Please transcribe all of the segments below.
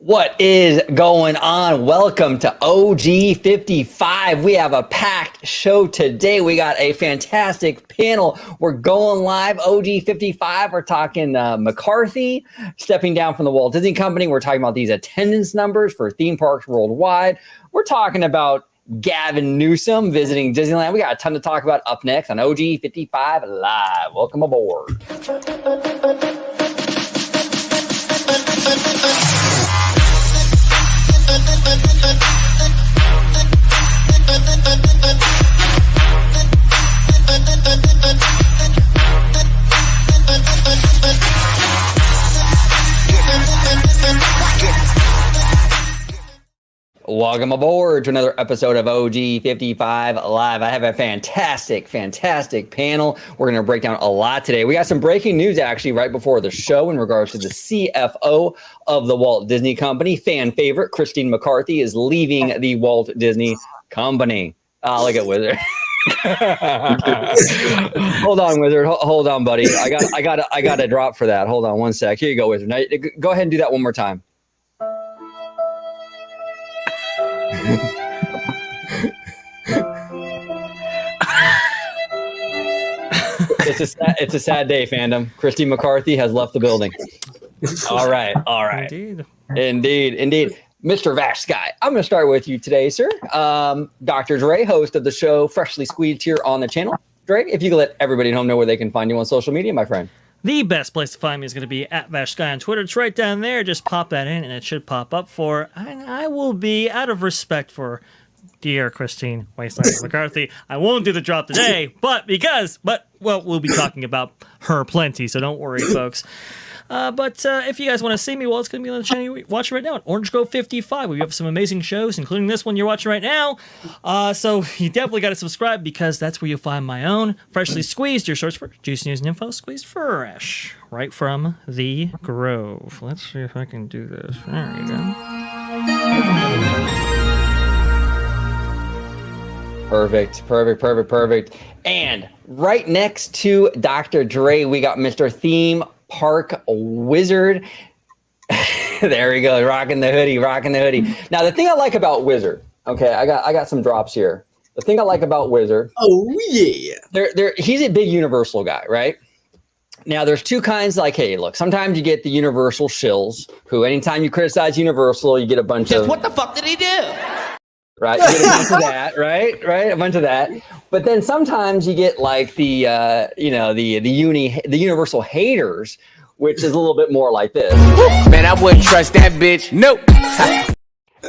What is going on? Welcome to OG55. We have a packed show today. We got a fantastic panel. We're going live. OG55. We're talking McCarthy stepping down from the Walt Disney Company. We're talking about these attendance numbers for theme parks worldwide. We're talking about Gavin Newsom visiting Disneyland. We got a ton to talk about up next on OG55 Live. Welcome aboard. Welcome aboard to another episode of OG55 Live. I have a fantastic panel. We're going to break down a lot today. We got some breaking news actually right before the show in regards to the CFO of the Walt Disney Company. Fan favorite, Christine McCarthy, is leaving the Walt Disney Company. Oh, look at Wizard. Hold on, Wizard. Hold on, buddy. I got a drop for that. Hold on one sec. Here you go, Wizard. Now, go ahead and do that one more time. It's a sad day, fandom. Christine McCarthy has left the building. All right. Indeed. Mr. VashSky, I'm going to start with you today, sir. Dr. Dre, host of the show Freshly Squeezed here on the channel. Dre, if you could let everybody at home know where they can find you on social media, my friend. The best place to find me is going to be at VashSky on Twitter. It's right down there. Just pop that in, and it should pop up for. And I will be, out of respect for dear Christine Wasteland McCarthy, I won't do the drop today, but we'll be talking about her plenty, so don't worry, folks. But if you guys want to see me, well, it's going to be on the channel you're watching right now at Orange Grove 55. We have some amazing shows, including this one you're watching right now. So you definitely got to subscribe because that's where you'll find my own Freshly Squeezed, your source for juicy news and info, squeezed fresh, right from the Grove. Let's see if I can do this. There you go. Perfect. And right next to Dr. Dre, we got Mr. Theme Park Wizard. There he goes, rocking the hoodie. Now, the thing I like about Wizard, okay, I got some drops here. The thing I like about Wizard, he's a big Universal guy, right? Now, there's two kinds. Like, hey, look, sometimes you get the Universal shills, who anytime you criticize Universal, you get a bunch of. What the fuck did he do? Right, you get a bunch of that, right, a bunch of that. But then sometimes you get like the Universal haters, which is a little bit more like this. Man, I wouldn't trust that bitch. Nope.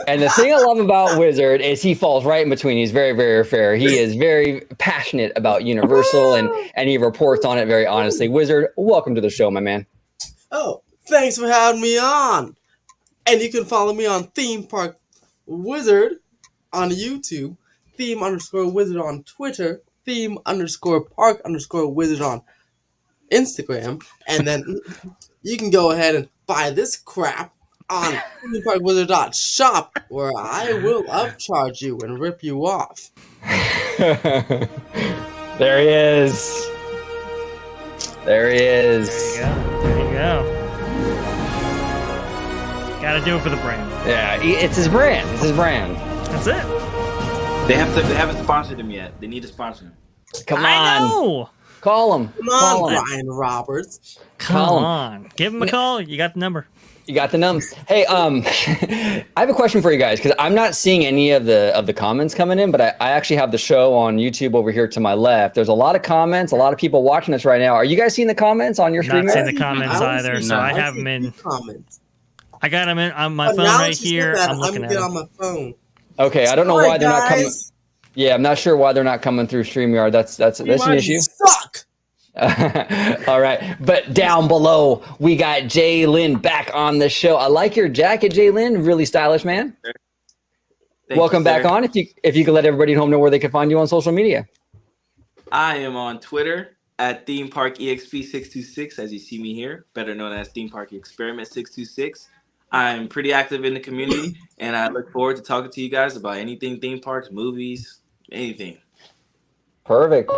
And the thing I love about Wizard is he falls right in between. He's very, very fair. He is very passionate about Universal, and he reports on it very honestly. Wizard, welcome to the show, my man. Oh, thanks for having me on. And you can follow me on Theme Park Wizard on YouTube, Theme_Wizard on Twitter, Theme_Park_Wizard on Instagram, and then you can go ahead and buy this crap on ThemeParkWizard.shop, where I will upcharge you and rip you off. There he is. There you go. Gotta do it for the brand. Yeah, it's his brand. That's it. They haven't sponsored him yet. They need to sponsor him. Come on. I know. Call him. Come on, Ryan Roberts. Come on. Give him a call. You got the number. You got the numbers. Hey, I have a question for you guys because I'm not seeing any of the comments coming in, but I actually have the show on YouTube over here to my left. There's a lot of comments, a lot of people watching us right now. Are you guys seeing the comments on your stream? Not seeing the comments either, so I have them in. Comments. I got them in on my phone right here. I'm looking at them. on my phone. Okay, I don't know why they're not coming. Yeah, I'm not sure why they're not coming through StreamYard. That's an issue. Suck. All right, but down below we got Jalen back on the show. I like your jacket, Jalen. Really stylish, man. Welcome back on. If you could let everybody at home know where they can find you on social media. I am on Twitter at ThemeParkEXP626, as you see me here, better known as Theme Park Experiment 626. I'm pretty active in the community, and I look forward to talking to you guys about anything theme parks, movies, anything. Perfect.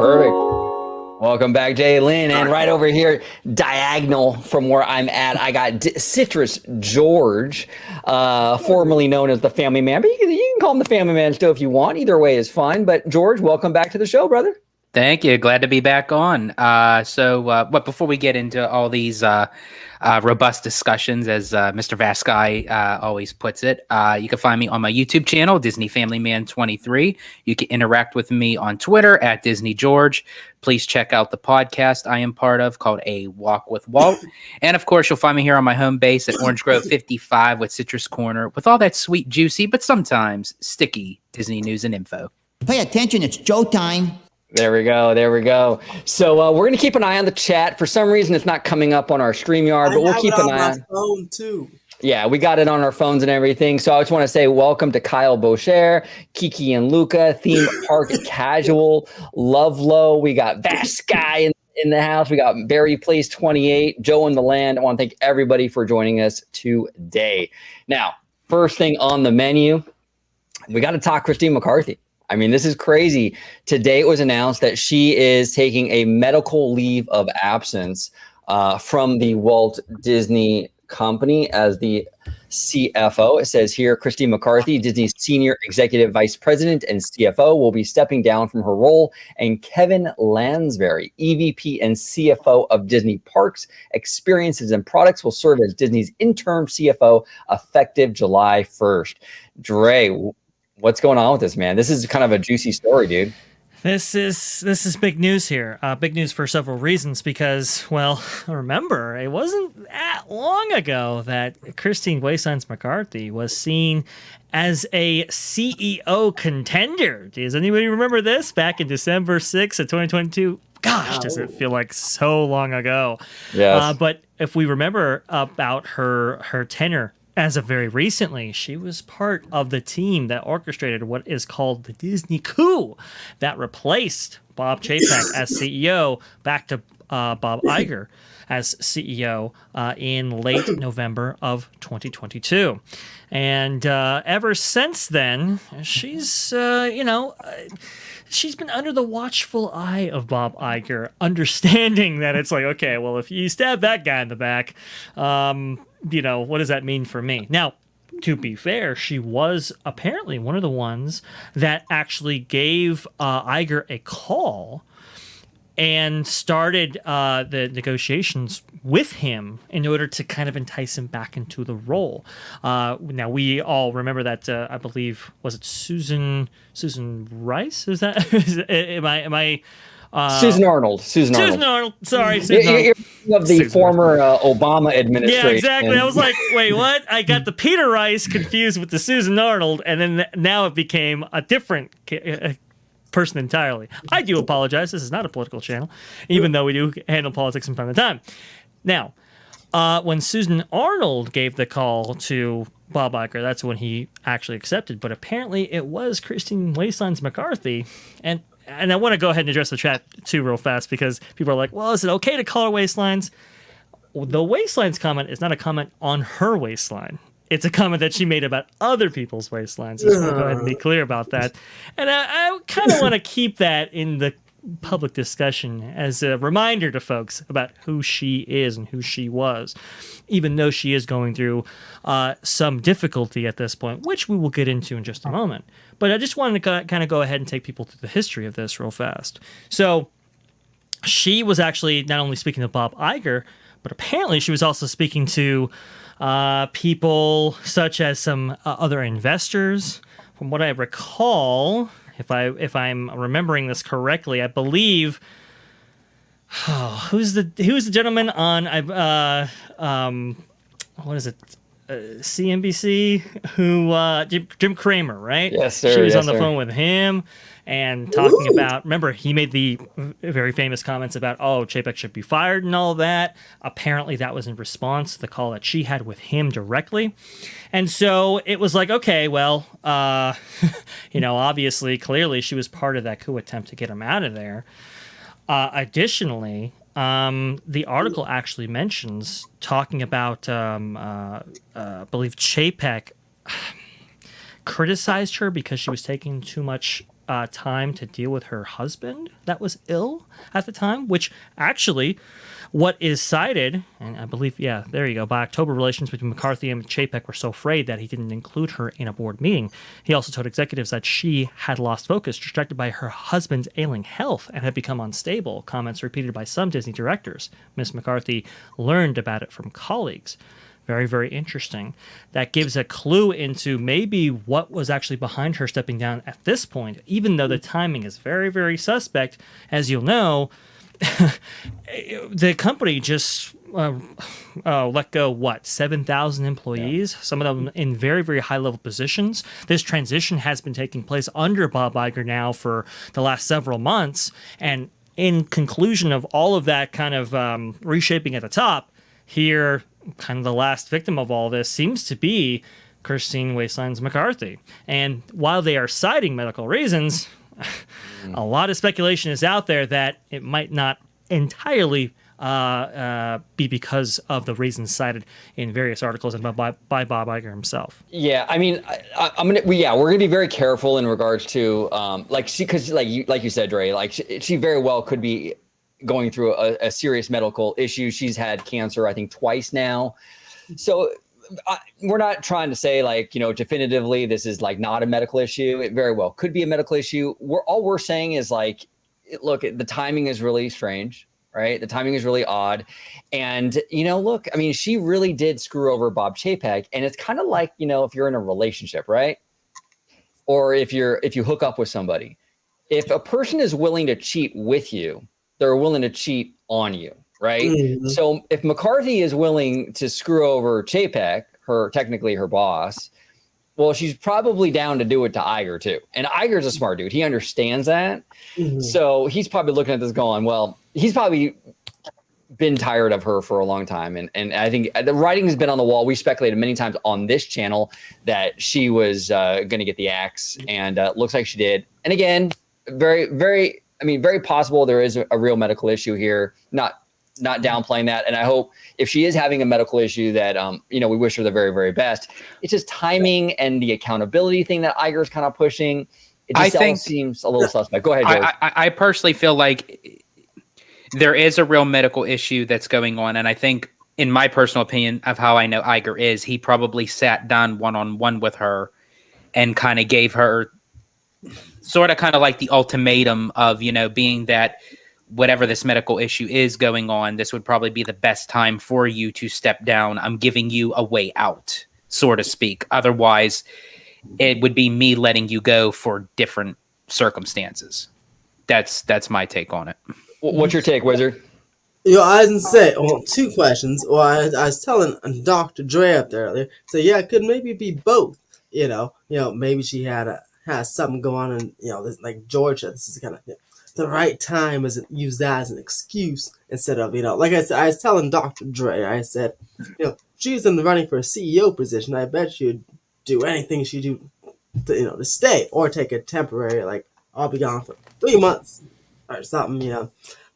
Welcome back, Jalen. And right over here, diagonal from where I'm at, I got Citrus George, formerly known as the Family Man. But you can call him the Family Man still if you want. Either way is fine. But George, welcome back to the show, brother. Thank you. Glad to be back on. But before we get into all these robust discussions, as Mr. VashSky always puts it, you can find me on my YouTube channel, Disney Family Man 23. You can interact with me on Twitter at Disney George. Please check out the podcast I am part of called A Walk with Walt. And of course, you'll find me here on my home base at Orange Grove 55 with Citrus Corner with all that sweet, juicy, but sometimes sticky Disney news and info. Pay attention, it's Joe time. There we go. So we're going to keep an eye on the chat. For some reason, it's not coming up on our StreamYard, but we'll keep an eye on my phone too. Yeah, we got it on our phones and everything. So I just want to say welcome to Kyle Boucher, Kiki and Luca, Theme Park Casual, Lovelow. We got VashSky in the house. We got Barry Place 28, Joe in the Land. I want to thank everybody for joining us today. Now, first thing on the menu, we got to talk Christine McCarthy. I mean, this is crazy. Today it was announced that she is taking a medical leave of absence from the Walt Disney Company as the CFO. It says here, Christine McCarthy, Disney's Senior Executive Vice President and CFO, will be stepping down from her role, and Kevin Lansbury, EVP and CFO of Disney Parks, Experiences and Products, will serve as Disney's interim CFO effective July 1st. Dre, what's going on with this, man? This is kind of a juicy story, dude. This is big news here. Big news for several reasons because, well, remember, it wasn't that long ago that Christine Wastelands McCarthy was seen as a CEO contender. Does anybody remember this? Back in December 6th of 2022? Gosh, does it feel like so long ago? Yes. But if we remember about her tenure, as of very recently, she was part of the team that orchestrated what is called the Disney coup that replaced Bob Chapek as CEO back to Bob Iger as CEO in late November of 2022. And ever since then, she's been under the watchful eye of Bob Iger, understanding that it's like, okay, well, if you stab that guy in the back, what does that mean for me? Now, to be fair, she was apparently one of the ones that actually gave Iger a call and started the negotiations with him in order to kind of entice him back into the role. Now, we all remember that, I believe, was it Susan Rice? Is that, am I Susan Arnold. Susan Arnold. Sorry, Susan Arnold. You're of the former Obama administration. Yeah, exactly. I was like, wait, what? I got the Peter Rice confused with the Susan Arnold, and then now it became a different person entirely. I do apologize. This is not a political channel, even though we do handle politics from time to time. Now, when Susan Arnold gave the call to Bob Iger, that's when he actually accepted. But apparently it was Christine Wastelands McCarthy, and I want to go ahead and address the chat too real fast because people are like, well, is it okay to call her Wastelands? The Wastelands comment is not a comment on her waistline. It's a comment that she made about other people's waistlines. Just want to go ahead and be clear about that. And I kind of want to keep that in the public discussion as a reminder to folks about who she is and who she was, even though she is going through some difficulty at this point, which we will get into in just a moment. But I just wanted to kind of go ahead and take people through the history of this real fast. So she was actually not only speaking to Bob Iger, but apparently she was also speaking to people such as some other investors. From what I recall, if I'm remembering this correctly, I believe who's the gentleman on what is it? CNBC, who Jim Cramer, right? Yes, sir. She was yes, on the sir. phone with him and talking about. Remember, he made the very famous comments about, oh, Chapek should be fired and all that. Apparently, that was in response to the call that she had with him directly, and so it was like, okay, well, obviously, clearly, she was part of that coup attempt to get him out of there. Additionally, the article actually mentions talking about, I believe Chapek criticized her because she was taking too much time to deal with her husband that was ill at the time, which actually what is cited, and I believe, yeah, there you go, by October, relations between McCarthy and Chapek were so frayed that he didn't include her in a board meeting. He also told executives that she had lost focus, distracted by her husband's ailing health, and had become unstable, comments repeated by some Disney directors. Miss McCarthy learned about it from colleagues. Very, very interesting. That gives a clue into maybe what was actually behind her stepping down at this point, even though the timing is very, very suspect. As you'll know, the company just let go, 7,000 employees, some of them in very, very high-level positions. This transition has been taking place under Bob Iger now for the last several months. And in conclusion of all of that kind of reshaping at the top, here, kind of the last victim of all this seems to be Christine Wastelands McCarthy. And while they are citing medical reasons, a lot of speculation is out there that it might not entirely be because of the reasons cited in various articles and by Bob Iger himself. Yeah, I mean, we're gonna be very careful in regards to because like you said, Dre, like she very well could be going through a serious medical issue. She's had cancer, I think, twice now. So we're not trying to say definitively this is not a medical issue. It very well could be a medical issue. All we're saying is look, the timing is really strange, right? The timing is really odd. And, look, I mean, she really did screw over Bob Chapek. And it's kind of like, if you're in a relationship, right? Or if you hook up with somebody, if a person is willing to cheat with you, they're willing to cheat on you, right? Mm-hmm. So if McCarthy is willing to screw over Chapek, technically her boss, well, she's probably down to do it to Iger too. And Iger's a smart dude. He understands that. Mm-hmm. So he's probably looking at this going, well, he's probably been tired of her for a long time. And I think the writing has been on the wall. We speculated many times on this channel that she was going to get the axe, and looks like she did. And again, very, very, very possible there is a real medical issue here. Not downplaying that. And I hope if she is having a medical issue that, we wish her the very, very best. It's just timing and the accountability thing that Iger's kind of pushing. It just all seems a little suspect. Go ahead, George. I personally feel like there is a real medical issue that's going on. And I think, in my personal opinion of how I know Iger is, he probably sat down one-on-one with her and kind of gave her sort of kind of like the ultimatum of, being that whatever this medical issue is going on, this would probably be the best time for you to step down. I'm giving you a way out, so to speak. Otherwise, it would be me letting you go for different circumstances. That's my take on it. What's your take, Wizard? I was going to say, two questions. Well, I was telling Dr. Dre up there earlier, so yeah, it could maybe be both. Maybe she has something going on, and this, like George said, this is kind of the right time, is use that as an excuse instead of like I said, I was telling Dr. Dre, I said, she's in the running for a CEO position. I bet she'd do anything she'd do to stay or take a temporary, I'll be gone for 3 months or something,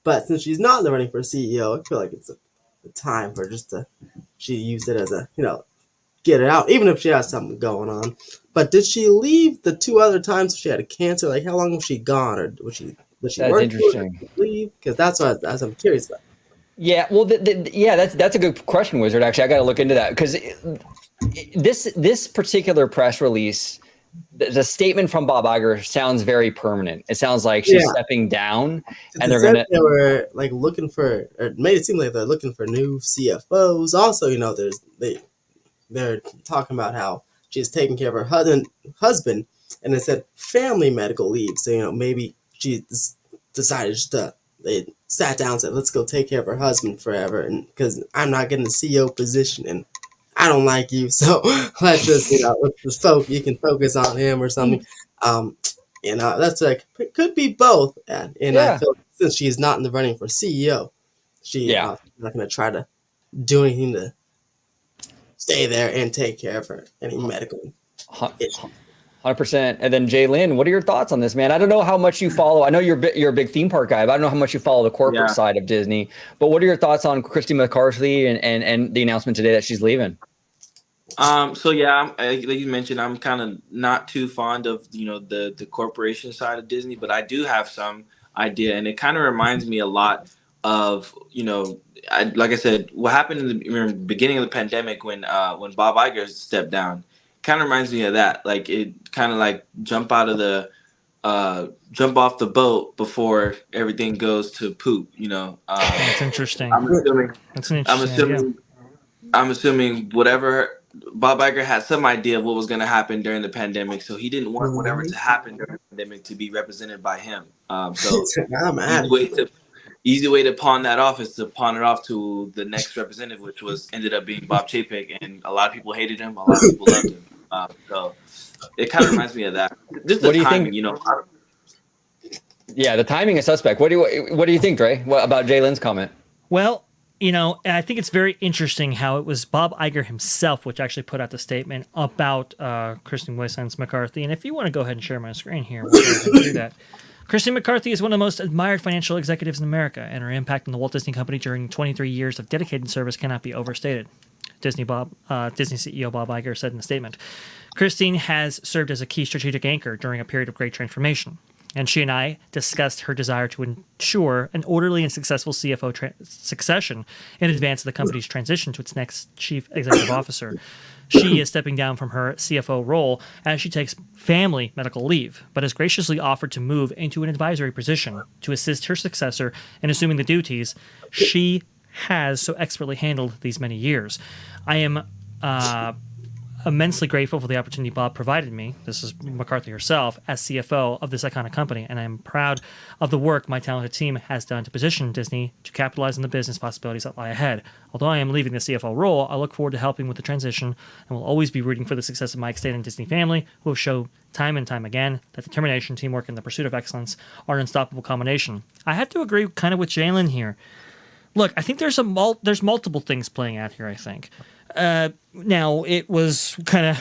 But since she's not in the running for a CEO, I feel like it's a time for she used it as a get it out, even if she has something going on. But did she leave the 2 other times she had a cancer? How long was she gone, or was she that's interesting. Leave? Because that's what I'm curious about. Yeah, well, that's a good question, Wizard. Actually, I got to look into that, because this particular press release, the statement from Bob Iger sounds very permanent. It sounds like she's stepping down, and they were looking for, or it made it seem like they're looking for new CFOs. Also, they're talking about how she's taking care of her husband, and it said family medical leave. So maybe she decided they sat down and said, let's go take care of her husband forever, and because I'm not getting the CEO position and I don't like you, so let's just you can focus on him or something. That's could be both. And I feel since she's not in the running for CEO, she's not going to try to do anything to stay there and take care of her any medical issue. 100%. And then Jalen, what are your thoughts on this, man? I don't know how much you follow. I know you're a big theme park guy, but I don't know how much you follow the corporate side of Disney. But what are your thoughts on Christine McCarthy and the announcement today that she's leaving? So yeah, like you mentioned, I'm kind of not too fond of the corporation side of Disney, but I do have some idea, and it kind of reminds me a lot of like I said, what happened in the beginning of the pandemic when Bob Iger stepped down. Kind of reminds me of that. Like it kind of like jump off the boat before everything goes to poop. That's interesting. I'm assuming. That's an I'm interesting idea. assuming. I'm assuming whatever Bob Iger had some idea of what was going to happen during the pandemic, so he didn't want whatever to happen during the pandemic to be represented by him. So I'm mad. easy way to pawn that off is to pawn it off to the next representative, which ended up being Bob Chapek, and a lot of people hated him, a lot of people loved him. So it kind of reminds me of that. Just the What do you timing, think? Yeah, the timing is suspect. What do you think, Dre? What about Jalen's comment? Well, I think it's very interesting how it was Bob Iger himself which actually put out the statement about Christine Waysands McCarthy. And if you want to go ahead and share my screen here, we'll go ahead and do that. Christine McCarthy is one of the most admired financial executives in America, and her impact on the Walt Disney Company during 23 years of dedicated service cannot be overstated. Disney CEO Bob Iger said in a statement. Christine has served as a key strategic anchor during a period of great transformation, and she and I discussed her desire to ensure an orderly and successful CFO succession in advance of the company's transition to its next chief executive officer. She is stepping down from her CFO role as she takes family medical leave, but has graciously offered to move into an advisory position to assist her successor in assuming the duties she has so expertly handled these many years. I am immensely grateful for the opportunity Bob provided me, this is McCarthy herself, as CFO of this iconic company, and I am proud of the work my talented team has done to position Disney to capitalize on the business possibilities that lie ahead. Although I am leaving the CFO role, I look forward to helping with the transition and will always be rooting for the success of my extended Disney family, who have shown time and time again that determination, teamwork, and the pursuit of excellence are an unstoppable combination. I have to agree kind of with Jalen here. Look, I think there's multiple things playing out here, I think. Now, it was kind of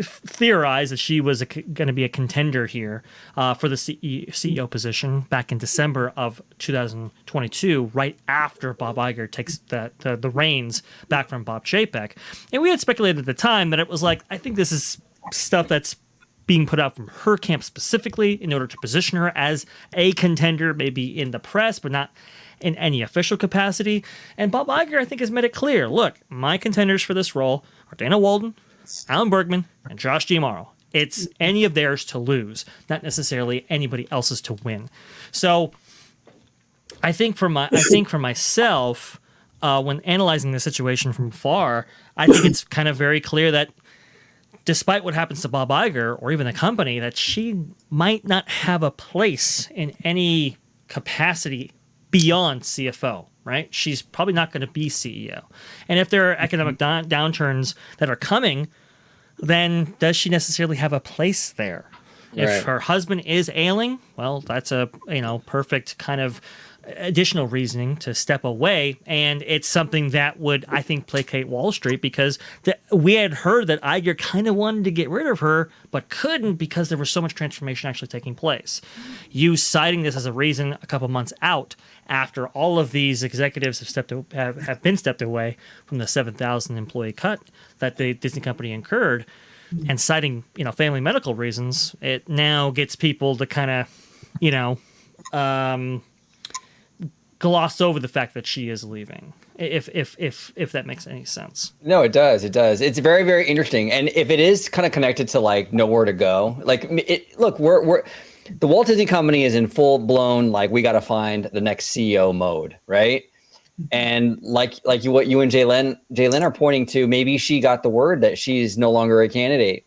theorized that she was going to be a contender here for the CEO position back in December of 2022, right after Bob Iger takes the reins back from Bob Chapek. And we had speculated at the time that it was like, I think this is stuff that's being put out from her camp specifically in order to position her as a contender, maybe in the press, but not in any official capacity. And Bob Iger, I think, has made it clear, look, my contenders for this role are Dana Walden, Alan Bergman, and Josh Giamaro. It's any of theirs to lose, not necessarily anybody else's to win. So I think for myself, when analyzing the situation from afar, I think it's kind of very clear that despite what happens to Bob Iger or even the company, that she might not have a place in any capacity beyond CFO, right? She's probably not going to be CEO. And if there are economic downturns that are coming, then does she necessarily have a place there? Right. If her husband is ailing, well, that's a perfect kind of additional reasoning to step away, and it's something that would, I think, placate Wall Street, because we had heard that Iger kind of wanted to get rid of her but couldn't because there was so much transformation actually taking place. You citing this as a reason a couple months out after all of these executives have been stepped away from the 7,000 employee cut that the Disney company incurred, and citing family medical reasons, it now gets people to kind of gloss over the fact that she is leaving, if that makes any sense. No, it does. It's very, very interesting. And if it is kind of connected to like nowhere to go, look, we're the Walt Disney Company is in full blown, like, we got to find the next CEO mode, right? And what you and Jalen are pointing to, maybe she got the word that she's no longer a candidate.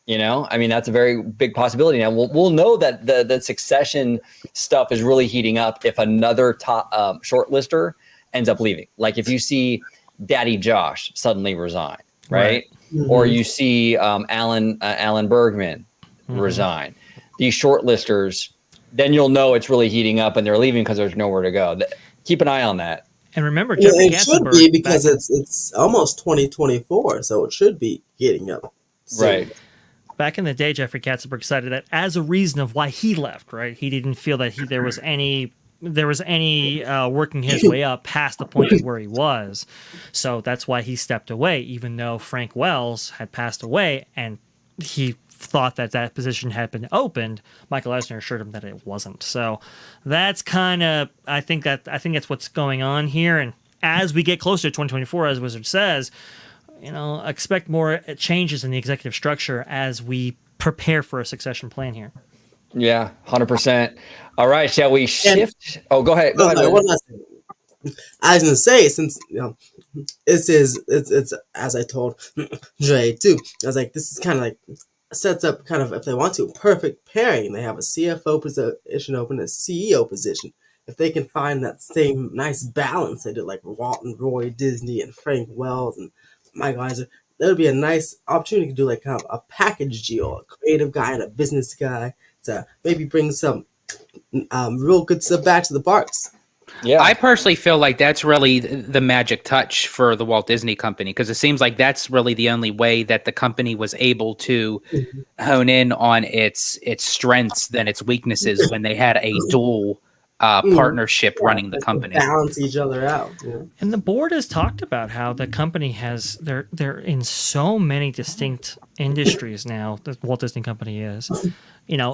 I mean, that's a very big possibility. Now we'll know that the succession stuff is really heating up if another top shortlister ends up leaving. Like if you see Daddy Josh suddenly resign, right? Mm-hmm. Or you see Alan Bergman resign. These shortlisters, then you'll know it's really heating up and they're leaving because there's nowhere to go. Keep an eye on that. And remember, Jeffrey it should be, because it's almost 2024, so it should be heating up soon. Right. Back in the day, Jeffrey Katzenberg cited that as a reason of why he left, right? He didn't feel that there was any there was any working his way up past the point of where he was. So that's why he stepped away, even though Frank Wells had passed away and he thought that position had been opened. Michael Eisner assured him that it wasn't. So that's kind of, I think that's what's going on here. And as we get closer to 2024, as Wizard says, expect more changes in the executive structure as we prepare for a succession plan here. Yeah, 100%. All right, shall we shift? Go ahead. Go ahead. One last thing. I was gonna say, since it's as I told Dre too. I was like, this is kind of like sets up kind of, if they want to, perfect pairing. They have a CFO position open, a CEO position. If they can find that same nice balance they did, like Walt and Roy Disney and Frank Wells and Mike Eisner, that would be a nice opportunity to do like kind of a package deal, a creative guy and a business guy to maybe bring some real good stuff back to the parks. Yeah, I personally feel like that's really the magic touch for the Walt Disney Company, because it seems like that's really the only way that the company was able to hone in on its strengths than its weaknesses when they had a dual partnership running the company. Balance each other out. Yeah. And the board has talked about how the company has they're in so many distinct industries now. The Walt Disney Company is.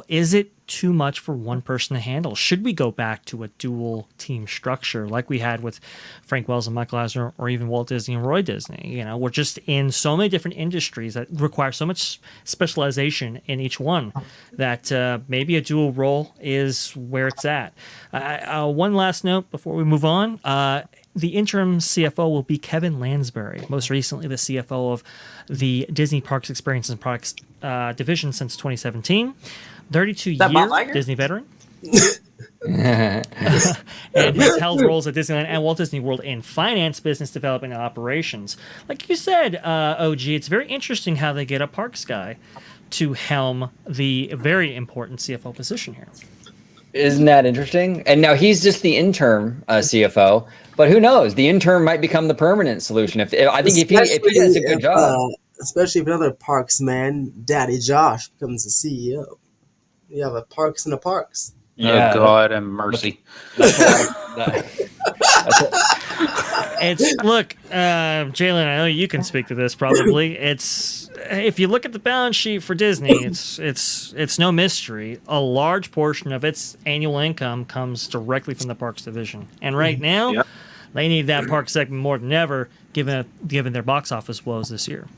Is it too much for one person to handle? Should we go back to a dual team structure like we had with Frank Wells and Michael Eisner, or even Walt Disney and Roy Disney? We're just in so many different industries that require so much specialization in each one that maybe a dual role is where it's at. One last note before we move on. The interim CFO will be Kevin Lansbury, most recently the CFO of the Disney Parks Experiences and Products division since 2017. 32-year Disney veteran. And has held roles at Disneyland and Walt Disney World in finance, business development, and operations. Like you said, OG, it's very interesting how they get a parks guy to helm the very important CFO position here. Isn't that interesting? And now he's just the interim CFO, but who knows? The interim might become the permanent solution. If he does a good job, especially if another parks man, Daddy Josh, becomes the CEO. You have a parks and a parks. Yeah, oh God and mercy. Look, Jalen, I know you can speak to this probably. It's, if you look at the balance sheet for Disney, it's no mystery. A large portion of its annual income comes directly from the parks division. And right now, they need that park segment more than ever, given their box office woes this year.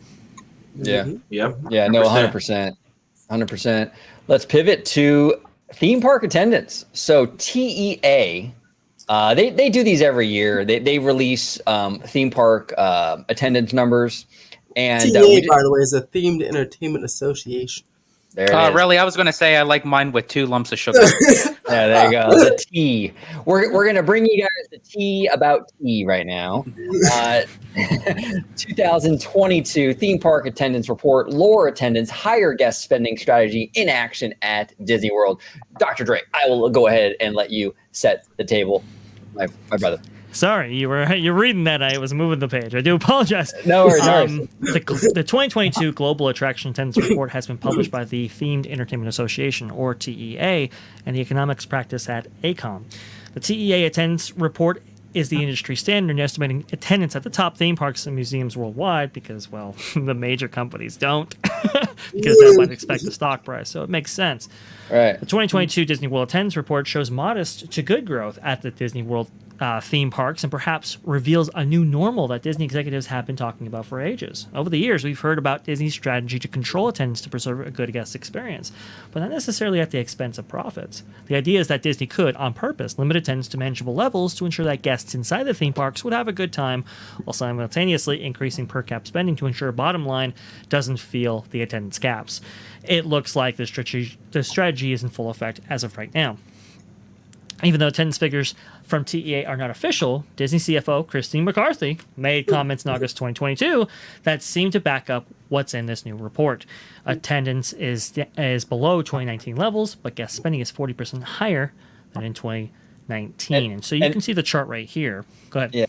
Yeah. Yep. Yeah, no, 100%. 100%. Let's pivot to theme park attendance. So TEA, they do these every year. They release theme park attendance numbers. And TEA, by the way, is a Themed Entertainment Association. There it is. Really? I was going to say I like mine with 2 lumps of sugar. Yeah, there you go. The tea. We're going to bring you guys the tea about tea right now. 2022 theme park attendance report, lower attendance, higher guest spending strategy in action at Disney World. Dr. Dre, I will go ahead and let you set the table, my brother. Sorry, you're reading that. I was moving the page. I do apologize. No worries. The 2022 Global Attraction Attendance Report has been published by the Themed Entertainment Association, or TEA, and the economics practice at AECOM. The TEA attendance report is the industry standard in estimating attendance at the top theme parks and museums worldwide, because, well, the major companies don't, because that might expect the stock price, so it makes sense. Right. The 2022 Disney World Attendance Report shows modest to good growth at the Disney World theme parks, and perhaps reveals a new normal that Disney executives have been talking about for ages. Over the years, we've heard about Disney's strategy to control attendance to preserve a good guest experience, but not necessarily at the expense of profits. The idea is that Disney could, on purpose, limit attendance to manageable levels to ensure that guests inside the theme parks would have a good time, while simultaneously increasing per cap spending to ensure bottom line doesn't feel the attendance caps. It looks like the strategy is in full effect as of right now. Even though attendance figures from TEA are not official, Disney CFO Christine McCarthy made comments in August 2022 that seem to back up what's in this new report. Attendance is below 2019 levels, but guest spending is 40% higher than in 2019. And so you can see the chart right here. Go ahead. Yeah.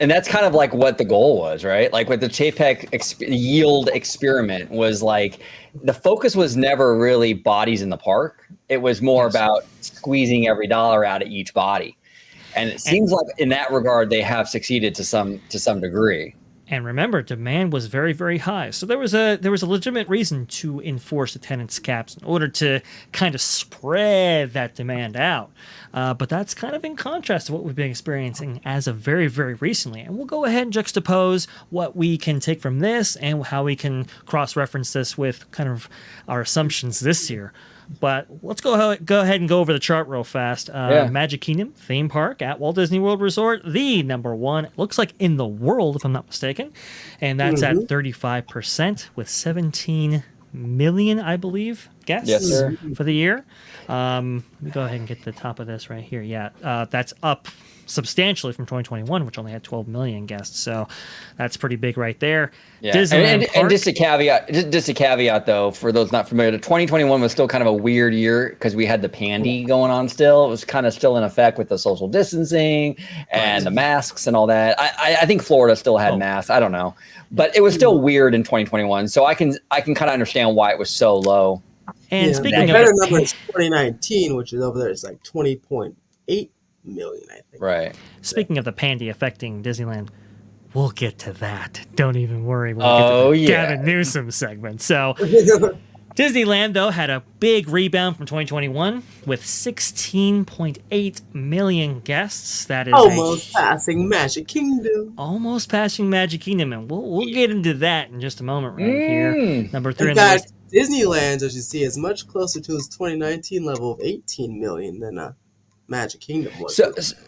And that's kind of like what the goal was, right? Like with the Chapek yield experiment was like, the focus was never really bodies in the park. It was more about squeezing every dollar out of each body. And it seems like in that regard, they have succeeded to some degree. And remember, demand was very, very high. So there was a legitimate reason to enforce attendance caps in order to kind of spread that demand out. But that's kind of in contrast to what we've been experiencing as of very, very recently. And we'll go ahead and juxtapose what we can take from this and how we can cross-reference this with kind of our assumptions this year. But let's go ahead and go over the chart real fast. Magic Kingdom theme park at Walt Disney World Resort, the number one, it looks like in the world, if I'm not mistaken. And that's at 35% with 17 million, I believe, guests for the year. Let me go ahead and get the top of this right here. Yeah, that's up substantially from 2021, which only had 12 million guests. So that's pretty big right there. Yeah. And just a caveat though, for those not familiar, 2021 was still kind of a weird year because we had the pandy going on still. It was kind of still in effect with the social distancing and the masks and all that. I think Florida still had masks. I don't know, but it was still weird in 2021. So I can kind of understand why it was so low. And speaking of better number is 2019, which is over there. It's like 20.8 million, I think. Right. Speaking of the pandy affecting Disneyland, we'll get to that. Don't even worry. We'll get to the Gavin Newsom segment. So Disneyland, though, had a big rebound from 2021 with 16.8 million guests. That is almost passing Magic Kingdom. Almost passing Magic Kingdom, and we'll get into that in just a moment right here. Number 3 in on the fact, list. Disneyland, as you see, is much closer to its 2019 level of 18 million than Magic Kingdom was.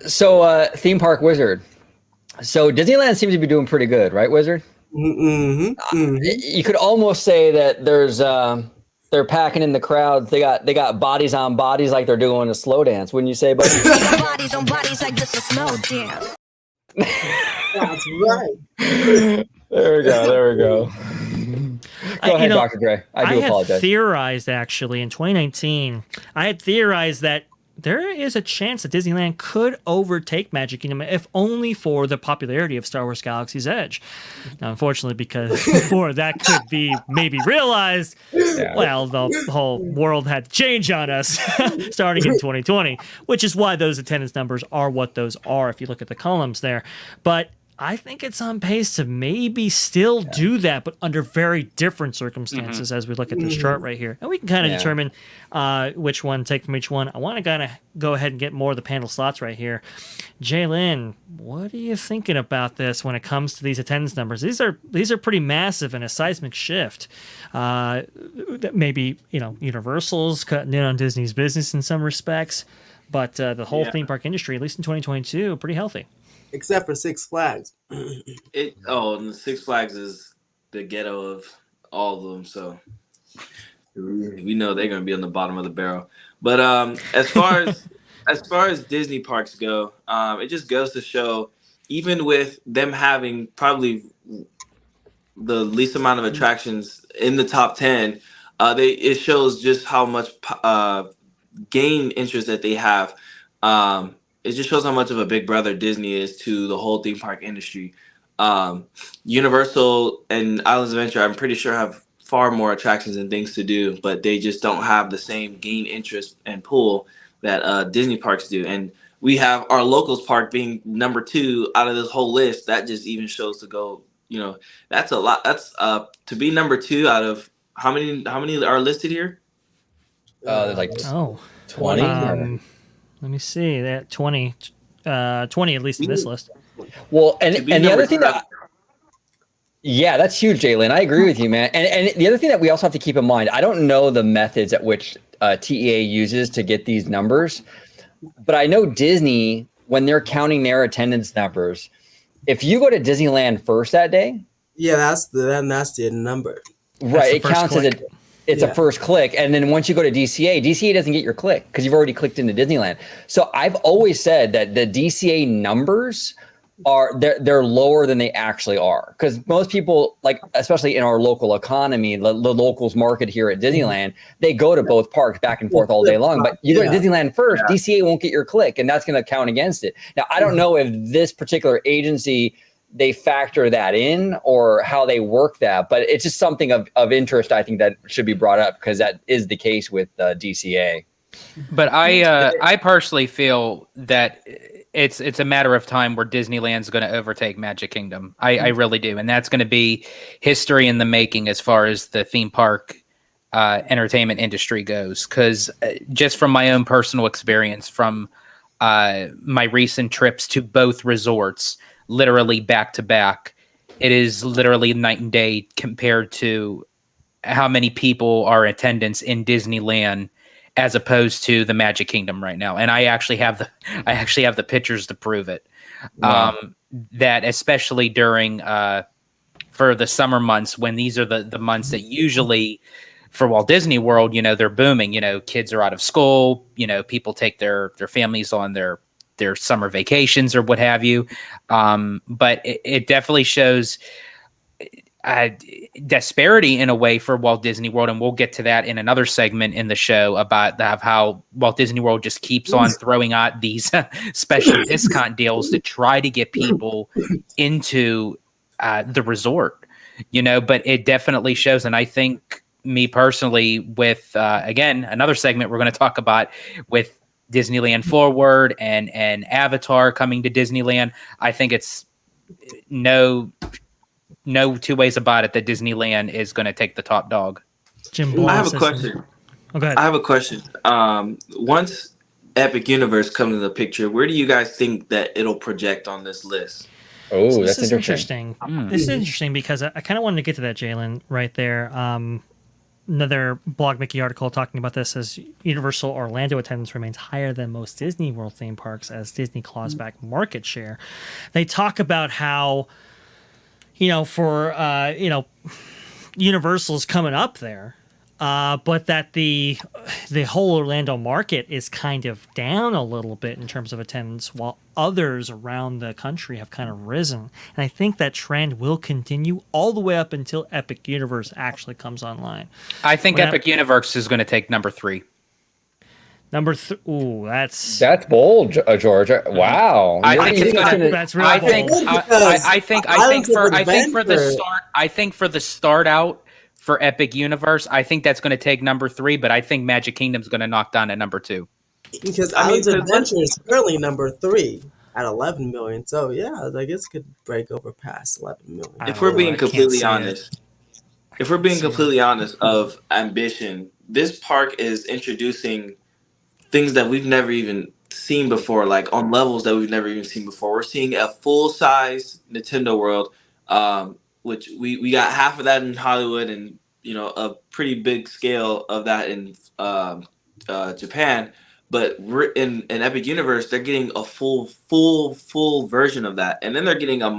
So theme park Wizard. So Disneyland seems to be doing pretty good, right, Wizard? You could almost say that there's they're packing in the crowds. They got bodies on bodies like they're doing a slow dance. Wouldn't you say, buddy? Bodies on bodies like this a slow dance. That's right. There we go. Go ahead, Dr. Dre. I do apologize. Had theorized, actually, in 2019, I had theorized that there is a chance that Disneyland could overtake Magic Kingdom, if only for the popularity of Star Wars Galaxy's Edge. Now, unfortunately, because before that could be maybe realized, well, the whole world had to change on us starting in 2020, which is why those attendance numbers are what those are if you look at the columns there. But I think it's on pace to maybe still do that, but under very different circumstances as we look at this chart right here. And we can kind of determine which one to take from each one. I want to kind of go ahead and get more of the panel slots right here. Jalen, what are you thinking about this when it comes to these attendance numbers? These are pretty massive and a seismic shift. Maybe, Universal's cutting in on Disney's business in some respects, but the whole theme park industry, at least in 2022, pretty healthy. Except for Six Flags. And Six Flags is the ghetto of all of them, so we know they're gonna be on the bottom of the barrel. But as far as Disney parks go, it just goes to show, even with them having probably the least amount of attractions in the top 10, it shows just how much gain interest that they have. It just shows how much of a big brother Disney is to the whole theme park industry. Universal and Islands of Adventure, I'm pretty sure, have far more attractions and things to do, but they just don't have the same gain interest and pull that Disney parks do. And we have our locals park being number 2 out of this whole list. That just even shows to go, that's a lot. That's to be number 2 out of how many are listed here? There's like 20. Let me see. That 20 at least in this list. Well, and the other thing that's huge, Jalen. I agree with you, man. And the other thing that we also have to keep in mind, I don't know the methods at which TEA uses to get these numbers, but I know Disney, when they're counting their attendance numbers, if you go to Disneyland first that day, that's the number. Right, it counts click. It's a first click, and then once you go to DCA doesn't get your click because you've already clicked into Disneyland. So I've always said that the DCA numbers they're lower than they actually are, because most people, like especially in our local economy, the locals market here at Disneyland, they go to both parks back and forth all day long. But you go to Disneyland first, DCA won't get your click, and that's going to count against it. Now I don't know if this particular agency, they factor that in or how they work that, but it's just something of interest, I think, that should be brought up, because that is the case with DCA. But I personally feel that it's a matter of time where Disneyland's going to overtake Magic Kingdom. I really do, and that's going to be history in the making as far as the theme park entertainment industry goes. Because just from my own personal experience, from my recent trips to both resorts, literally back to back, it is literally night and day compared to how many people are in attendance in Disneyland as opposed to the Magic Kingdom right now. And I actually have the pictures to prove it. Wow. That especially during for the summer months, when these are the months that usually for Walt Disney World, they're booming, kids are out of school, people take their families on their summer vacations or what have you. But it definitely shows disparity in a way for Walt Disney World, and we'll get to that in another segment in the show about how Walt Disney World just keeps on throwing out these special discount deals to try to get people into the resort, but it definitely shows. And I think, me personally, with again, another segment we're going to talk about with Disneyland Forward and Avatar coming to Disneyland, I think it's no two ways about it that Disneyland is going to take the top dog. Jim Ball I have a says- question. Oh, go ahead. I have a question. Once Epic Universe comes in the picture, where do you guys think that it'll project on this list? Oh, So that's this is interesting. This is interesting because I kind of wanted to get to that, Jalen, right there. Another Blog Mickey article talking about this says Universal Orlando attendance remains higher than most Disney World theme parks as Disney claws back market share. They talk about how, for Universal's coming up there, but that the whole Orlando market is kind of down a little bit in terms of attendance, while others around the country have kind of risen. And I think that trend will continue all the way up until Epic Universe actually comes online. I think Epic Universe is going to take number 3. Ooh, that's bold, George. Wow. I think that's really I bold. think for the start out for Epic Universe, I think that's going to take number 3, but I think Magic Kingdom's going to knock down at number 2. Because Islands Adventure is currently number 3 at 11 million. So yeah, I guess it could break over past 11 million. If we're being completely honest, of ambition, this park is introducing things that we've never even seen before, like on levels that we've never even seen before. We're seeing a full-size Nintendo World, which we got half of that in Hollywood, and a pretty big scale of that in Japan. But we're in Epic Universe, they're getting a full version of that, and then they're getting a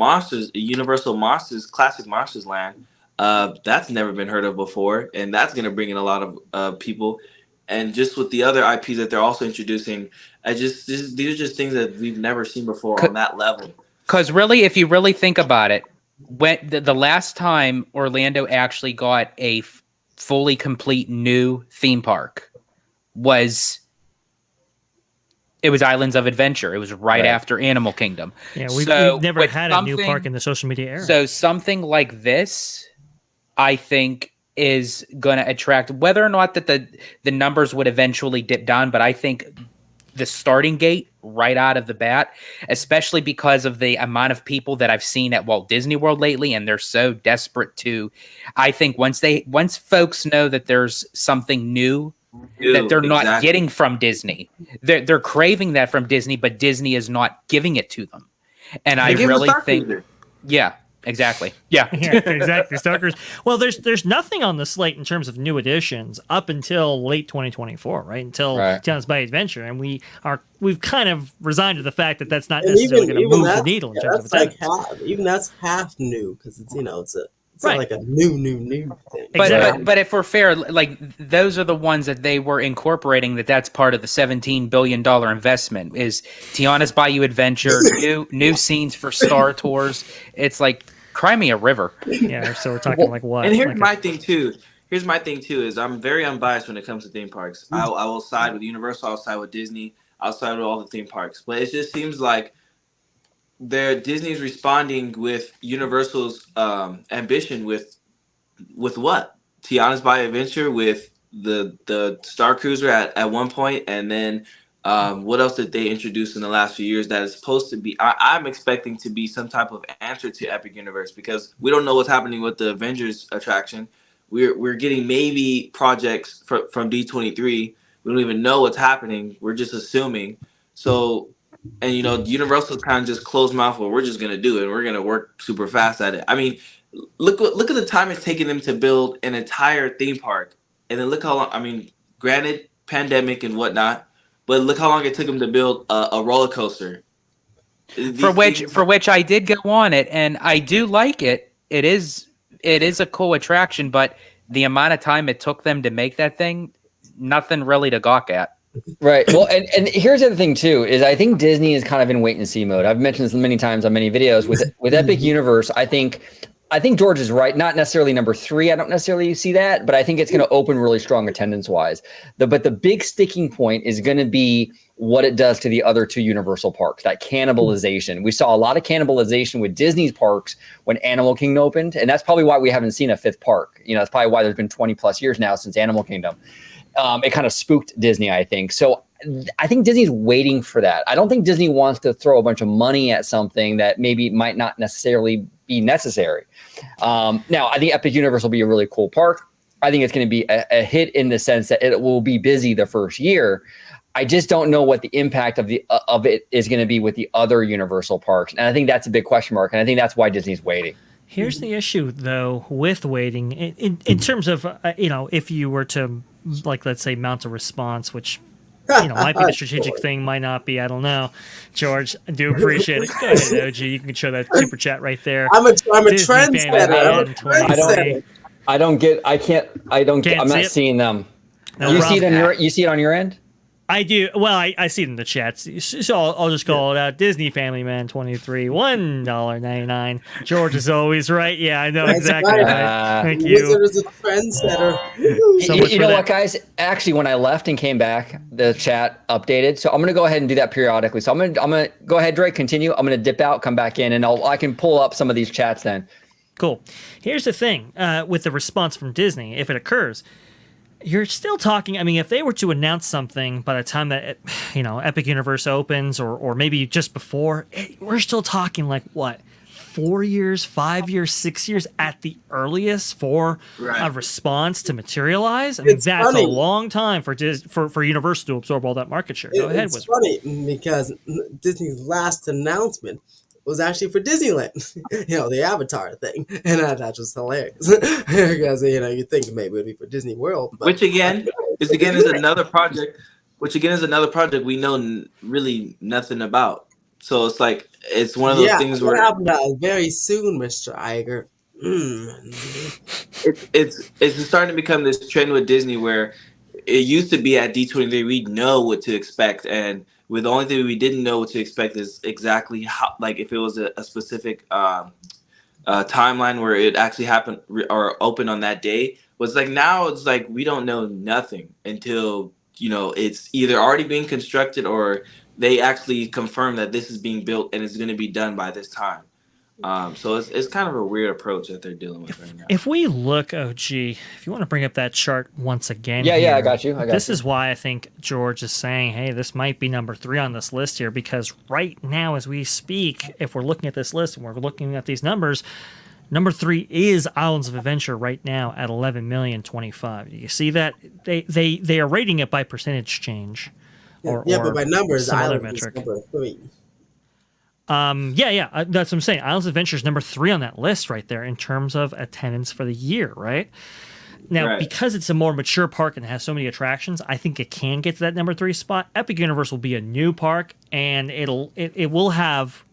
Universal Monsters Classic Monsters Land. That's never been heard of before, and that's going to bring in a lot of people. And just with the other IPs that they're also introducing, these are just things that we've never seen before on that level. Because really, if you really think about it, when the last time Orlando actually got a fully complete new theme park was Islands of Adventure. It was right after Animal Kingdom. Yeah, we've never had a new park in the social media era. So something like this, I think, is going to attract, whether or not that the numbers would eventually dip down, but I think the starting gate right out of the bat, especially because of the amount of people that I've seen at Walt Disney World lately, and they're so desperate to, I think once folks know that there's something new that they're not getting from Disney, they're craving that from Disney, but Disney is not giving it to them. And I really think, exactly. Yeah. Yeah, exactly. Stalkers. Well, there's nothing on the slate in terms of new additions up until late 2024, right? Until Towns by Adventure, and we've kind of resigned to the fact that that's not necessarily going to move the needle in terms of attendance. Even that's half new because it's it's right. not like a new thing. But if we're fair, like those are the ones that they were incorporating. That's part of the $17 billion investment. Is Tiana's Bayou Adventure, new scenes for Star Tours. It's like cry me a river. Yeah, so we're talking like what? And here's my thing too. Is I'm very unbiased when it comes to theme parks. I will side with Universal. I'll side with Disney. I'll side with all the theme parks. But it just seems like Disney's responding with Universal's ambition with what? Tiana's Bayou Adventure, with the Star Cruiser at one point, and then what else did they introduce in the last few years that is supposed to be? I'm expecting to be some type of answer to Epic Universe, because we don't know what's happening with the Avengers attraction. We're getting maybe projects from D23. We don't even know what's happening. We're just assuming. So, and Universal's kind of just closed mouth. Well, we're just gonna do it. And we're gonna work super fast at it. I mean, look at the time it's taken them to build an entire theme park, and then look how long. I mean, granted, pandemic and whatnot, but look how long it took them to build a roller coaster. For which I did go on it, and I do like it. It is a cool attraction, but the amount of time it took them to make that thing, nothing really to gawk at. Right. Well, and here's the other thing too, is I think Disney is kind of in wait and see mode. I've mentioned this many times on many videos with Epic Universe. I think George is right. Not necessarily number 3. I don't necessarily see that, but I think it's going to open really strong attendance wise. But the big sticking point is going to be what it does to the other 2 Universal parks, that cannibalization. We saw a lot of cannibalization with Disney's parks when Animal Kingdom opened. And that's probably why we haven't seen a 5th park. That's probably why there's been 20 plus years now since Animal Kingdom. It kind of spooked Disney, I think. So I think Disney's waiting for that. I don't think Disney wants to throw a bunch of money at something that maybe might not necessarily be necessary. Now, I think Epic Universe will be a really cool park. I think it's going to be a hit in the sense that it will be busy the first year. I just don't know what the impact of it is going to be with the other Universal parks. And I think that's a big question mark. And I think that's why Disney's waiting. Here's the issue, though, with waiting in terms of, if you were to, let's say, mount a response, which, might be the strategic thing, might not be. I don't know. George, I do appreciate it. Go ahead, OG. You can show that super chat right there. I'm a trendsetter. I'm not seeing them. No you problem. See it on your end? I do. Well, I see it in the chats, so I'll just call it out. Disney Family Man 23, $1.99. George is always right. Yeah, I know exactly. Right. Thank you. Wizard is a trendsetter. You know what, guys? Actually, when I left and came back, the chat updated. So I'm going to go ahead and do that periodically. So I'm gonna go ahead, Drake. Continue. I'm going to dip out, come back in, and I can pull up some of these chats then. Cool. Here's the thing with the response from Disney, if it occurs. You're still talking. I mean, if they were to announce something by the time that Epic Universe opens, or maybe just before, we're still talking like what, 4 years, 5 years, 6 years at the earliest for a response to materialize. I mean, that's funny. A long time for Universal to absorb all that market share. Go ahead. It's funny because Disney's last announcement was actually for Disneyland, the Avatar thing, and that was hilarious because you think maybe it'd be for Disney World, but which again is another project. We know really nothing about. So it's like it's one of those things where happened very soon, Mr. Iger. It's starting to become this trend with Disney where it used to be at D23 we'd know what to expect, and with the only thing we didn't know what to expect is exactly how, like if it was a specific timeline where it actually happened or opened on that day. Was like now it's like we don't know nothing until it's either already being constructed or they actually confirm that this is being built and it's going to be done by this time. So it's kind of a weird approach that they're dealing with right now. If we look, OG, if you want to bring up that chart once again. Yeah, I got you. This is why I think George is saying, hey, this might be number 3 on this list here, because right now as we speak, if we're looking at this list and we're looking at these numbers, number 3 is Islands of Adventure right now at 11,025,000. You see that? They are rating it by percentage change. But by numbers, Islands is number 3. That's what I'm saying. Islands of Adventure is number 3 on that list right there in terms of attendance for the year, right? Now, because it's a more mature park and has so many attractions, I think it can get to that number 3 spot. Epic Universe will be a new park, and it will have,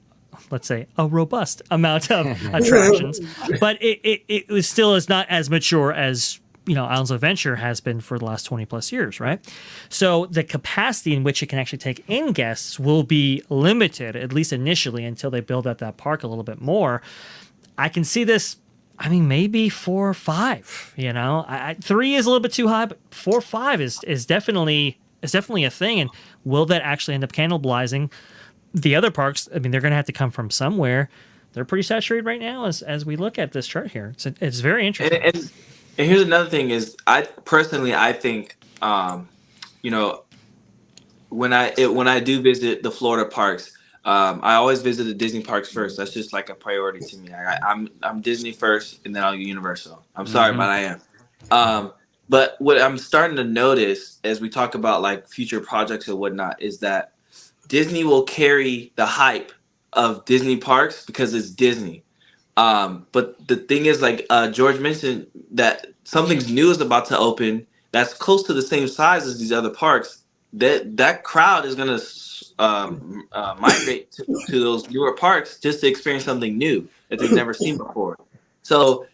let's say, a robust amount of attractions, but it still is not as mature as Islands of Adventure has been for the last 20 plus years, right? So the capacity in which it can actually take in guests will be limited, at least initially, until they build out that park a little bit more. I can see this, maybe 4 or 5, 3 is a little bit too high, but 4 or 5 is definitely a thing. And will that actually end up cannibalizing the other parks? They're going to have to come from somewhere. They're pretty saturated right now as we look at this chart here. It's very interesting. And here's another thing: is I personally I think you know when I do visit the Florida parks, I always visit the Disney parks first. That's just like a priority to me. I'm Disney first, and then I'll go Universal. I'm sorry, but I am. But what I'm starting to notice as we talk about like future projects and whatnot is that Disney will carry the hype of Disney parks because it's Disney. But the thing is, like George mentioned, that something's new is about to open that's close to the same size as these other parks. That crowd is gonna migrate to those newer parks just to experience something new that they've never seen before. So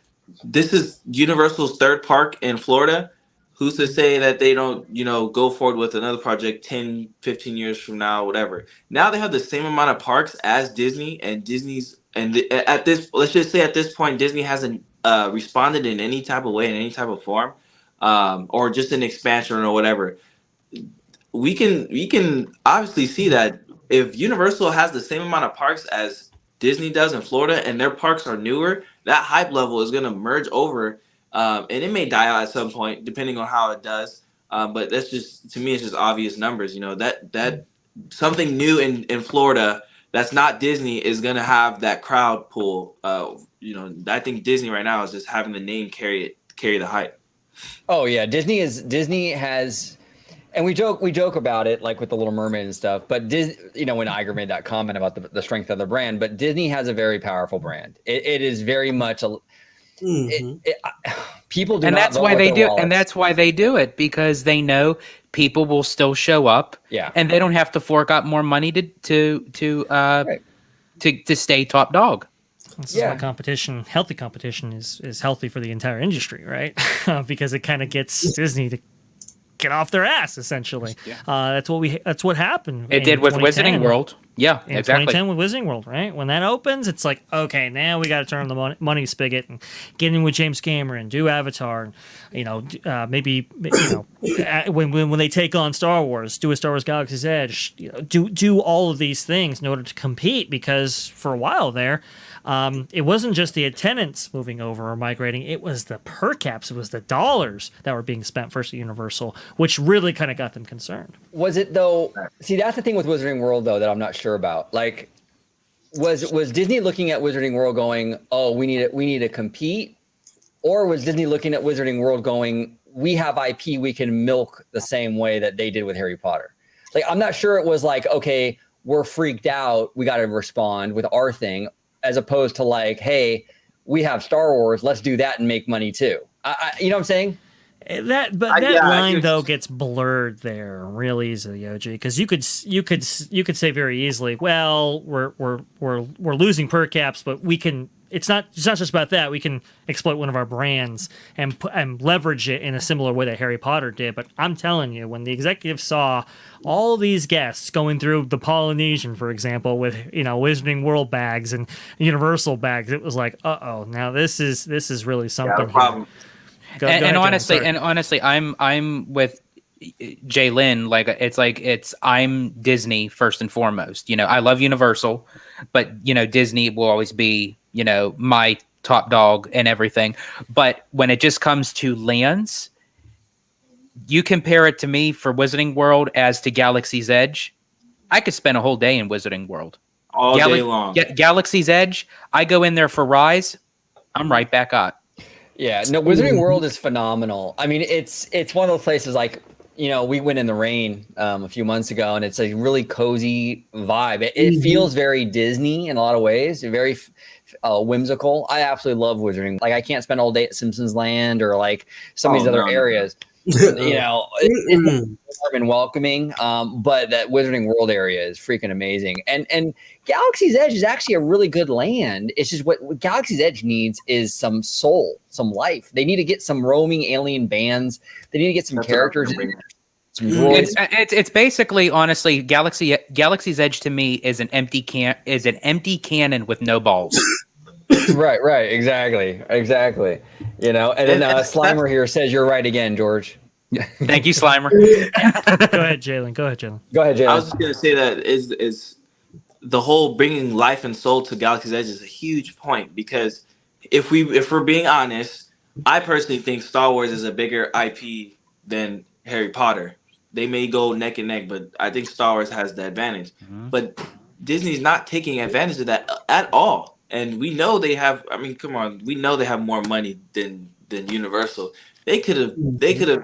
this is Universal's third park in Florida. Who's to say that they don't, go forward with another project 10, 15 years from now, whatever. Now they have the same amount of parks as Disney, and at this, let's just say at this point, Disney hasn't responded in any type of way, in any type of form, or just an expansion or whatever. We can obviously see that if Universal has the same amount of parks as Disney does in Florida, and their parks are newer, that hype level is going to merge over, and it may die out at some point, depending on how it does. But that's just, to me, it's just obvious numbers. That something new in Florida that's not Disney is going to have that crowd pull. I think Disney right now is just having the name carry the hype. Oh yeah, Disney has. And we joke about it, like with the Little Mermaid and stuff. But when Iger made that comment about the strength of the brand, but Disney has a very powerful brand. It is very much people do, and not that's vote why with they their do, wallets. and that's why they do it, because they know people will still show up. Yeah, and they don't have to fork out more money to stay top dog. This is why competition, healthy competition, is healthy for the entire industry, right? Because it kind of gets Disney to get off their ass, essentially. That's what happened. It did with Wizarding World. Yeah, in exactly. 2010 with Wizarding World, right? When that opens, it's like, okay, now we got to turn the money spigot and get in with James Cameron, do Avatar, maybe when they take on Star Wars, do a Star Wars Galaxy's Edge, do all of these things in order to compete. Because for a while there, it wasn't just the attendance moving over or migrating; it was the per caps, it was the dollars that were being spent first at Universal, which really kind of got them concerned. Was it though? See, that's the thing with Wizarding World though that I'm not sure about. Like, was Disney looking at Wizarding World going, "Oh, we need to compete," or was Disney looking at Wizarding World going, "We have IP, we can milk the same way that they did with Harry Potter"? Like, I'm not sure it was like, okay, we're freaked out, we got to respond with our thing, as opposed to like, hey, we have Star Wars, let's do that and make money too. You know what I'm saying? That line though gets blurred there really easily, OG, because you could say very easily, well, we're losing per caps, but we can. It's not just about that. We can exploit one of our brands and leverage it in a similar way that Harry Potter did. But I'm telling you, when the executives saw all these guests going through the Polynesian, for example, with Wizarding World bags and Universal bags, it was like, now this is really something. Yeah, problem. Go ahead, honestly, I'm with Jalen. I'm Disney first and foremost. I love Universal, but Disney will always be my top dog and everything. But when it just comes to lands, you compare it to me for Wizarding World as to Galaxy's Edge. I could spend a whole day in Wizarding World all day long. Galaxy's Edge, I go in there for Rise, I'm right back up. Yeah, no, Wizarding World is phenomenal. I mean, it's one of those places like, we went in the rain a few months ago, and it's a really cozy vibe. It feels very Disney in a lot of ways, very whimsical. I absolutely love Wizarding. Like, I can't spend all day at Simpsons Land or like some of these other areas. It's warm and welcoming, but that Wizarding World area is freaking amazing. And Galaxy's Edge is actually a really good land. It's just what Galaxy's Edge needs is some soul, some life. They need to get some roaming alien bands. They need to get some characters in. It's basically, honestly, Galaxy's Edge to me is an empty cannon with no balls. Right, exactly. And then Slimer here says you're right again, George. Thank you, Slimer. Go ahead, Jalen. I was just gonna say that is the whole bringing life and soul to Galaxy's Edge is a huge point, because if we're being honest, I personally think Star Wars is a bigger IP than Harry Potter. They may go neck and neck, but I think Star Wars has the advantage. But Disney's not taking advantage of that at all. And we know they have. I mean, come on, we know they have more money than Universal. They could have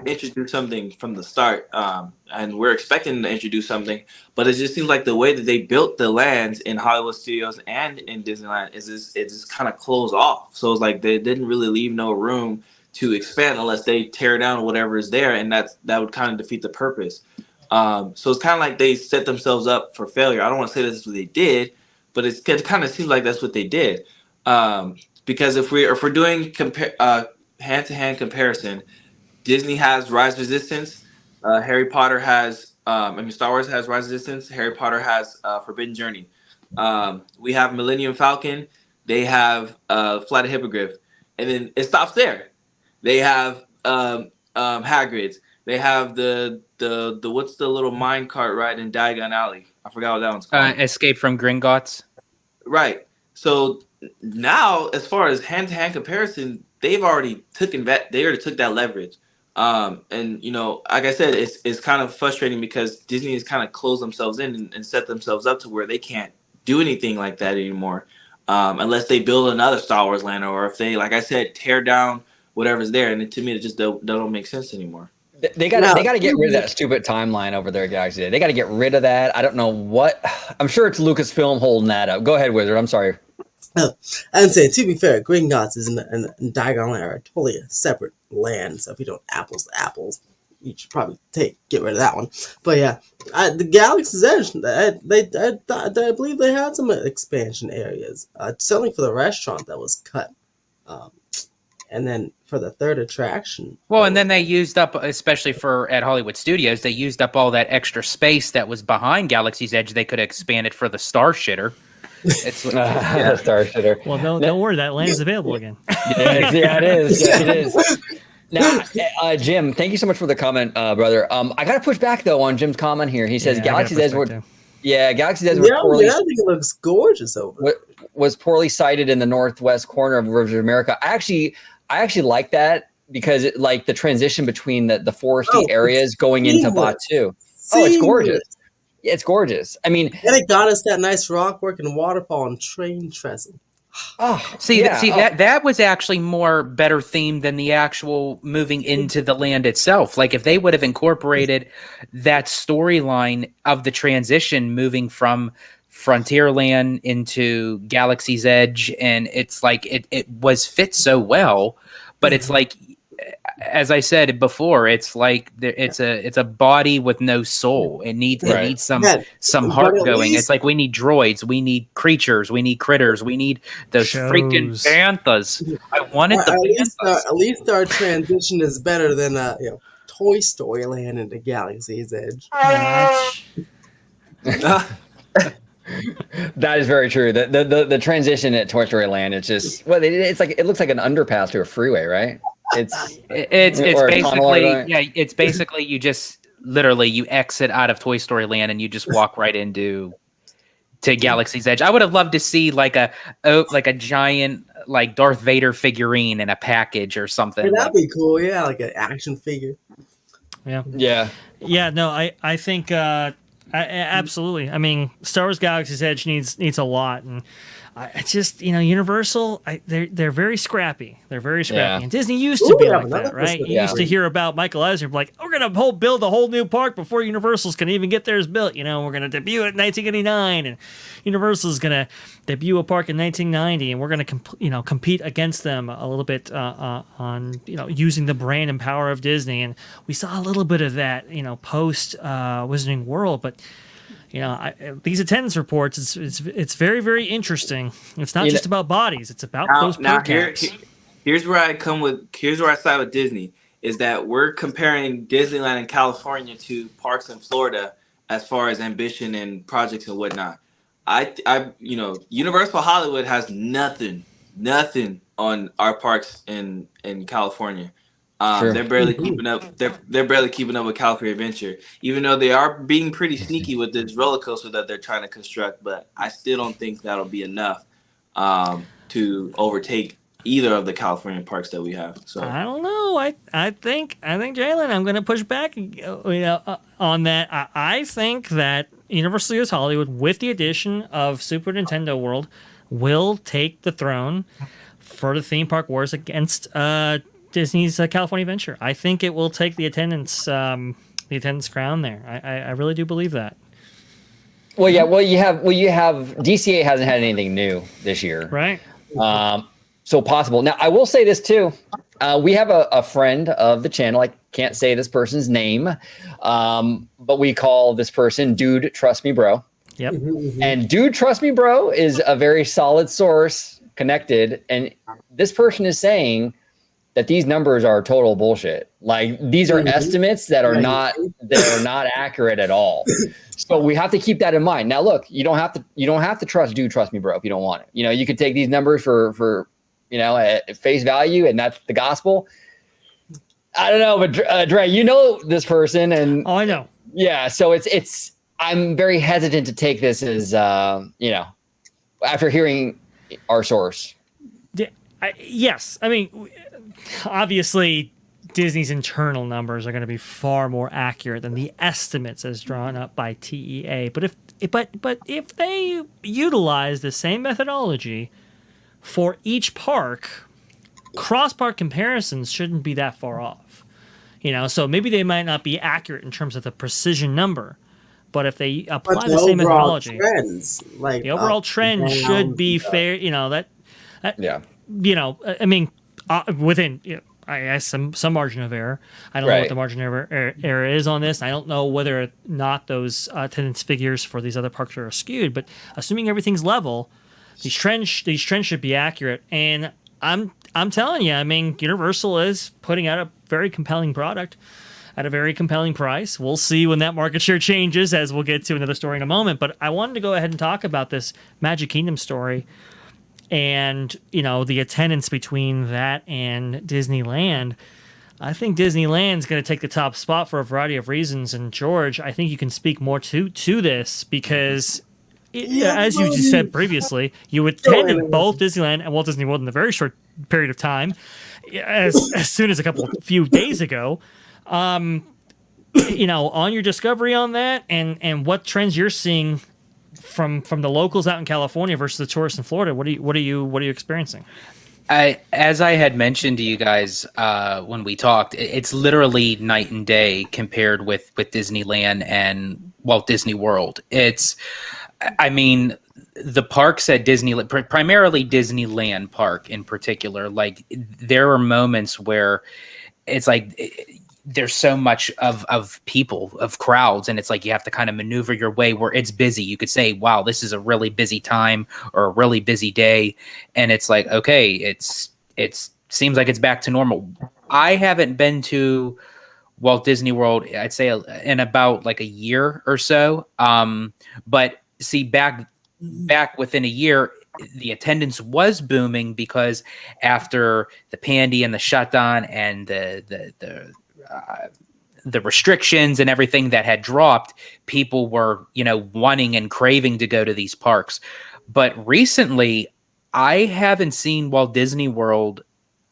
introduced something from the start, and we're expecting them to introduce something. But it just seems like the way that they built the lands in Hollywood Studios and in Disneyland it just kind of closed off. So it's like they didn't really leave no room to expand unless they tear down whatever is there, and that would kind of defeat the purpose. So it's kind of like they set themselves up for failure. I don't want to say this is what they did, but it kind of seems like that's what they did. Because if we're doing hand-to-hand comparison, Disney has Rise of Resistance. Harry Potter has, Star Wars has Rise of Resistance. Harry Potter has Forbidden Journey. We have Millennium Falcon. They have Flight of Hippogriff, and then it stops there. They have Hagrid's. They have the what's the little mine cart ride in Diagon Alley? I forgot what that one's called. Escape from Gringotts. Right. So now, as far as hand-to-hand comparison, they already took that leverage. And like I said, it's kind of frustrating because Disney has kind of closed themselves in and set themselves up to where they can't do anything like that anymore, unless they build another Star Wars land, or if they, like I said, tear down whatever's there. And to me, it just don't make sense anymore. They got to get rid of that stupid timeline over there, Galaxy. They got to get rid of that. I don't know what. I'm sure it's Lucasfilm holding that up. Go ahead, Wizard. I'm sorry. I'd say, to be fair, Gringotts is and Diagon Alley are totally a separate land. So if you don't apples to apples, you should probably get rid of that one. But yeah, the Galaxy's Edge, I believe they had some expansion areas. Certainly for the restaurant that was cut. And then for the third attraction. Well, and then they used up, especially at Hollywood Studios, they used up all that extra space that was behind Galaxy's Edge. They could have expanded for the Star Shitter. It's Star Shitter. Well, don't worry, that land is available again. Yeah, it is. Yes, it is. Now, Jim, thank you so much for the comment, brother. I got to push back though on Jim's comment here. He says Galaxy's Edge Galaxy's Edge poorly. I think it looks gorgeous over. Was poorly sited in the northwest corner of Rivers of America. I actually like that because the transition between the foresty areas going into Batu. Oh, it's gorgeous. It's gorgeous. I mean, and it got us that nice rock work and waterfall and train trestle. That was actually more better themed than the actual moving into the land itself. Like if they would have incorporated that storyline of the transition moving from Frontierland into Galaxy's Edge, and it's like it was fit so well, but it's like, as I said before, it's like it's a body with no soul. It needs some heart going. It's like we need droids, we need creatures, we need critters, we need those freaking banthas. I wanted the banthas. At least our transition is better than Toy Story Land into Galaxy's Edge. That is very true. The transition at Toy Story Land, it's just it's like it looks like an underpass to a freeway, right? It's basically you just literally you exit out of Toy Story Land and you just walk right into Galaxy's Edge. I would have loved to see like a giant like Darth Vader figurine in a package or something. Yeah, that'd be cool. Yeah, like an action figure. Yeah. No, I think. Absolutely. I mean, Star Wars Galaxy's Edge needs a lot, and I just Universal. They're very scrappy. They're very scrappy, and Disney used to be like that, right? You used to hear about Michael Eisner like, we're gonna build a whole new park before Universal's can even get theirs built. We're gonna debut it in 1989, and Universal's gonna debut a park in 1990, and we're gonna compete against them a little bit on using the brand and power of Disney. And we saw a little bit of that post Wizarding World, but these attendance reports, it's very, very interesting. It's not just about bodies; it's about those parks. Here's where I side with Disney is that we're comparing Disneyland in California to parks in Florida as far as ambition and projects and whatnot. Universal Hollywood has nothing on our parks in California. Sure. They're barely keeping up. They're barely keeping up with California Adventure, even though they are being pretty sneaky with this roller coaster that they're trying to construct. But I still don't think that'll be enough to overtake either of the California parks that we have. So I don't know. I think Jalen, I'm going to push back on that. I think that Universal Studios Hollywood, with the addition of Super Nintendo World, will take the throne for the theme park wars against Disney's California Adventure. I think it will take the attendance crown there. I really do believe that. Well, yeah. Well, you have DCA hasn't had anything new this year, Right. So possible. Now, I will say this too. We have a friend of the channel. I can't say this person's name, but we call this person Dude Trust Me Bro. Yep. And Dude Trust Me Bro is a very solid source, connected, and this person is saying that these numbers are total bullshit. Like, these are estimates that are not accurate at all. So we have to keep that in mind. Now, look, you don't have to trust Dude Trust Me Bro if you don't want it. You could take these numbers for at face value, and that's the gospel. I don't know, but Dre, this person, and Oh, I know. yeah. So it's I'm very hesitant to take this as after hearing our source. Yes. I mean, obviously, Disney's internal numbers are going to be far more accurate than the estimates as drawn up by TEA. But if they utilize the same methodology for each park, cross-park comparisons shouldn't be that far off. So maybe they might not be accurate in terms of the precision number, but if they apply the same methodology, trends, the overall trend should be fair. Yeah. I mean, within I guess some margin of error. I don't know what the margin of error is on this. I don't know whether or not those attendance figures for these other parks are skewed. But assuming everything's level, these trends should be accurate. And I'm telling you, I mean, Universal is putting out a very compelling product at a very compelling price. We'll see when that market share changes, as we'll get to another story in a moment. But I wanted to go ahead and talk about this Magic Kingdom story. And, the attendance between that and Disneyland. I think Disneyland's going to take the top spot for a variety of reasons. And George, I think you can speak more to this because, as you just said previously, you attended both Disneyland and Walt Disney World in a very short period of time, as soon as a few days ago. On your discovery on that and what trends you're seeing from the locals out in California versus the tourists in Florida, what are you experiencing? As I had mentioned to you guys when we talked, it's literally night and day compared with Disneyland and Walt Disney World. The parks at Disneyland, primarily Disneyland Park in particular, like there are moments where it's like there's so much of people, of crowds, and it's like you have to kind of maneuver your way where it's busy. You could say, wow, this is a really busy time or a really busy day. And it's like, okay, it seems like it's back to normal. I haven't been to Walt Disney World, I'd say in about like a year or so. But see, back within a year, the attendance was booming because after the pandy and the shutdown and the restrictions and everything that had dropped, people were, wanting and craving to go to these parks. But recently, I haven't seen Walt Disney World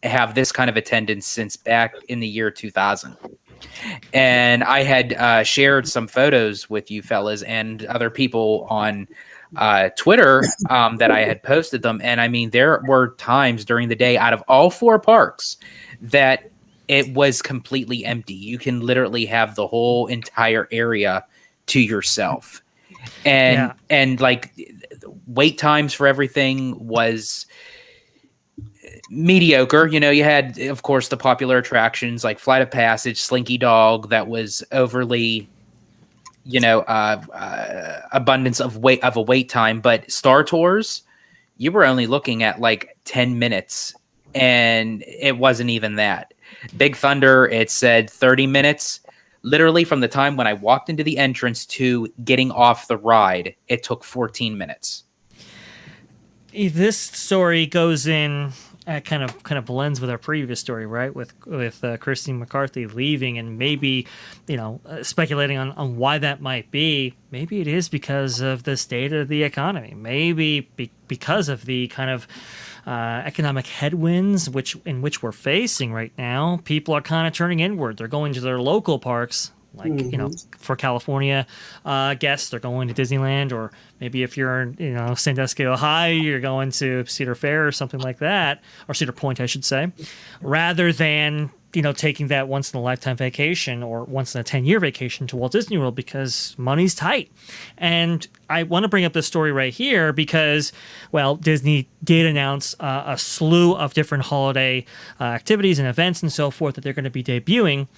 have this kind of attendance since back in the year 2000. And I had shared some photos with you fellas and other people on Twitter that I had posted them. And I mean, there were times during the day out of all four parks that it was completely empty. You can literally have the whole entire area to yourself. And like wait times for everything was mediocre. You had, of course, the popular attractions like Flight of Passage, Slinky Dog, that was overly, abundance of a wait time. But Star Tours, you were only looking at like 10 minutes, and it wasn't even that. Big Thunder, it said 30 minutes. Literally from the time when I walked into the entrance to getting off the ride, it took 14 minutes. This story goes in kind of blends with our previous story, right? With Christine McCarthy leaving, and maybe speculating on why that might be. Maybe it is because of the state of the economy. Maybe because of the kind of economic headwinds in which we're facing right now, people are kind of turning inward. They're going to their local parks. Like, for California guests, they're going to Disneyland, or maybe if you're in, Sandusky, Ohio, you're going to Cedar Fair or something like that, or Cedar Point, I should say, rather than, taking that once in a lifetime vacation or once in a 10-year vacation to Walt Disney World because money's tight. And I want to bring up this story right here because, well, Disney did announce a slew of different holiday activities and events and so forth that they're going to be debuting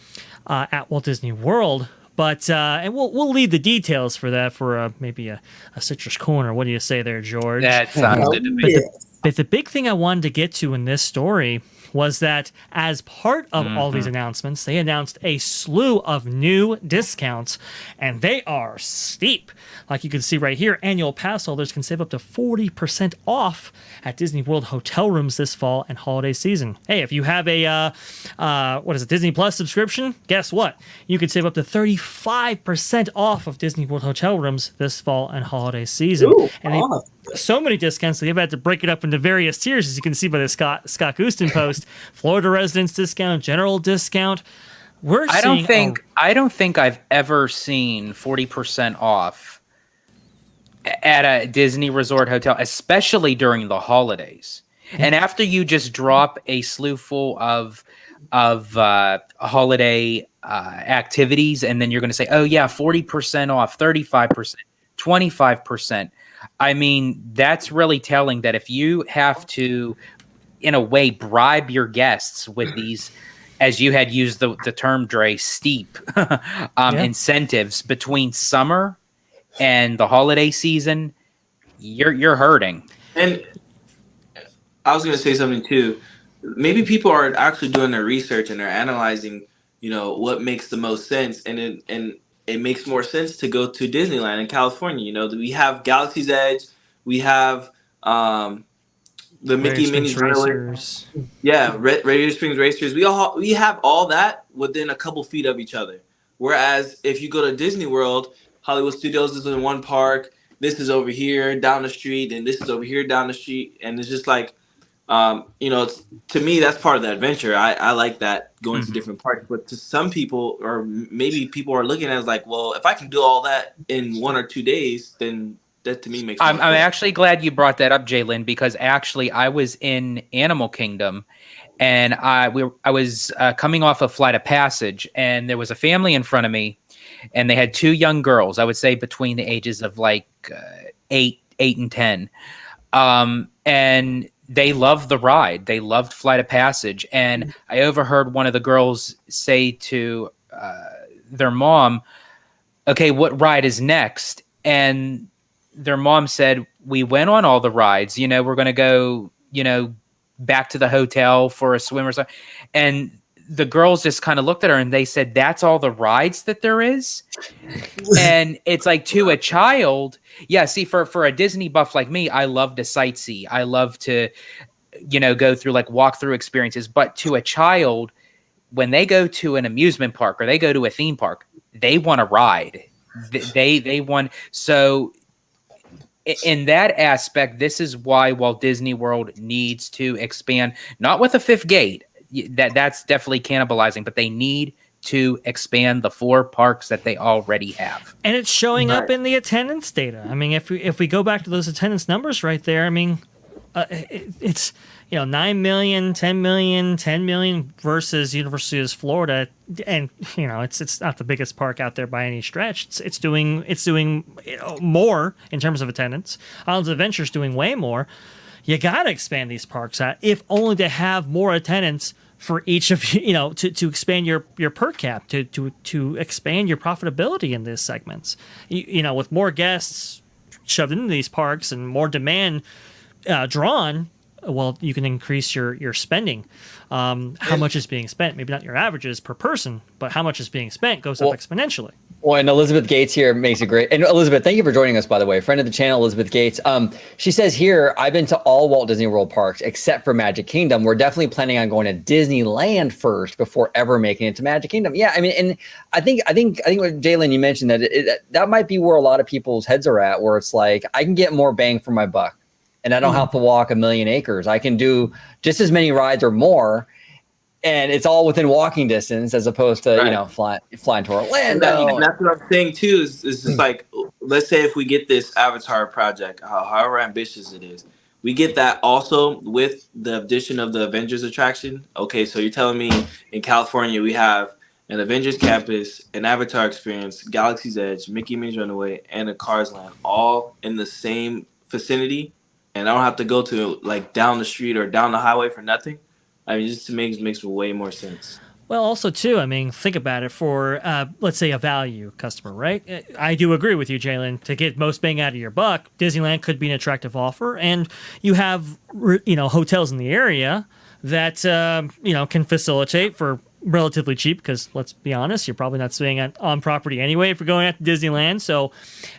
at Walt Disney World, but and we'll leave the details for that for maybe a citrus corner. What do you say there, George? That sounds good to me. But the big thing I wanted to get to in this story was that as part of all these announcements, they announced a slew of new discounts, and they are steep. Like you can see right here, annual pass holders can save up to 40% off at Disney World hotel rooms this fall and holiday season. Hey, if you have a Disney Plus subscription, guess what? You can save up to 35% off of Disney World hotel rooms this fall and holiday season. Ooh, and so many discounts they've had to break it up into various tiers, as you can see by the Scott Guston post. Florida residence discount, general discount. I don't think I've ever seen 40% off at a Disney Resort hotel, especially during the holidays. And after you just drop a slew full of holiday activities, and then you're going to say, oh yeah, 40% off, 35%, 25%. I mean, that's really telling that if you have to, in a way, bribe your guests with these, as you had used the term, Dre, steep incentives between summer and the holiday season, you're hurting. And I was going to say something too. Maybe people are actually doing their research and they're analyzing, what makes the most sense, and it makes more sense to go to Disneyland in California. We have Galaxy's Edge, we have the Mickey Minnie Racers. Yeah, Radio Springs Racers. We have all that within a couple feet of each other. Whereas if you go to Disney World, Hollywood Studios is in one park, this is over here down the street, and this is over here down the street, and it's just like, to me that's part of the adventure. I like that, going to different parks. But to some people, or maybe people are looking at it as like, well, if I can do all that in 1 or 2 days, then that to me makes I'm actually glad you brought that up, Jalen, because actually I was in Animal Kingdom, and I was coming off a Flight of Passage, and there was a family in front of me, and they had 2 young girls, I would say between the ages of like 8 and 10, and they loved the ride. They loved Flight of Passage, and I overheard one of the girls say to their mom, "Okay, what ride is next?" And their mom said, "We went on all the rides. We're going to go, back to the hotel for a swim or something." And the girls just kind of looked at her and they said, "That's all the rides that there is?" And it's like, to a child, yeah, see, for a Disney buff like me, I love to sightsee. I love to, go through like walk-through experiences. But to a child, when they go to an amusement park or they go to a theme park, they want to ride. They want, so in that aspect, this is why Walt Disney World needs to expand, not with a 5th gate. That's definitely cannibalizing, but they need to expand the 4 parks that they already have. And it's showing up in the attendance data. I mean, if we go back to those attendance numbers right there, I mean, it's 9 million, 10 million, 10 million versus University of Florida, and it's not the biggest park out there by any stretch. It's doing more in terms of attendance. Islands of Adventure's doing way more. You got to expand these parks out, if only to have more attendance for each of you, to expand your per cap, to expand your profitability in these segments. With more guests shoved into these parks and more demand drawn, well, you can increase your spending. How much is being spent? Maybe not your averages per person, but how much is being spent goes up exponentially. Well, and Elizabeth Gates here makes it great. And Elizabeth, thank you for joining us, by the way. Friend of the channel, Elizabeth Gates. She says here, I've been to all Walt Disney World parks except for Magic Kingdom. We're definitely planning on going to Disneyland first before ever making it to Magic Kingdom. Yeah, I mean, and I think what Jalen, you mentioned that that might be where a lot of people's heads are at, where it's like, I can get more bang for my buck. and I don't have to walk 1,000,000 acres. I can do just as many rides or more, and it's all within walking distance as opposed to flying to Orlando. And that's what I'm saying too. Is just like, let's say if we get this Avatar project, however ambitious it is, we get that also with the addition of the Avengers attraction. Okay, so you're telling me in California we have an Avengers campus, an Avatar experience, Galaxy's Edge, Mickey and Minnie's Runaway, and a Cars Land, all in the same vicinity, and I don't have to go to like down the street or down the highway for nothing. I mean, just makes way more sense. Well, also, too, I mean, think about it for, let's say, a value customer, right? I do agree with you, Jalen. To get most bang out of your buck, Disneyland could be an attractive offer. And you have, hotels in the area that, can facilitate for relatively cheap because, let's be honest, you're probably not staying on property anyway if you're going out to Disneyland. So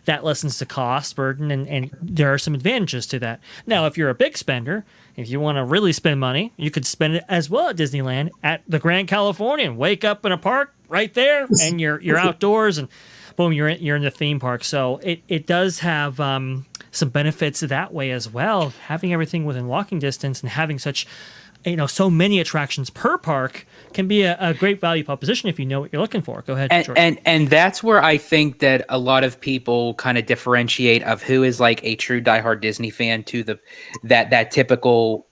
that lessens the cost burden, and there are some advantages to that. Now, if you're a big spender, if you want to really spend money, you could spend it as well at Disneyland at the Grand Californian. Wake up in a park right there, and you're outdoors, and boom, you're in the theme park. So it does have some benefits that way as well. Having everything within walking distance and having such so many attractions per park can be a great value proposition if you know what you're looking for. Go ahead, George. And that's where I think that a lot of people kind of differentiate of who is like a true diehard Disney fan to that typical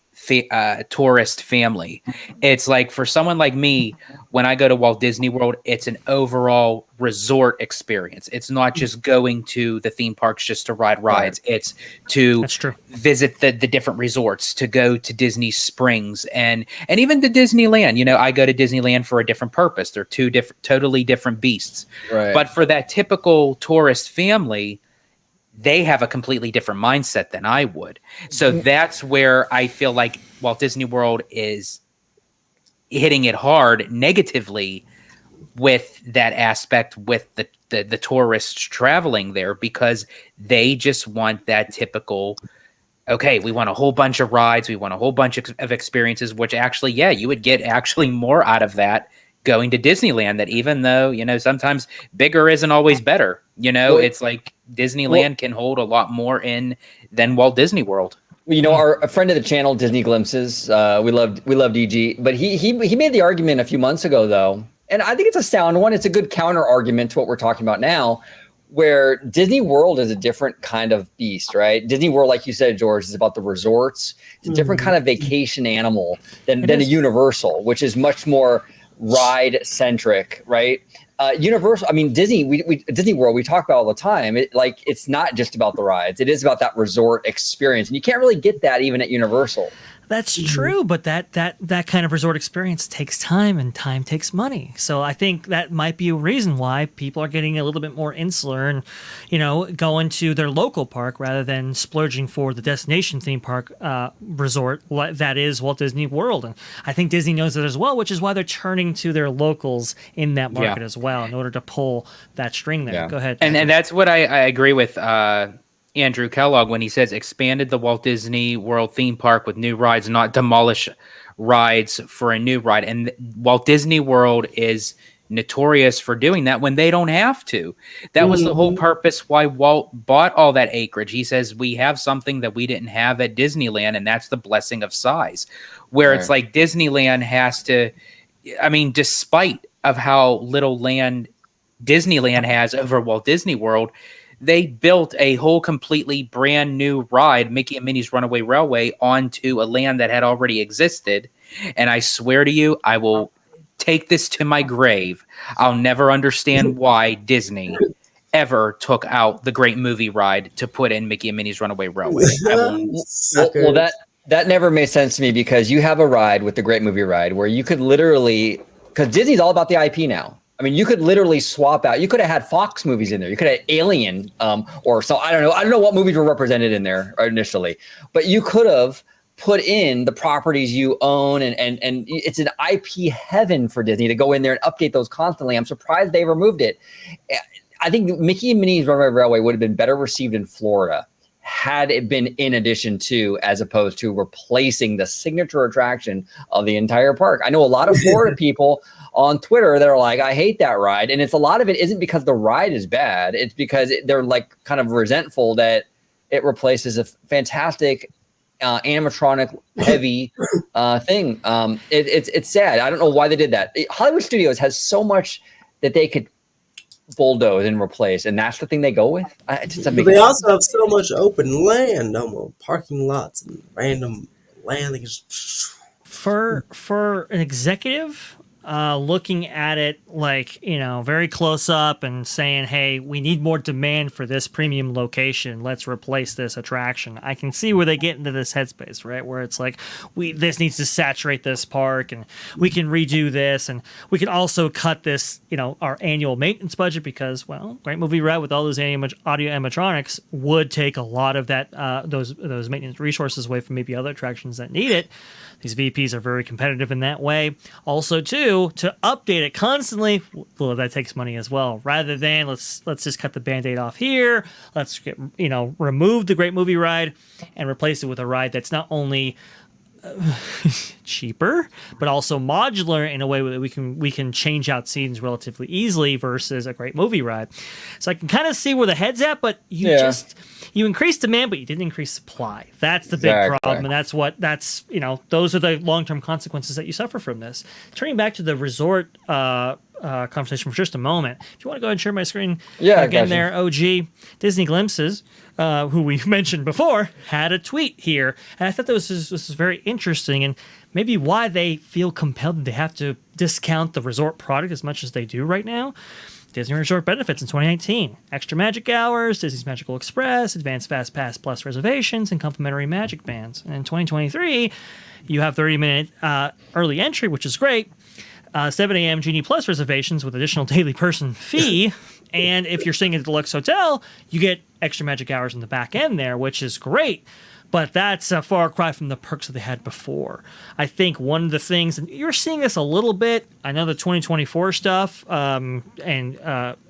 tourist family. It's like for someone like me, when I go to Walt Disney World, it's an overall resort experience. It's not just going to the theme parks just to ride rides. It's to visit the different resorts, to go to Disney Springs and even to Disneyland. I go to Disneyland for a different purpose. They're two totally different beasts. Right. But for that typical tourist family, they have a completely different mindset than I would. So that's where I feel like Walt Disney World is hitting it hard negatively with that aspect with the tourists traveling there, because they just want that typical, okay, we want a whole bunch of rides, we want a whole bunch of experiences, which actually, you would get actually more out of that going to Disneyland, that even though, sometimes bigger isn't always better. It's like Disneyland can hold a lot more in than Walt Disney World. A friend of the channel, Disney Glimpses, we loved EG, but he made the argument a few months ago, though, and I think it's a sound one. It's a good counter argument to what we're talking about now, where Disney World is a different kind of beast, right? Disney World, like you said, George, is about the resorts. It's a different kind of vacation animal than a Universal, which is much more ride centric, right? Universal, I mean, Disney World, we talk about all the time. It's not just about the rides. It is about that resort experience. And you can't really get that even at Universal. That's true, but that kind of resort experience takes time, and time takes money. So I think that might be a reason why people are getting a little bit more insular and, going to their local park rather than splurging for the destination theme park resort that is Walt Disney World. And I think Disney knows that as well, which is why they're turning to their locals in that market as well in order to pull that string there. Yeah. Go ahead. And that's what I agree with Andrew Kellogg when he says expanded the Walt Disney World theme park with new rides, not demolish rides for a new ride. And Walt Disney World is notorious for doing that when they don't have to. That was the whole purpose why Walt bought all that acreage. He says, we have something that we didn't have at Disneyland, and that's the blessing of size. Where it's like Disneyland has to, I mean, despite of how little land Disneyland has over Walt Disney World, they built a whole completely brand new ride, Mickey and Minnie's Runaway Railway, onto a land that had already existed. And I swear to you, I will take this to my grave. I'll never understand why Disney ever took out the Great Movie Ride to put in Mickey and Minnie's Runaway Railway. Well, that never made sense to me, because you have a ride with the Great Movie Ride where you could literally, because Disney's all about the IP now. I mean, you could literally swap out. You could have had Fox movies in there. You could have Alien, or so. I don't know. I don't know what movies were represented in there initially, but you could have put in the properties you own, and it's an IP heaven for Disney to go in there and update those constantly. I'm surprised they removed it. I think Mickey and Minnie's Runaway Railway would have been better received in Florida had it been in addition to, as opposed to replacing the signature attraction of the entire park. I know a lot of Florida people on Twitter that are like, I hate that ride. And a lot of it isn't because the ride is bad. It's because they're like kind of resentful that it replaces a fantastic animatronic heavy thing. It's sad. I don't know why they did that. Hollywood Studios has so much that they could bulldoze and replace, and that's the thing they go with. It just doesn't make They sense. also have so much open land, no more parking lots and random land. They can just... For an executive looking at it like, very close up and saying, hey, we need more demand for this premium location, let's replace this attraction, I can see where they get into this headspace, right, where it's like, this needs to saturate this park, and we can redo this, and we can also cut this, our annual maintenance budget, because, well, Great Movie Ride with all those audio animatronics would take a lot of that those maintenance resources away from maybe other attractions that need it. These VPs are very competitive in that way. Also, too, to update it constantly, well, that takes money as well. Rather than let's just cut the Band-Aid off here. Let's get, remove the Great Movie Ride and replace it with a ride that's not only cheaper, but also modular in a way that we can change out scenes relatively easily versus a Great Movie Ride. So I can kind of see where the head's at, but you increase demand, but you didn't increase supply. That's the big problem, and those are the long-term consequences that you suffer from this. Turning back to the resort conversation for just a moment, if you want to go ahead and share my screen again there, OG, Disney Glimpses, who we mentioned before, had a tweet here, and I thought this was very interesting, and maybe why they feel compelled that they have to discount the resort product as much as they do right now. Disney Resort benefits in 2019: extra magic hours, Disney's Magical Express, advanced Fast Pass Plus reservations, and complimentary magic bands. And in 2023, you have 30-minute early entry, which is great, 7 a.m. Genie Plus reservations with additional daily person fee, and if you're staying at the Deluxe Hotel, you get extra magic hours in the back end there, which is great. But that's a far cry from the perks that they had before. I think one of the things, and you're seeing this a little bit, I know the 2024 stuff, and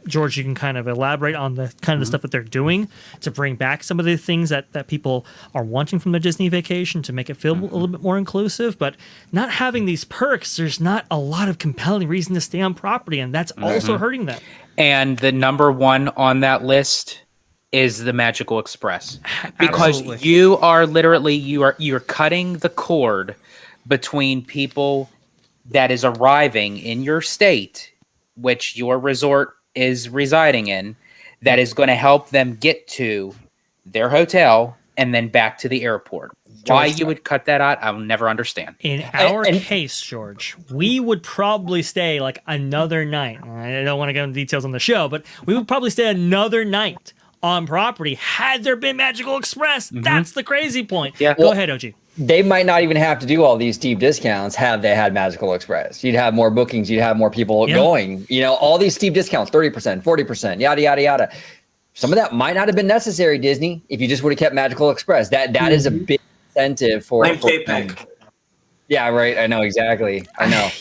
George, you can kind of elaborate on the kind of the stuff that they're doing to bring back some of the things that people are wanting from their Disney vacation to make it feel a little bit more inclusive. But not having these perks, there's not a lot of compelling reason to stay on property, and that's also hurting them. And the number one on that list is the Magical Express, because you are literally you're cutting the cord between people that is arriving in your state, which your resort is residing in, that is going to help them get to their hotel and then back to the airport. Why you would cut that out, I'll never understand. In our case, George, we would probably stay like another night. I don't want to go into details on the show, but we would probably stay another night on property had there been Magical Express. That's the crazy point. Yeah. Go ahead, OG. They might not even have to do all these steep discounts had they had Magical Express. You'd have more bookings. You'd have more people going. All these steep discounts, 30%, 40%, yada, yada, yada. Some of that might not have been necessary, Disney, if you just would have kept Magical Express. That is a big incentive for JPEG. Yeah, right. I know, exactly. I know.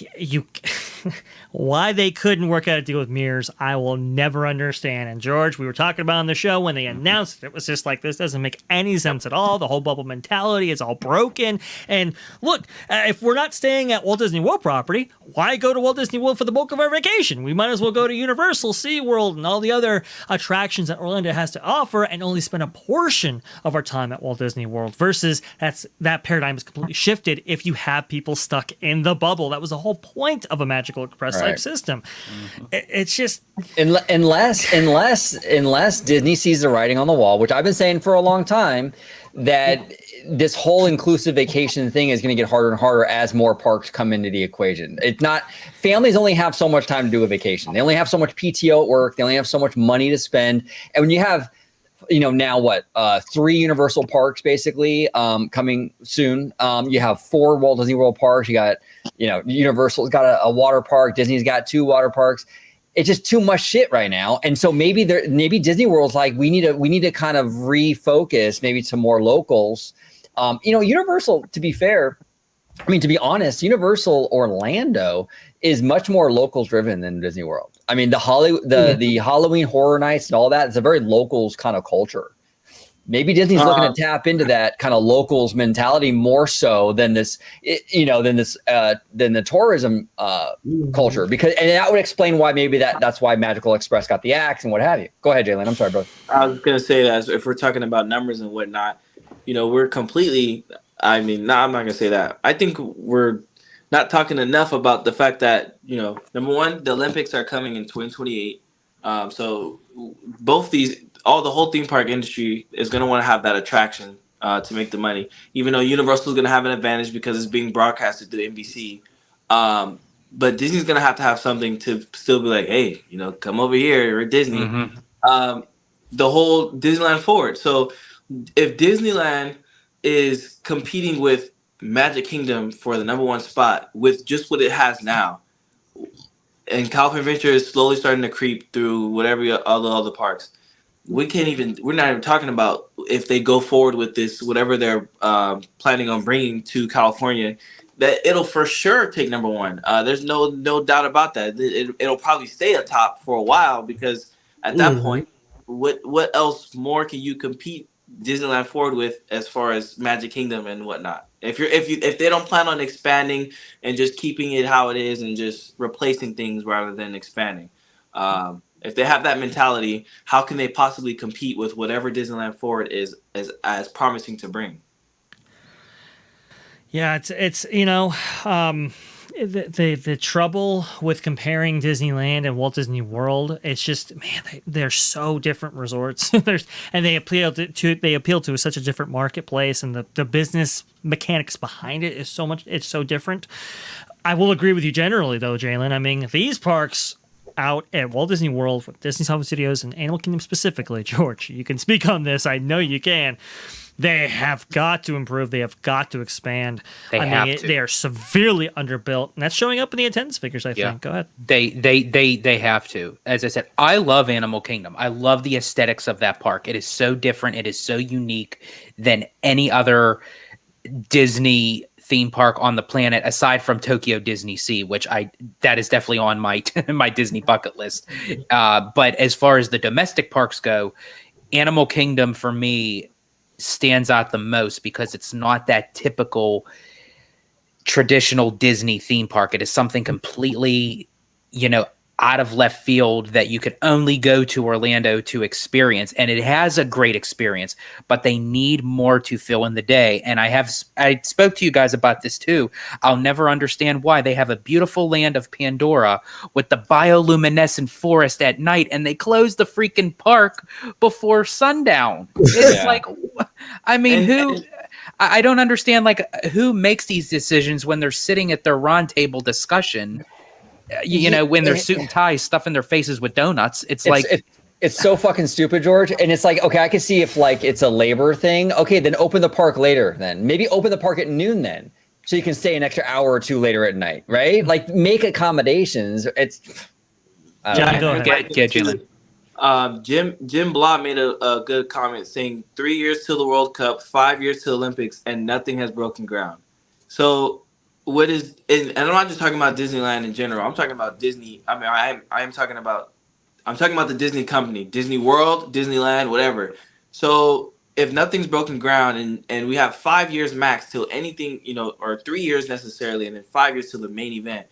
Why they couldn't work out a deal with Mirrors, I will never understand. And George, we were talking about on the show when they announced it, was just like, this doesn't make any sense at all. The whole bubble mentality is all broken. And look, if we're not staying at Walt Disney World property, why go to Walt Disney World for the bulk of our vacation? We might as well go to Universal, SeaWorld, and all the other attractions that Orlando has to offer and only spend a portion of our time at Walt Disney World, versus that paradigm is completely shifted if you have people stuck in the bubble. That was the whole point of a Magical Express type system. It's just unless Disney sees the writing on the wall, which I've been saying for a long time, that this whole inclusive vacation thing is going to get harder and harder as more parks come into the equation. It's not, families only have so much time to do a vacation. They only have so much PTO at work. They only have so much money to spend. And when you have, now what, 3 Universal parks basically coming soon. You have 4 Walt Disney World parks. You got, Universal's got a water park. Disney's got 2 water parks. It's just too much shit right now. And so maybe Disney World's like, we need to kind of refocus maybe to more locals. Universal, to be fair, to be honest, Universal Orlando is much more locals driven than Disney World. The Halloween Horror Nights and all that, it's a very locals kind of culture. Maybe Disney's looking to tap into that kind of locals mentality more so than this, than the tourism culture. And that would explain why maybe that's why Magical Express got the axe and what have you. Go ahead, Jalen. I'm sorry, bro. I was gonna say that if we're talking about numbers and whatnot, we're completely. I mean, I'm not gonna say that. I think we're not talking enough about the fact that number one, the Olympics are coming in 2028. So both the whole theme park industry is going to want to have that attraction to make the money. Even though Universal is going to have an advantage because it's being broadcasted to the NBC, but Disney's going to have something to still be like, hey, come over here, we're Disney. The whole Disneyland Forward. So if Disneyland is competing with Magic Kingdom for the number one spot with just what it has now, and California Adventure is slowly starting to creep through whatever other parks. We're not even talking about if they go forward with this, whatever they're planning on bringing to California, that it'll for sure take number one. There's no doubt about that. It'll probably stay atop for a while because at that point, what else more can you compete Disneyland Forward with as far as Magic Kingdom and whatnot? If they don't plan on expanding and just keeping it how it is and just replacing things rather than expanding, if they have that mentality, how can they possibly compete with whatever Disneyland Forward is as promising to bring? Yeah, it's the trouble with comparing Disneyland and Walt Disney World. It's just, man, they're so different resorts. They appeal to such a different marketplace, and the business mechanics behind it is it's so different. I will agree with you generally, though, Jalen. I mean, these parks out at Walt Disney World with Disney Hollywood Studios and Animal Kingdom specifically, George, you can speak on this. I know you can. They have got to improve. They have got to expand. They are severely underbuilt, and that's showing up in the attendance figures, I think. Go ahead. They have to. As I said, I love Animal Kingdom. I love the aesthetics of that park. It is so different. It is so unique than any other Disney theme park on the planet, aside from Tokyo Disney Sea, that is definitely on my my Disney bucket list. But as far as the domestic parks go, Animal Kingdom for me stands out the most because it's not that typical traditional Disney theme park. It is something completely, out of left field that you could only go to Orlando to experience. And it has a great experience, but they need more to fill in the day. And I spoke to you guys about this too. I'll never understand why they have a beautiful land of Pandora with the bioluminescent forest at night, and they close the freaking park before sundown. It's like, I mean, I don't understand, who makes these decisions when they're sitting at their round table discussion, when they're suit and ties stuffing their faces with donuts. It's so fucking stupid, George. And it's like, okay, I can see if it's a labor thing. Okay, then open the park later then. Maybe open the park at noon then, so you can stay an extra hour or two later at night, right? Make accommodations. It's... John, go ahead. Get Jalen. Jim Blah made a good comment saying 3 years till the World Cup, 5 years to the Olympics, and nothing has broken ground. So and I'm not just talking about Disneyland in general. I'm talking about Disney. I mean, I'm talking about the Disney company, Disney World, Disneyland, whatever. So if nothing's broken ground and we have 5 years max till anything, or 3 years necessarily, and then 5 years till the main event,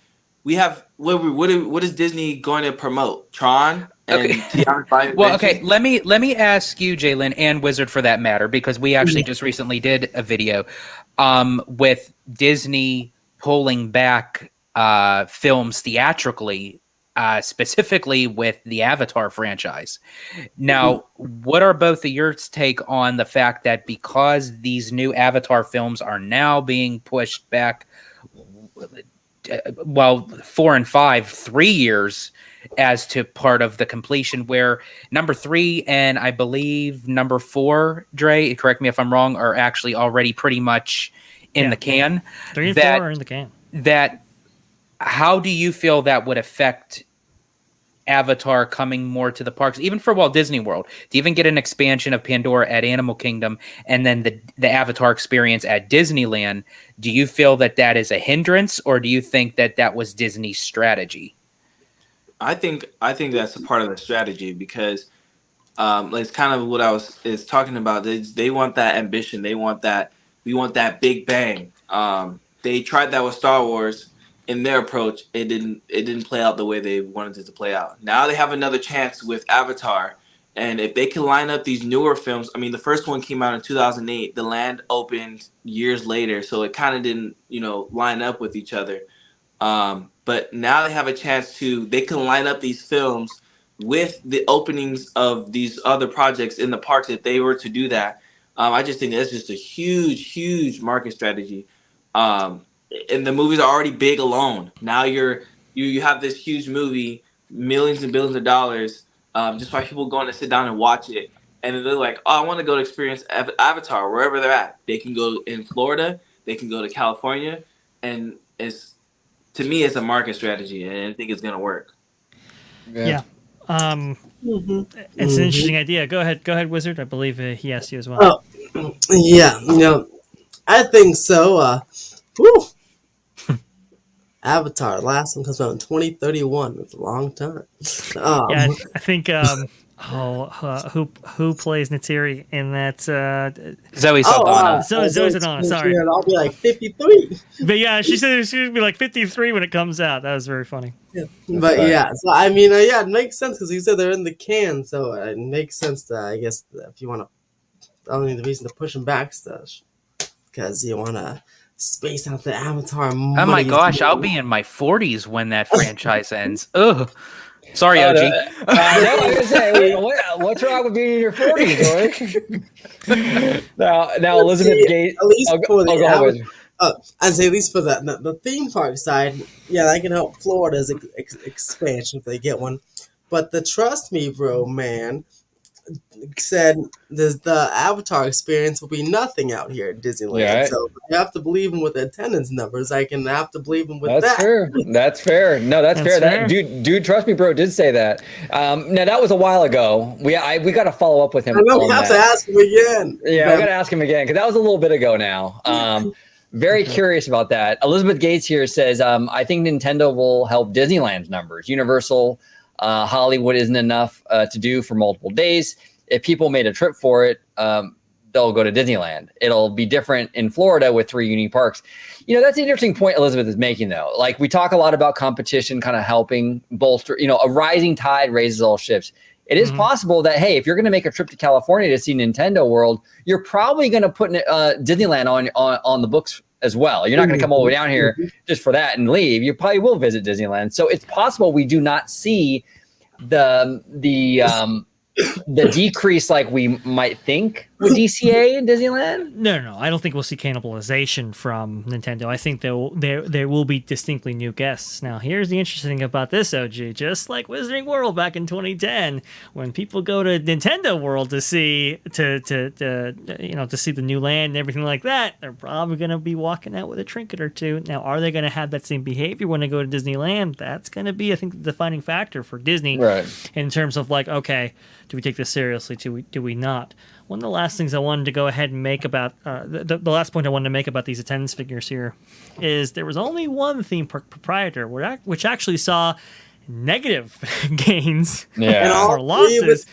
we have what is Disney going to promote? Tron? Okay. Well, okay. Let me ask you, Jalen, and Wizard for that matter, because we actually just recently did a video with Disney pulling back films theatrically, specifically with the Avatar franchise. Now, what are both of your take on the fact that because these new Avatar films are now being pushed back, 4 and 5, 3 years as to part of the completion, where number 3 and I believe number 4, Dre, correct me if I'm wrong, are actually already pretty much in the can. 3 and 4 are in the can. How do you feel that would affect Avatar coming more to the parks, even for Walt Disney World, to even get an expansion of Pandora at Animal Kingdom and then the Avatar experience at Disneyland? Do you feel that is a hindrance, or do you think that was Disney's strategy? I think that's a part of the strategy because it's kind of what I was talking about. They want that ambition. We want that big bang. They tried that with Star Wars. In their approach, it didn't play out the way they wanted it to play out. Now they have another chance with Avatar, And if they can line up these newer films, I mean, the first one came out in 2008. The Land opened years later, so it kind of didn't, line up with each other. But now they have a chance they can line up these films with the openings of these other projects in the parks if they were to do that. I just think that's just a huge, huge market strategy. And the movies are already big alone. Now you have this huge movie, millions and billions of dollars, just by people going to sit down and watch it. And they're like, oh, I want to go to experience Avatar wherever they're at. They can go in Florida. They can go to California. And to me, it's a market strategy, and I think it's going to work. Yeah. It's an interesting idea. Go ahead, Wizard. I believe he asked you as well. Yeah, I think so. Avatar, last one comes out in 2031. That's a long time. Yeah, I think. Who plays Neytiri in that? Zoe Saldana. Zoe Saldana. Sorry, I'll be like 53. But yeah, she said she would be like 53 when it comes out. That was very funny. Yeah. But yeah, so I mean, it makes sense because you said they're in the can, so it makes sense that I guess if you want to, only the reason to push them back stuff because you want to space out the Avatar. Oh my gosh, I'll be in my 40s when that franchise ends. Ugh. Sorry, OG. I was gonna say, what's wrong with being in your 40s, George? now Elizabeth Gates. At least for the I'd say at least for the theme park side, yeah, that can help Florida's expansion if they get one. But the Trust Me Bro man said the Avatar experience will be nothing out here at Disneyland. Yeah, right. So you have to believe him with the attendance numbers. I can have to believe him with that. That's fair. That's fair. No, that's fair. That dude, Trust Me Bro did say that. Now that was a while ago. We got to follow up with him. I know we have to ask him again. Yeah, we got to ask him again because that was a little bit ago now. Very curious about that. Elizabeth Gates here says, I think Nintendo will help Disneyland's numbers. Universal Hollywood isn't enough to do for multiple days. If people made a trip for it, they'll go to Disneyland. It'll be different in Florida with 3 unique parks. That's an interesting point Elizabeth is making, though. Like, we talk a lot about competition kind of helping bolster, a rising tide raises all ships. It is possible that, hey, if you're going to make a trip to California to see Nintendo World, you're probably going to put Disneyland on the books as well. You're not going to come all the way down here just for that and leave. You probably will visit Disneyland. So it's possible we do not see the decrease like we might think with DCA and Disneyland. No. I don't think we'll see cannibalization from Nintendo. I think there will be distinctly new guests. Now, here's the interesting thing about this, OG. Just like Wizarding World back in 2010, when people go to Nintendo World to see to see the new land and everything like that, they're probably going to be walking out with a trinket or two. Now, are they going to have that same behavior when they go to Disneyland? That's going to be, I think, the defining factor for Disney, right? In terms of like, okay, do we take this seriously? Do we not? One of the last things I wanted to go ahead and make about the last point I wanted to make about these attendance figures here is there was only one theme park proprietor which actually saw negative gains or losses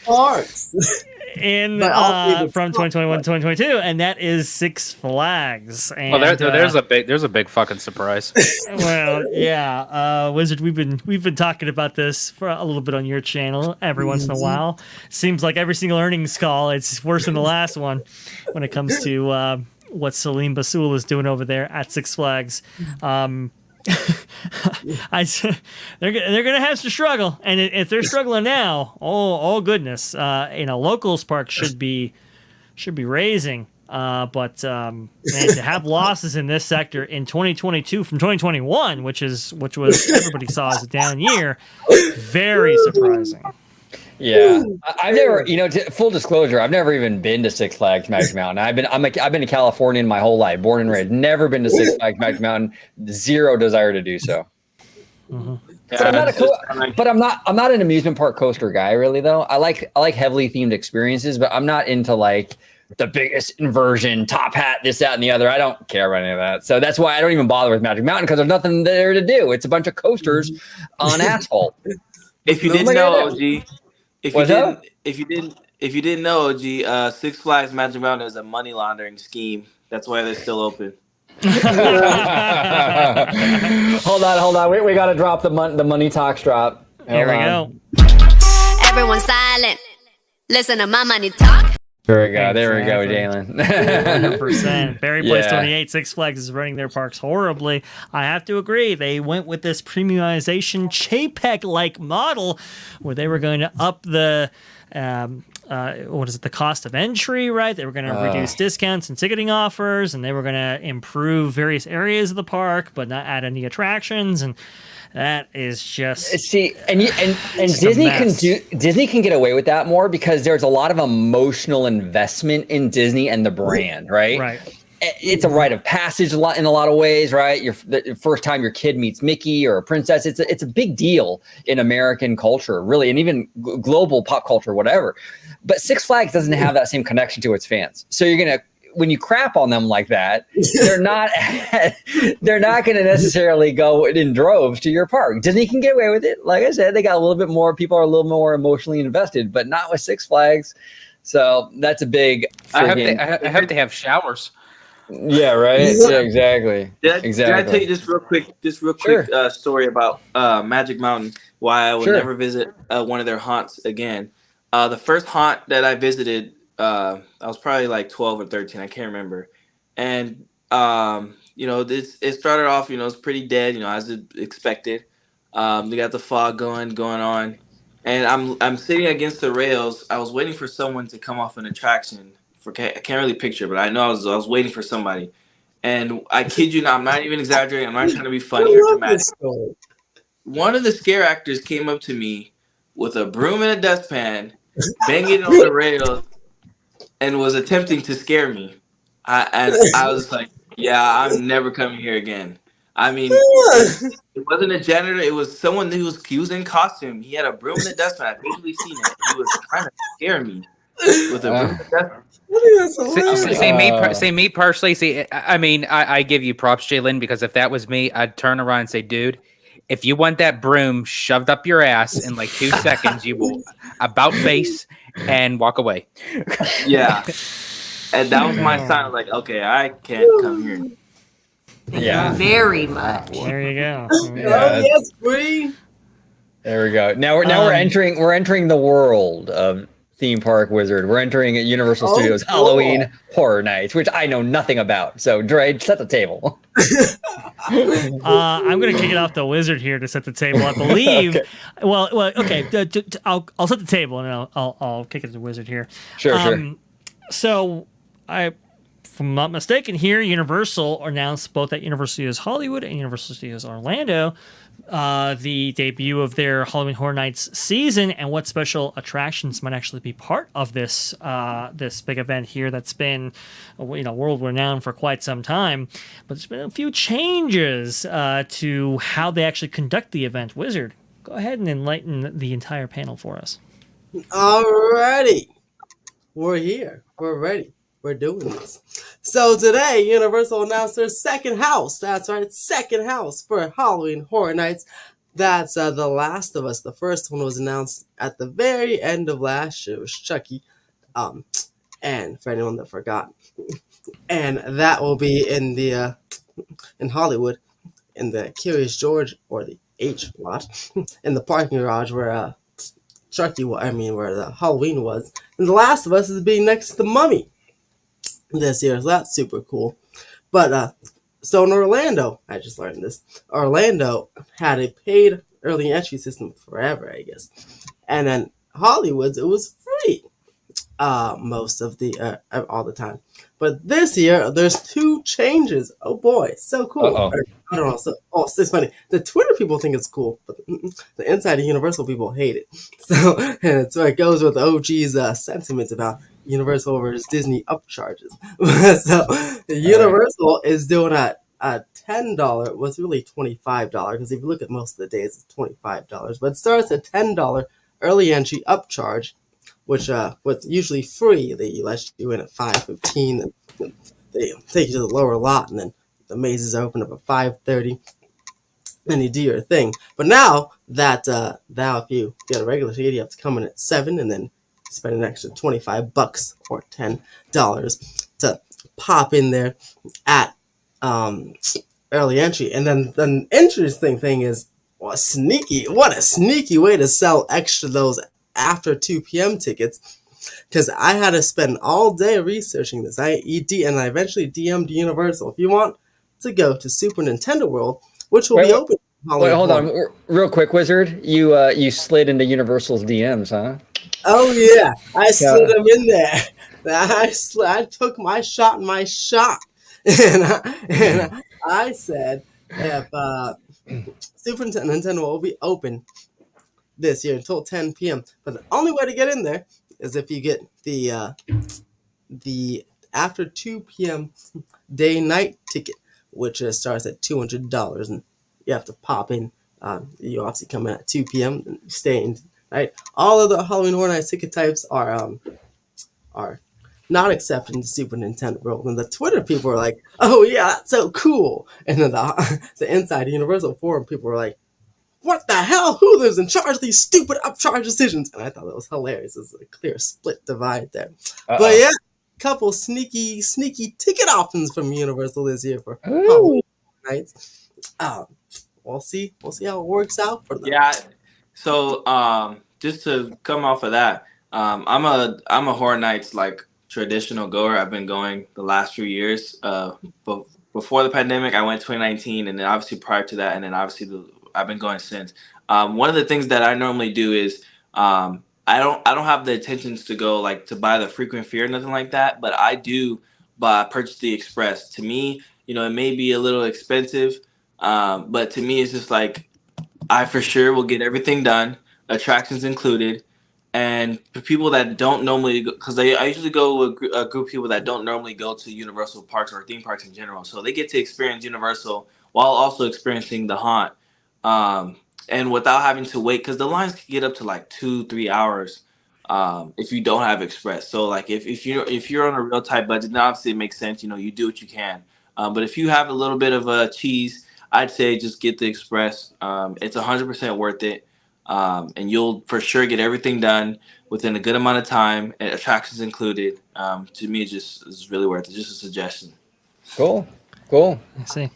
in from 2021 to 2022, and that is Six Flags. And, well, there's a big fucking surprise. Well, yeah, Wizard, we've been talking about this for a little bit on your channel every once in a while. Seems like every single earnings call, it's worse than the last one when it comes to what Salim Basul is doing over there at Six Flags. They're gonna have to struggle, and if they're struggling now, oh goodness, locals park should be raising, but man, to have losses in this sector in 2022 from 2021, which was everybody saw as a down year, very surprising. Yeah, I've never, full disclosure, I've never even been to Six Flags Magic Mountain. I've been a Californian my whole life, born and raised. Never been to Six Flags Magic Mountain. Zero desire to do so. Mm-hmm. But I'm not an amusement park coaster guy, really, though. I like heavily themed experiences, but I'm not into like the biggest inversion, top hat, this, that, and the other. I don't care about any of that. So that's why I don't even bother with Magic Mountain, because there's nothing there to do. It's a bunch of coasters on asphalt. If you didn't know, OG. If you didn't know, OG, Six Flags Magic Mountain is a money laundering scheme. That's why they're still open. Hold on. We got to drop the money talks drop. Here we go. Everyone silent. Listen to my money talk. There we go. There we go, Exactly. Jalen. 100%. Barry Place Yeah. 28, Six Flags is running their parks horribly. I have to agree. They went with this premiumization JPEG-like model where they were going to up the the cost of entry, right? They were going to reduce discounts and ticketing offers, and they were going to improve various areas of the park, but not add any attractions. And that is just See, and Just a Disney can get away with that more because there's a lot of emotional investment in Disney and the brand, right? right. It's a rite of passage in a lot of ways, right? The first time your kid meets Mickey or a princess, it's a big deal in American culture, really, and even global pop culture, whatever. But Six Flags doesn't have that same connection to its fans. So when you crap on them like that, they're not going to necessarily go in droves to your park. Disney can get away with it. Like I said, they got a little bit more, people are a little more emotionally invested, but not with Six Flags. So that's a big. I have to have showers. Yeah, right. Yeah, exactly. Did I tell you this real quick Sure. story about Magic Mountain? Why I would Sure. never visit one of their haunts again. The first haunt that I visited, I was probably like 12 or 13. I can't remember. And it started off. It's pretty dead. As expected. They got the fog going on, and I'm sitting against the rails. I was waiting for someone to come off an attraction. I can't really picture, but I know I was waiting for somebody, and I kid you not, I'm not even exaggerating. I'm not trying to be funny or dramatic. One of the scare actors came up to me with a broom and a dustpan, banging on the rails, and was attempting to scare me. I was like, "Yeah, I'm never coming here again." I mean, it wasn't a janitor; it was someone who was in costume. He had a broom and a dustpan. I've usually seen it. He was trying to scare me with a broom and a dustpan. See me personally. See, I give you props, Jalen, because if that was me, I'd turn around and say, "Dude, if you want that broom shoved up your ass in like 2 seconds, you will about face and walk away." Yeah, and that was my sign. Like, okay, I can't come here. Yeah. Very much. There you go. Yes, Bree. There we go. Now we're entering the world of Theme Park Wizard. We're entering Universal Studios cool. Halloween Horror Nights, which I know nothing about. So, Dre, set the table. I'm going to kick it off the wizard here to set the table. I believe. Okay. Well, okay. I'll set the table and I'll kick it to the wizard here. Sure. So, if I'm not mistaken, here Universal announced both at Universal Studios Hollywood and Universal Studios Orlando the debut of their Halloween Horror Nights season and what special attractions might actually be part of this this big event here that's been world renowned for quite some time. But there's been a few changes to how they actually conduct the event. Wizard, go ahead and enlighten the entire panel for us. Alrighty. We're here. We're ready. We're doing this. So today, Universal announced their second house. That's right, second house for Halloween Horror Nights. That's The Last of Us. The first one was announced at the very end of last year. It was Chucky. And for anyone that forgot. And that will be in the in Hollywood, in the Curious George or the H lot, in the parking garage where where the Halloween was. And The Last of Us is being next to the Mummy this year, so that's super cool. But so in Orlando, I just learned this. Orlando had a paid early entry system forever, I guess, and then Hollywood's it was free, most of the all the time. But this year, there's 2 changes. Oh boy, so cool! Uh-oh. I don't know. It's funny. The Twitter people think it's cool, but the inside of Universal people hate it. So it goes with OG's sentiments about Universal versus Disney upcharges. So Universal is doing a $10, what's really $25, because if you look at most of the days, it's $25. But it starts at $10 early entry upcharge, which what's usually free. They let you in at $5.15, and they take you to the lower lot, and then the mazes open up at 5:30. Then you do your thing. But now that if you get a regular ticket, you have to come in at 7 and then spend an extra $25 or $10 to pop in there at early entry. And then the interesting thing is, what a sneaky way to sell extra those after 2 p.m. tickets. because I had to spend all day researching this. I eventually DM'd Universal. If you want to go to Super Nintendo World, which will be open. Wait, hold on, real quick, Wizard. You slid into Universal's DMs, huh? Oh yeah, I slid them in there. I took my shot, and I said if Super Nintendo will be open this year until 10 p.m. But the only way to get in there is if you get the after 2 p.m. day-night ticket, which starts at $200, and you have to pop in. You obviously come in at 2 p.m. and stay in. Right, all of the Halloween Horror Nights ticket types are not accepted in the Super Nintendo World. And the Twitter people are like, "Oh yeah, that's so cool," and then the Inside Universal Forum people were like, "What the hell? Who is in charge of these stupid upcharge decisions?" And I thought that was hilarious. There's a clear split divide there. But yeah, couple sneaky ticket options from Universal this year for Halloween Nights. We'll see how it works out for them. Yeah. So just to come off of that, I'm a Horror Nights like traditional goer. I've been going the last few years. Before the pandemic, I went 2019, and then obviously prior to that, and then obviously I've been going since. One of the things that I normally do is I don't have the intentions to go like to buy the frequent fee or nothing like that, but I do purchase the express. To me, it may be a little expensive, but to me it's just like I for sure will get everything done, attractions included. And for people that don't normally go, because I usually go with a group of people that don't normally go to Universal parks or theme parks in general. So they get to experience Universal while also experiencing the haunt. And without having to wait, because the lines can get up to like 2-3 hours if you don't have express. So like if you're on a real tight budget, then obviously it makes sense. You do what you can. But if you have a little bit of a cheese, I'd say just get the express. It's 100% worth it. And you'll for sure get everything done within a good amount of time, and attractions included. To me, it's really worth it. Just a suggestion. Cool. I see.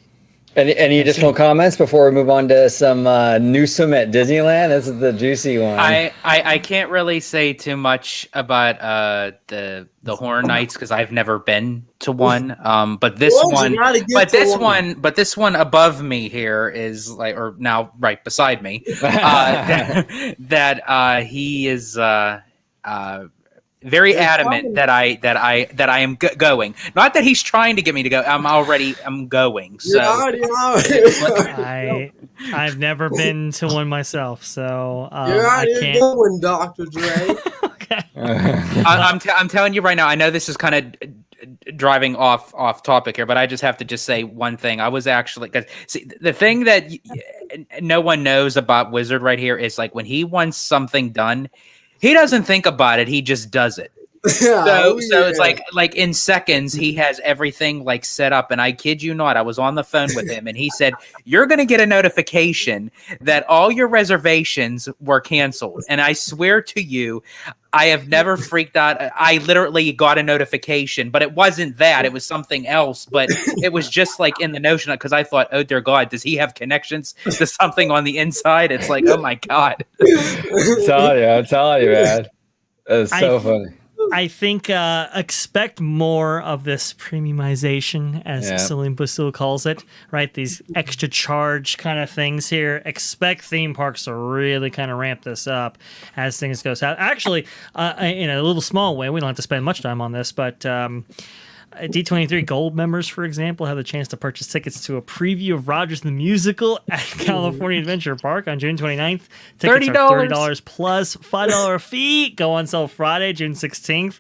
Any additional comments before we move on to some Newsom at Disneyland? This is the juicy one. I can't really say too much about the Horror Nights because I've never been to one. But this one above me here is like, or now right beside me, that he is very adamant that I am going. Not that he's trying to get me to go. I'm going. So I've never been to one myself. So you're already going, Dr. Dre. Okay. I'm telling you right now. I know this is kind of driving off topic here, but I just have to say one thing. I was actually the thing that no one knows about Wizard right here is like when he wants something done. He doesn't think about it. He just does it. So it's like in seconds, he has everything like set up. And I kid you not, I was on the phone with him and he said, "You're going to get a notification that all your reservations were canceled." And I swear to you, I have never freaked out. I literally got a notification, but it wasn't that. It was something else. But it was just like in the notion because I thought, oh, dear God, does he have connections to something on the inside? It's like, oh, my God. I'm telling you, man. That's so funny. I think expect more of this premiumization, as Celine Basil calls it, right? These extra charge kind of things here. Expect theme parks to really kind of ramp this up as things go south. Actually, in a little small way, we don't have to spend much time on this, but D23 Gold members, for example, have the chance to purchase tickets to a preview of Rogers the Musical at California Adventure Park on June 29th. Tickets are $30 plus $5 fee. Go on sale Friday, June 16th.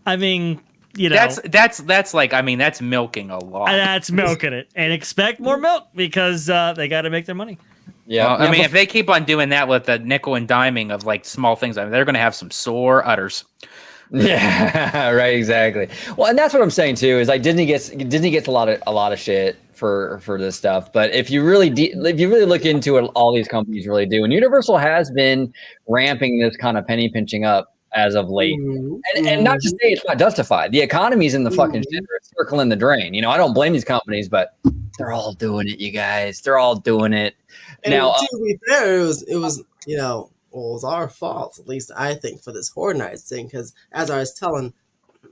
I mean, that's like, I mean, that's milking a lot. That's milking it. And expect more milk because they got to make their money. Yeah, well, I mean, if they keep on doing that with the nickel and diming of like small things, I mean, they're going to have some sore udders. Yeah, right, exactly. Well, and that's what I'm saying too. Is like Disney gets a lot of shit for this stuff. But if you really look into it, all these companies really do. And Universal has been ramping this kind of penny pinching up as of late. And not to say it's not justified. The economy's in the fucking shit. It's circling the drain. I don't blame these companies, but they're all doing it, you guys. They're all doing it. And now, to be fair, it was well, it's our fault, at least I think, for this Horror Nights thing, because as I was telling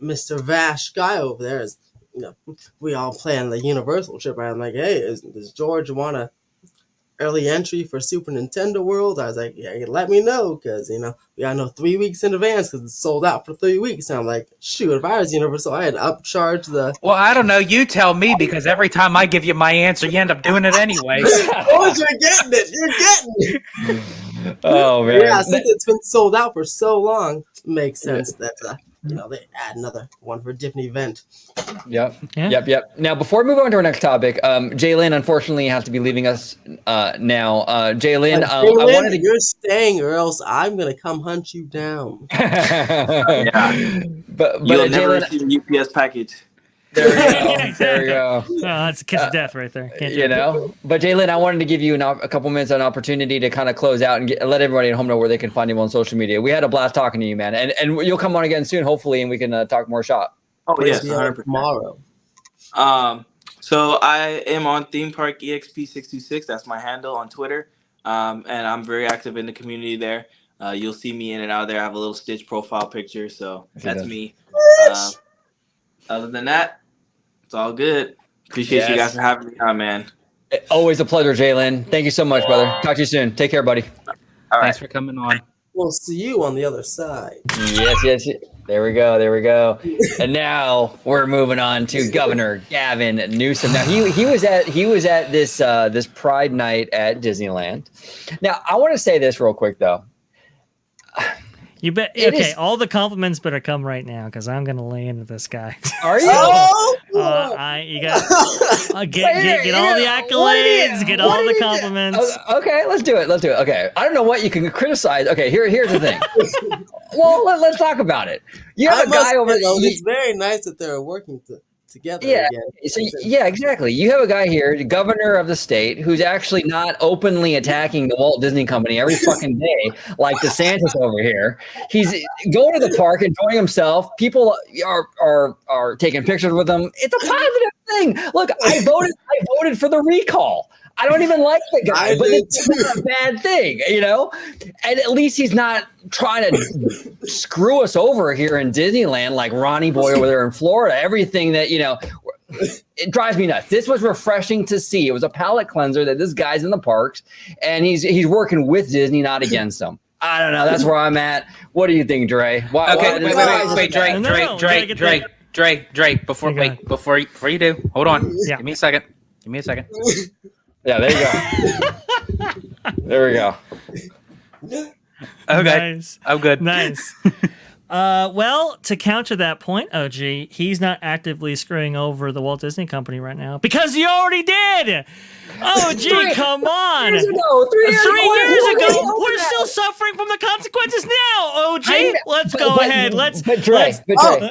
Mr. VashSky over there, is, you know, we all plan the Universal trip. I'm like, hey, does George want a early entry for Super Nintendo World? I was like, yeah, let me know, because, you know, we gotta know 3 weeks in advance because it's sold out for 3 weeks. And I'm like, shoot, if I was Universal, I had to upcharge the... Well, I don't know. You tell me, because every time I give you my answer, you end up doing it anyway. Oh, you're getting it! You're getting it! Oh man. Yeah, since it's been sold out for so long, it makes sense that, you know, they add another one for a different event. Yep. Yeah. Yep. Now, before we move on to our next topic, Jalen unfortunately has to be leaving us now. Jalen, I wanted to. You're staying, or else I'm gonna come hunt you down. But You'll never Jalen, receive a UPS package. there we go. Yeah, There we go. Oh, that's a kiss of death right there. Can't do You it. know, but Jalen, I wanted to give you a couple minutes, an opportunity to kind of close out and let everybody at home know where they can find you on social media. We had a blast talking to you, man, and you'll come on again soon, hopefully, and we can talk more shop. Oh yes, See you 100%. tomorrow. So I am on Theme Park EXP626. That's my handle on Twitter, and I'm very active in the community there. You'll see me in and out of there. I have a little Stitch profile picture, so that's me. Other than that, it's all good. Appreciate you guys for having me on, man. Always a pleasure, Jalen. Thank you so much, brother. Talk to you soon. Take care, buddy. All right. Thanks for coming on. We'll see you on the other side. Yes. There we go. And now we're moving on to Governor Gavin Newsom. Now he was at this Pride night at Disneyland. Now I want to say this real quick though. You bet. Okay, all the compliments better come right now because I'm gonna lay into this guy. Are you? You got get all the accolades, get all the compliments. Okay, let's do it. Okay, I don't know what you can criticize. Okay, here's the thing. Well, let's talk about it. You have a guy over there. It's very nice that they're working together Yeah. again. So yeah, exactly. You have a guy here, the governor of the state, who's actually not openly attacking the Walt Disney Company every fucking day like DeSantis over here. He's going to the park, enjoying himself. People are taking pictures with him. It's a positive thing. Look, I voted for the recall. I don't even like the guy, but it's not a bad thing, you know? And at least he's not trying to screw us over here in Disneyland like Ronnie Boy over there in Florida. Everything that, you know, it drives me nuts. This was refreshing to see. It was a palate cleanser that this guy's in the parks and he's working with Disney, not against them. I don't know. That's where I'm at. What do you think, Dre? Wait, Drake. Before you do, hold on. Yeah. Give me a second. Yeah, there you go. There we go. Okay. Nice. I'm good. Nice. Well, to counter that point, OG, he's not actively screwing over the Walt Disney Company right now because he already did. OG, come on. 3 years ago. 3 years ago, we're still suffering from the consequences now. OG, let's go ahead. But Dre,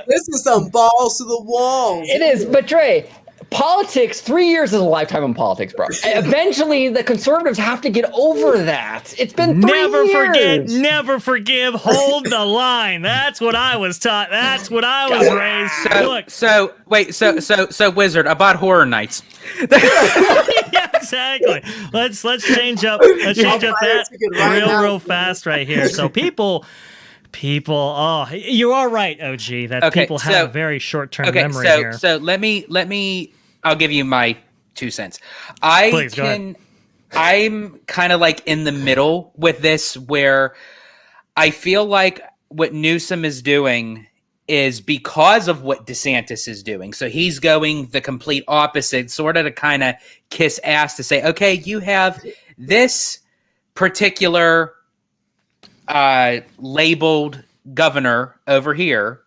This is some balls to the wall. it is. But Dre, politics, 3 years is a lifetime in politics, bro. Eventually, the conservatives have to get over that. It's been 3 Never years. forget, never forgive, hold the line. That's what I was taught. That's what I was raised. So Wizard, about Horror Nights. Yeah, exactly. Let's change up. Let's change up that real fast right here. So people. Oh, you are right, OG. That people have a very short-term memory here. So let me. I'll give you my 2 cents. Please, go ahead. I'm kind of like in the middle with this, where I feel like what Newsom is doing is because of what DeSantis is doing. So he's going the complete opposite, sort of to kind of kiss ass to say, okay, you have this particular labeled governor over here,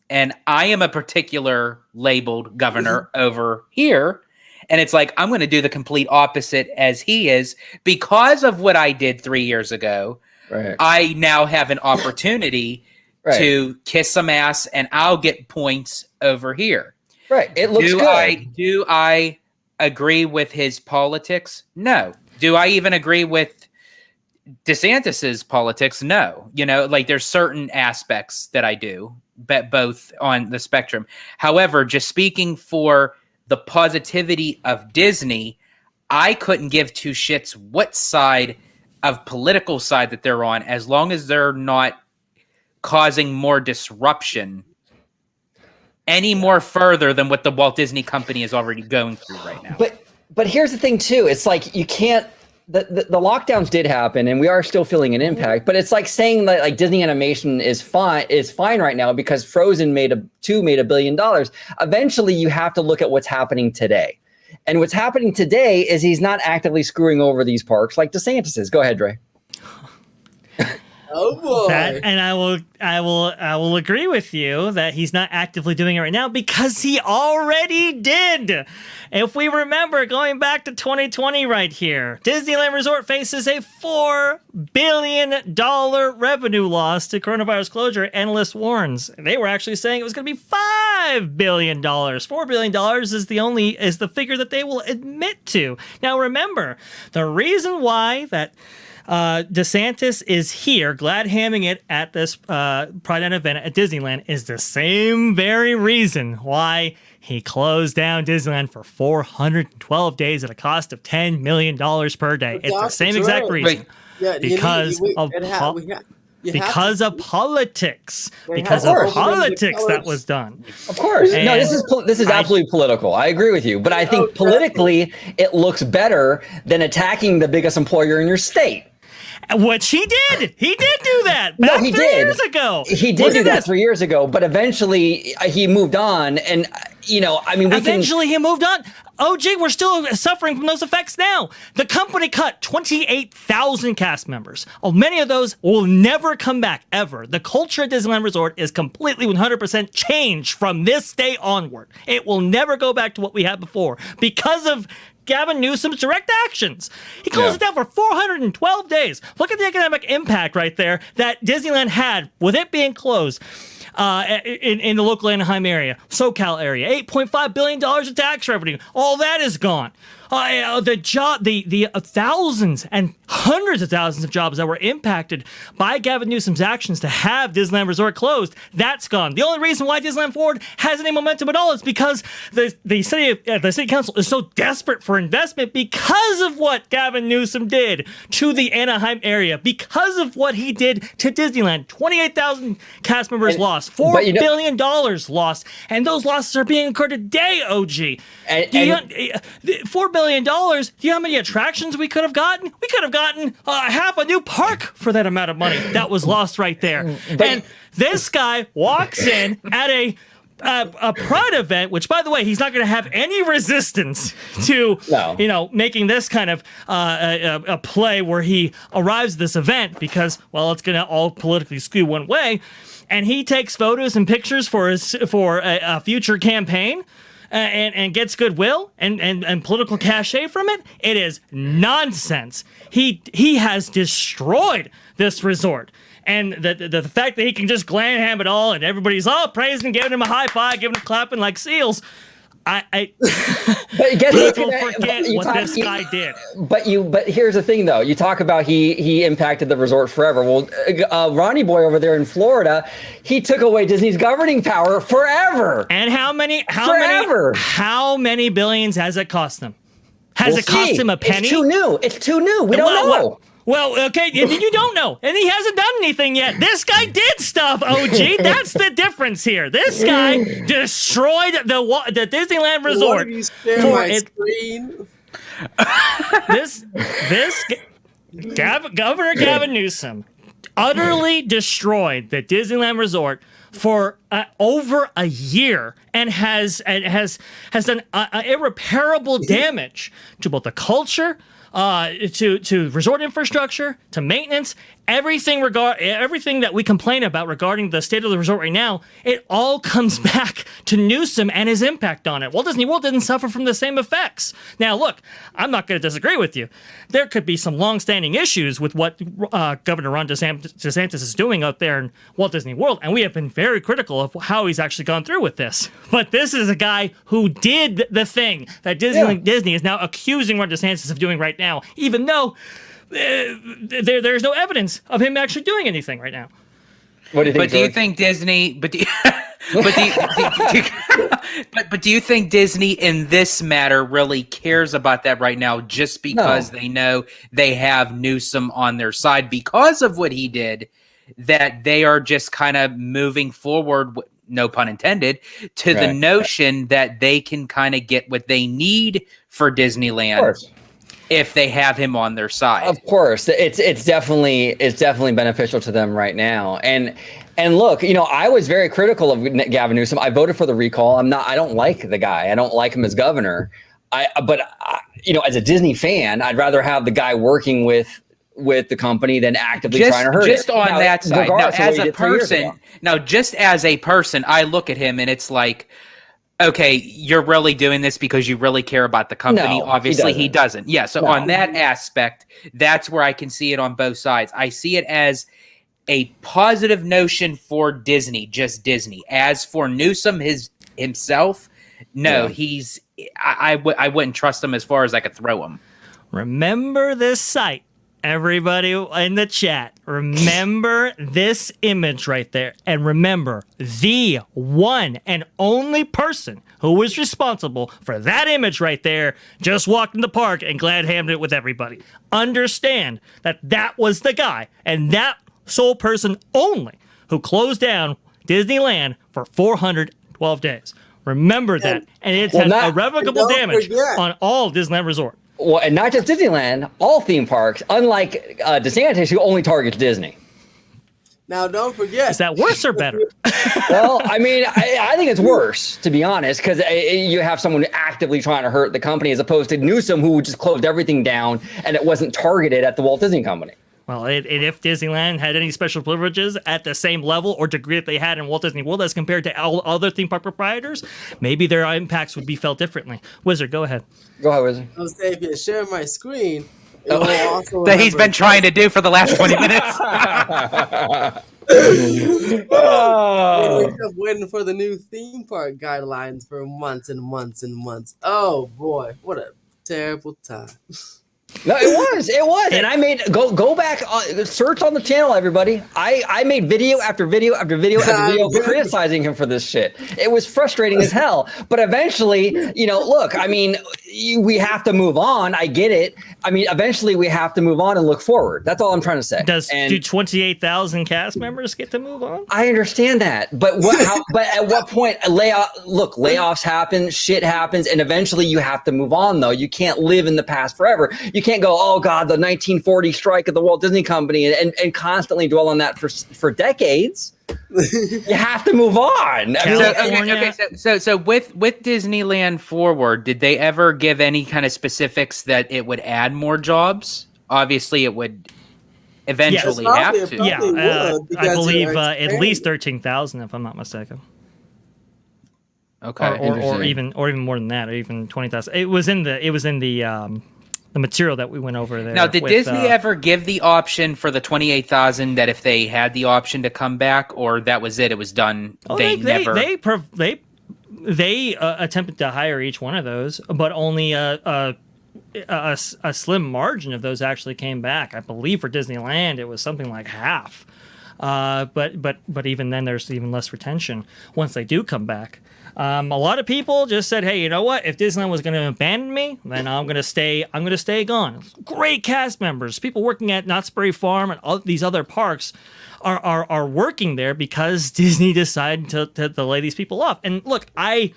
and I am a particular labeled governor over here. And it's like, I'm going to do the complete opposite as he is because of what I did 3 years ago. Right. I now have an opportunity to kiss some ass, and I'll get points over here. Right. It looks good. Do I agree with his politics? No. Do I even agree with DeSantis's politics? No. You know, like there's certain aspects that I do, but both on the spectrum. However, just speaking for the positivity of Disney, I couldn't give two shits what side of political side that they're on, as long as they're not causing more disruption any more further than what the Walt Disney Company is already going through right now. But here's the thing too. It's like you can't. The lockdowns did happen, and we are still feeling an impact. But it's like saying that like Disney Animation is fine right now because Frozen made $1 billion. Eventually, you have to look at what's happening today, and what's happening today is he's not actively screwing over these parks like DeSantis is. Go ahead, Dre. Oh boy! And I will agree with you that he's not actively doing it right now because he already did. If we remember, going back to 2020 right here, Disneyland Resort faces a $4 billion revenue loss to coronavirus closure. Analyst warns they were actually saying it was going to be $5 billion. $4 billion is the figure that they will admit to. Now remember, the reason why that DeSantis is here, glad hamming it at this Pride Night event at Disneyland is the same very reason why he closed down Disneyland for 412 days at a cost of $10 million per day. It's the same exact reason. Because of politics. Because of politics that was done. Of course. No, this is absolutely political. I agree with you. But I think politically it looks better than attacking the biggest employer in your state. Which he did. He did do that. No, he 3 did. years ago. He did do that 3 years ago, but eventually he moved on. And, he moved on. OG, we're still suffering from those effects now. The company cut 28,000 cast members. Many of those will never come back, ever. The culture at Disneyland Resort is completely 100% changed from this day onward. It will never go back to what we had before because of Gavin Newsom's direct actions. He closed it down for 412 days. Look at the economic impact right there that Disneyland had with it being closed in the local Anaheim area, SoCal area. $8.5 billion of tax revenue. All that is gone. The thousands and hundreds of thousands of jobs that were impacted by Gavin Newsom's actions to have Disneyland Resort closed, that's gone. The only reason why Disneyland Forward has any momentum at all is because the city council is so desperate for investment because of what Gavin Newsom did to the Anaheim area, because of what he did to Disneyland. 28,000 cast members lost, $4 billion lost, and those losses are being incurred today, OG. $4 billion. Do you know how many attractions we could have gotten? We could have gotten half a new park for that amount of money that was lost right there. And this guy walks in at a Pride event, which, by the way, he's not going to have any resistance to, making this kind of a play where he arrives at this event because, well, it's going to all politically skew one way. And he takes photos and pictures for a future campaign. And gets goodwill and political cachet from it. It is nonsense. He has destroyed this resort. And the fact that he can just glam ham it all and everybody's all praising, giving him a high five, giving him clapping like seals. But people forget what this guy did. But here's the thing, though. You talk about he impacted the resort forever. Well, Ronnie Boy over there in Florida, he took away Disney's governing power forever. And how many billions has it cost them? Has it cost him a penny? It's too new. We don't know. Well, okay, you don't know. And he hasn't done anything yet. This guy did stuff, OG. That's the difference here. This guy destroyed the Disneyland Resort. Governor Gavin Newsom utterly destroyed the Disneyland Resort for over a year and has done irreparable damage to both the culture, to resort infrastructure, to maintenance, everything that we complain about regarding the state of the resort right now. It all comes back to Newsom and his impact on it. Walt Disney World didn't suffer from the same effects. Now, look, I'm not going to disagree with you. There could be some long-standing issues with what Governor Ron DeSantis is doing out there in Walt Disney World, and we have been very critical of how he's actually gone through with this. But this is a guy who did the thing that Disney is now accusing Ron DeSantis of doing right now, even though there's no evidence of him actually doing anything right now. What do you think? But do you think Disney? But do you think Disney in this matter really cares about that right now just because they know they have Newsom on their side because of what he did, that they are just kind of moving forward, no pun intended, to the notion that they can kind of get what they need for Disneyland if they have him on their side? Of course, it's definitely beneficial to them right now. And look, I was very critical of Gavin Newsom. I voted for the recall. I don't like the guy. I don't like him as governor. But as a Disney fan, I'd rather have the guy working with the company than actively trying to hurt it. Just on that side. Just as a person, I look at him and it's like, okay, you're really doing this because you really care about the company. No, Obviously, he doesn't. Yeah, so on that aspect, that's where I can see it on both sides. I see it as a positive notion for Disney, just Disney. As for Newsom himself, no, I wouldn't trust him as far as I could throw him. Remember this site. Everybody in the chat, remember this image right there. And remember, the one and only person who was responsible for that image right there just walked in the park and glad-handed it with everybody. Understand that was the guy, and that sole person only, who closed down Disneyland for 412 days. Remember that. And it's had irrevocable damage on all Disneyland Resort. Well, and not just Disneyland, all theme parks, unlike DeSantis, who only targets Disney. Now, don't forget. Is that worse or better? Well, I mean, I think it's worse, to be honest, because you have someone actively trying to hurt the company as opposed to Newsom, who just closed everything down and it wasn't targeted at the Walt Disney Company. Well, if Disneyland had any special privileges at the same level or degree that they had in Walt Disney World as compared to all other theme park proprietors, maybe their impacts would be felt differently. Wizard, go ahead. Go ahead, Wizard. I was saying, if you share my screen, it will also that he's been trying to do for the last 20 minutes. We kept waiting for the new theme park guidelines for months and months and months. Oh boy, what a terrible time. No, it was, and I made go back, search on the channel, everybody. I made video after video after video after video criticizing him for this shit. It was frustrating as hell, but eventually, look, I mean, we have to move on. I get it. I mean, eventually we have to move on and look forward. That's all I'm trying to say. Do 28,000 cast members get to move on? I understand that, but but at what point layoffs happen, shit happens, and eventually you have to move on. Though you can't live in the past forever. You can't go, oh God, the 1940 strike of the Walt Disney Company and constantly dwell on that for decades. You have to move on. So with Disneyland Forward, did they ever give any kind of specifics that it would add more jobs? Obviously, it would eventually have to. Yeah, I believe at least 13,000, if I'm not mistaken. Okay, or even more than that, or even 20,000. It was in the material that we went over there. Now, did Disney ever give the option for the 28,000 that if they had the option to come back, or that was it? It was done. They attempted to hire each one of those, but only a slim margin of those actually came back. I believe for Disneyland it was something like half. But even then, there's even less retention once they do come back. A lot of people just said, "Hey, you know what? If Disneyland was going to abandon me, then I'm going to stay. I'm going to stay gone." Great cast members, people working at Knott's Berry Farm and all these other parks, are working there because Disney decided to lay these people off. And look, I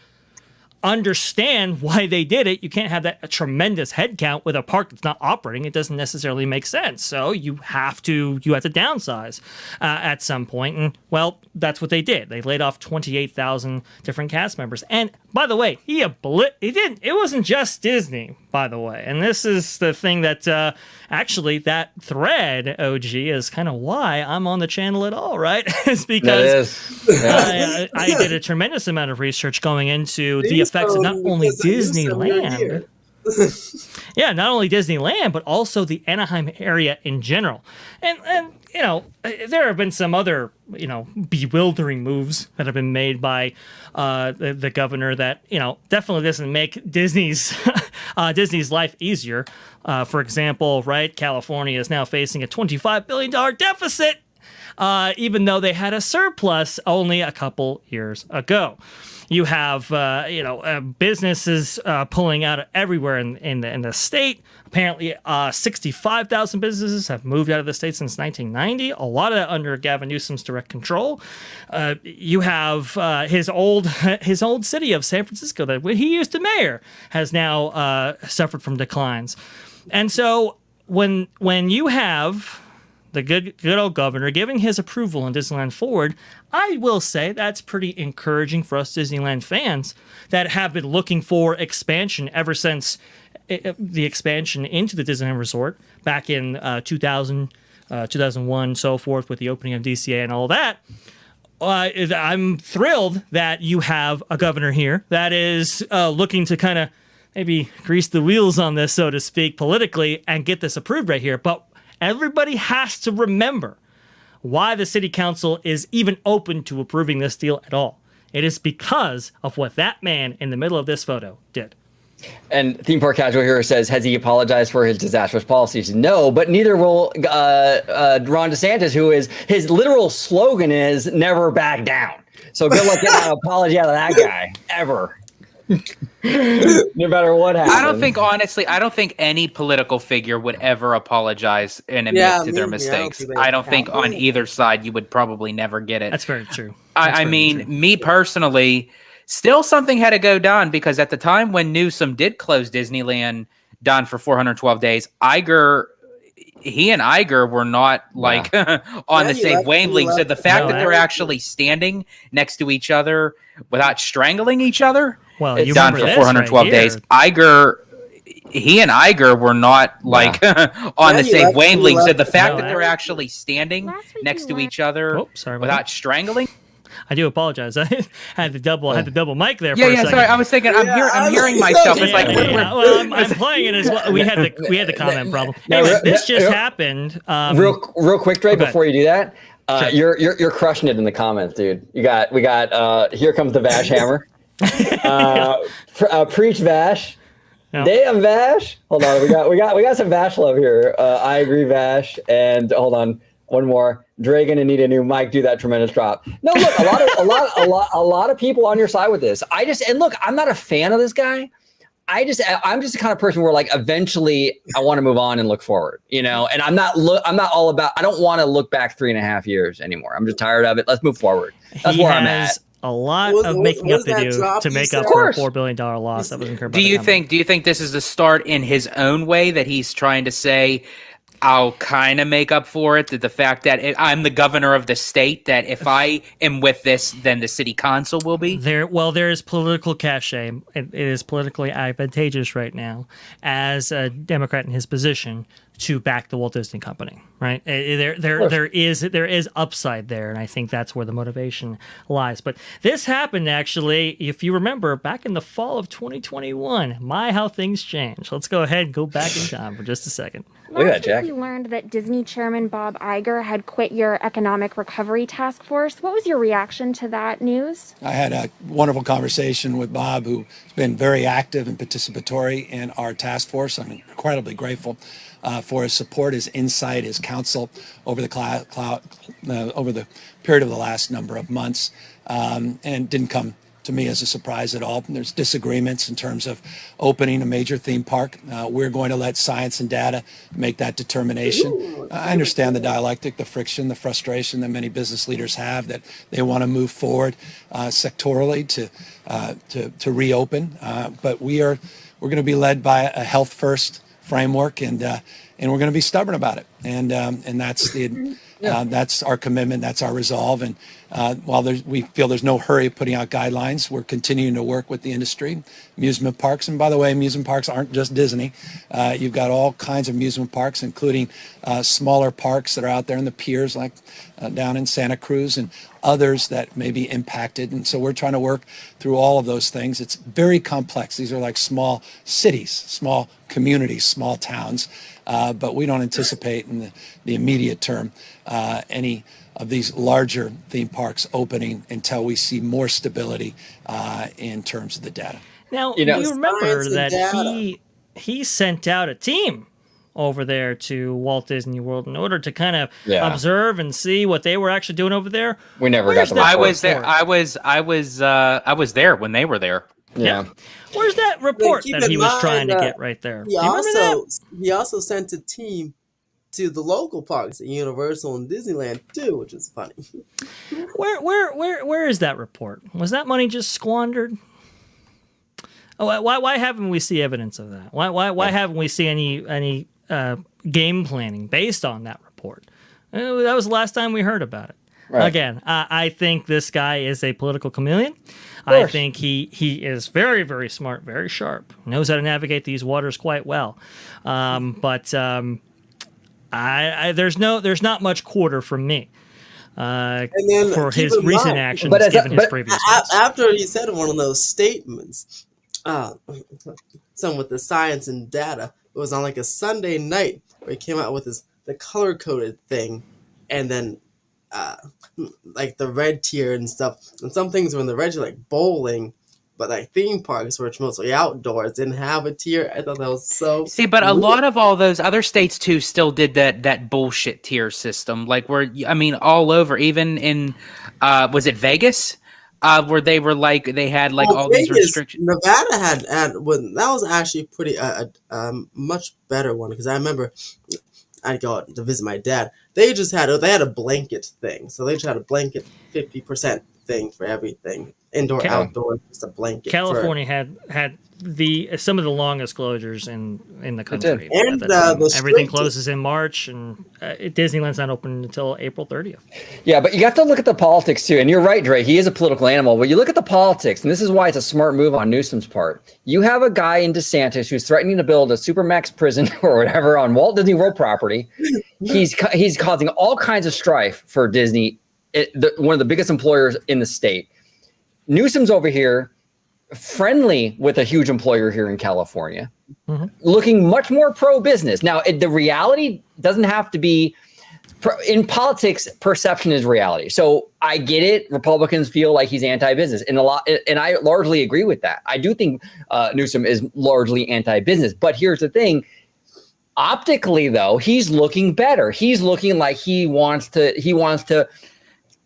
understand why they did it. You can't have that tremendous headcount with a park that's not operating. It doesn't necessarily make sense. So you have to downsize at some point. And well, that's what they did. They laid off 28,000 different cast members. And by the way, it wasn't just Disney, by the way. And this is the thing that actually that thread, OG, is kind of why I'm on the channel at all, right? It's because I did a tremendous amount of research going into the effects of not only Disneyland. Yeah, not only Disneyland, but also the Anaheim area in general. And there have been some other, bewildering moves that have been made by the governor that, definitely doesn't make Disney's life easier. For example, right, California is now facing a $25 billion deficit. even though they had a surplus only a couple years ago. You have, businesses pulling out everywhere in the state. Apparently, 65,000 businesses have moved out of the state since 1990. A lot of that under Gavin Newsom's direct control. You have his old city of San Francisco that he used to mayor has now suffered from declines. And so when you have the good old governor giving his approval on Disneyland Forward, I will say that's pretty encouraging for us Disneyland fans that have been looking for expansion ever since the expansion into the Disneyland Resort back in 2000, 2001, so forth, with the opening of DCA and all that. I'm thrilled that you have a governor here that is looking to kind of maybe grease the wheels on this, so to speak, politically, and get this approved right here. But everybody has to remember why the city council is even open to approving this deal at all. It is because of what that man in the middle of this photo did. And Theme Park Casual here says, has he apologized for his disastrous policies? No, but neither will Ron DeSantis, who is his literal slogan is never back down. So good luck getting an apology out of that guy ever. No matter what happens. I don't think any political figure would ever apologize and admit to their mistakes. I don't think on either side you would probably never get it. That's very true. Me personally, still something had to go down, because at the time when Newsom did close Disneyland down for 412 days, he and Iger were not on the same wavelength. So the fact that they're actually standing next to each other without strangling each other, down for 412 days, he and Iger were not on the same wavelength. So the fact that they're actually standing next to each other without strangling. I do apologize. I had the double mic there. For a second. Sorry. I was thinking. I'm hearing myself. It's Well, I'm playing it as well. We had the comment problem. Anyway, this just happened. Real quick, Dre. Before you do that, Sure. you're crushing it in the comments, dude. We got here comes the Vash hammer. Preach Vash. No. Damn Vash. Hold on, we got some Vash love here. I agree, Vash. And hold on, one more. Dre gonna need a new mic. Do that tremendous drop. No, look, a lot of people on your side with this. Look, I'm not a fan of this guy. I'm just the kind of person where eventually I want to move on and look forward, and I'm not all about. I don't want to look back 3.5 years anymore. I'm just tired of it. Let's move forward. That's where I'm at. A lot of making up to do to make up for a $4 billion loss that was incurred. Do you think this is the start in his own way that he's trying to say, I'll kind of make up for it, that the fact that I'm the governor of the state, that if I am with this, then the city council will be? There is political cachet. It is politically advantageous right now as a Democrat in his position to back the Walt Disney Company, right? There is upside there, and I think that's where the motivation lies. But this happened, actually, if you remember, back in the fall of 2021. My, how things change. Let's go ahead and go back in time for just a second. Look at that, Jack. We learned that Disney chairman Bob Iger had quit your economic recovery task force. What was your reaction to that news? I had a wonderful conversation with Bob, who's been very active and participatory in our task force. I'm incredibly grateful for his support, his insight, his counsel over the period of the last number of months, and didn't come to me as a surprise at all. There's disagreements in terms of opening a major theme park. We're going to let science and data make that determination. I understand the dialectic, the friction, the frustration that many business leaders have, that they want to move forward sectorally to reopen. But we're going to be led by a health first framework, and we're going to be stubborn about it. And that's our commitment. That's our resolve. And while we feel there's no hurry of putting out guidelines, we're continuing to work with the industry, amusement parks. And by the way, amusement parks aren't just Disney. You've got all kinds of amusement parks, including smaller parks that are out there in the piers, like down in Santa Cruz, and others that may be impacted. And so we're trying to work through all of those things. It's very complex. These are like small cities, small communities, small towns. But we don't anticipate in the immediate term any of these larger theme parks opening until we see more stability in terms of the data. Now, you remember that he sent out a team over there to Walt Disney World in order to kind of Yeah. observe and see what they were actually doing over there. We never Where's got the that I was there. report? I was there when they were there. Yeah. Where's that report keep that in he was mind trying to that get right there? Do you remember that? He also sent a team to the local parks at Universal and Disneyland too, which is funny. Where is that report? Was that money just squandered? Oh, why haven't we see evidence of that? Why haven't we seen any game planning based on that report? That was the last time we heard about it. Right. Again, I think this guy is a political chameleon. I think he is very, very smart, very sharp, knows how to navigate these waters quite well. But there's not much quarter from me for his recent actions given his previous ones. After he said one of those statements, some with the science and data, it was on like a Sunday night where he came out with the color coded thing, and then like the red tier and stuff, and some things were in the red tier, like bowling, but like theme parks, which mostly outdoors, didn't have a tier. I thought that was so. See, but a lot of all those other states too still did that bullshit tier system. Like all over, even in was it Vegas, where they were like they had like all Vegas, these restrictions. Nevada had that was actually pretty much better one, because I remember I'd go out to visit my dad. They had a blanket thing, so they just had a blanket 50% thing for everything, indoor, outdoor, just a blanket. California had some of the longest closures in the country. And everything closes in March, and Disneyland's not open until April 30th. Yeah, but you got to look at the politics too. And you're right, Dre. He is a political animal. But you look at the politics, and this is why it's a smart move on Newsom's part. You have a guy in DeSantis who's threatening to build a supermax prison or whatever on Walt Disney World property. He's causing all kinds of strife for Disney, one of the biggest employers in the state. Newsom's over here, friendly with a huge employer here in California, looking much more pro-business. Now, the reality doesn't have to be in politics. Perception is reality. So I get it. Republicans feel like he's anti-business, and I largely agree with that. I do think Newsom is largely anti-business. But here's the thing: optically, though, he's looking better. He's looking like he wants to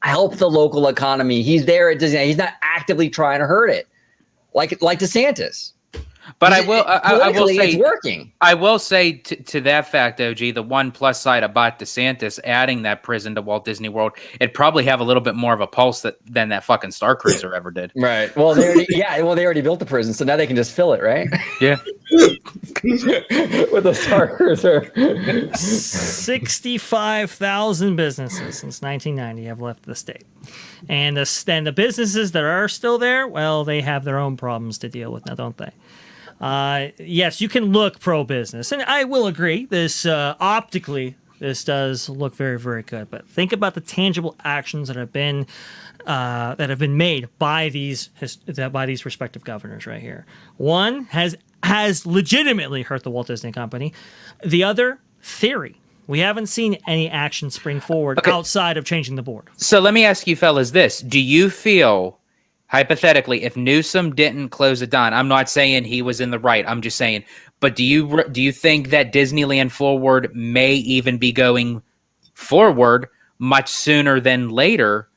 help the local economy. He's there at Disney. He's not actively trying to hurt it, like DeSantis. But I will say it's working. I will say to that fact, OG, the one plus side about DeSantis adding that prison to Walt Disney World, it'd probably have a little bit more of a pulse than that fucking Star Cruiser ever did. Right. Well, they already built the prison, so now they can just fill it, right? Yeah. With a Star Cruiser. 65,000 businesses since 1990 have left the state. And the businesses that are still there, well, they have their own problems to deal with now, don't they? Yes, you can look pro-business, and I will agree. This optically, this does look very, very good. But think about the tangible actions that have been made by these respective governors right here. One has legitimately hurt the Walt Disney Company. The other, theory. We haven't seen any action spring forward outside of changing the board. So let me ask you fellas this. Do you feel, hypothetically, if Newsom didn't close it down, I'm not saying he was in the right, I'm just saying, but do you think that Disneyland Forward may even be going forward much sooner than later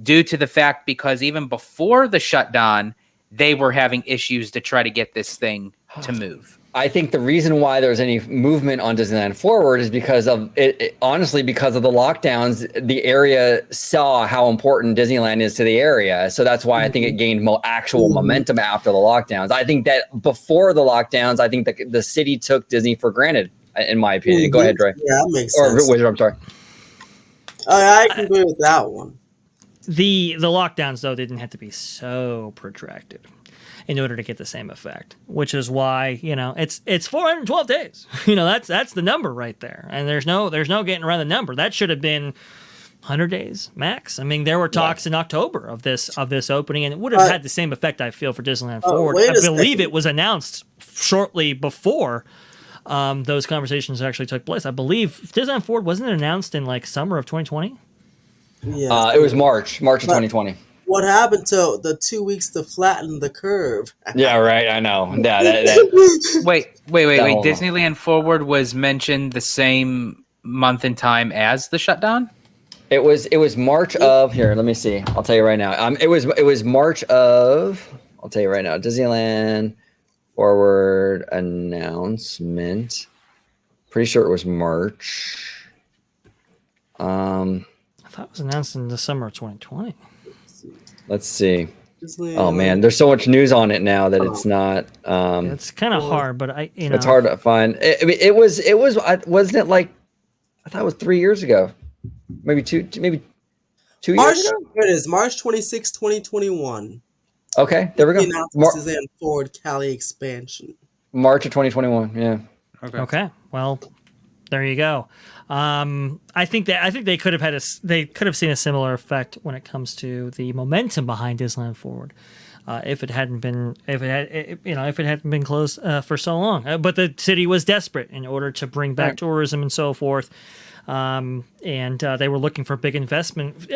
due to the fact because even before the shutdown, they were having issues to try to get this thing to move? I think the reason why there's any movement on Disneyland Forward is because of honestly, because of the lockdowns. The area saw how important Disneyland is to the area. So that's why I think it gained actual momentum after the lockdowns. I think that before the lockdowns, I think the city took Disney for granted, in my opinion. Go ahead, Dre. Yeah, that makes sense. Or Wizard, I'm sorry. I can agree with that one. The lockdowns, though, didn't have to be so protracted in order to get the same effect, which is why, it's 412 days. That's the number right there. And there's no getting around the number. That should have been 100 days max. I mean, there were talks in October of this opening, and it would have had the same effect, I feel, for Disneyland Forward. I believe it was announced shortly before those conversations actually took place. I believe Disneyland Forward wasn't announced in like summer of 2020. Yeah, it was March of 2020. What happened to the 2 weeks to flatten the curve? Yeah, right. I know. Yeah, Wait. whole- Disneyland Forward was mentioned the same month and time as the shutdown? it was March of here. Let me see. I'll tell you right now. It was March of. I'll tell you right now. Disneyland Forward announcement. Pretty sure it was March. I thought it was announced in December of 2020. Let's see. Disneyland. Oh man, there's so much news on it now that it's not. It's kind of hard, but It's hard to find. It was. Wasn't it like? I thought it was 3 years ago. Maybe two March, years ago. it is March 26, 2021. Okay, there we go. The announcement is in Ford Cali expansion. March of 2021. Yeah. Okay. Well, there you go. I think they could have seen a similar effect when it comes to the momentum behind Disneyland Forward, if it hadn't been closed for so long. But the city was desperate in order to bring back tourism and so forth. And they were looking for big investment,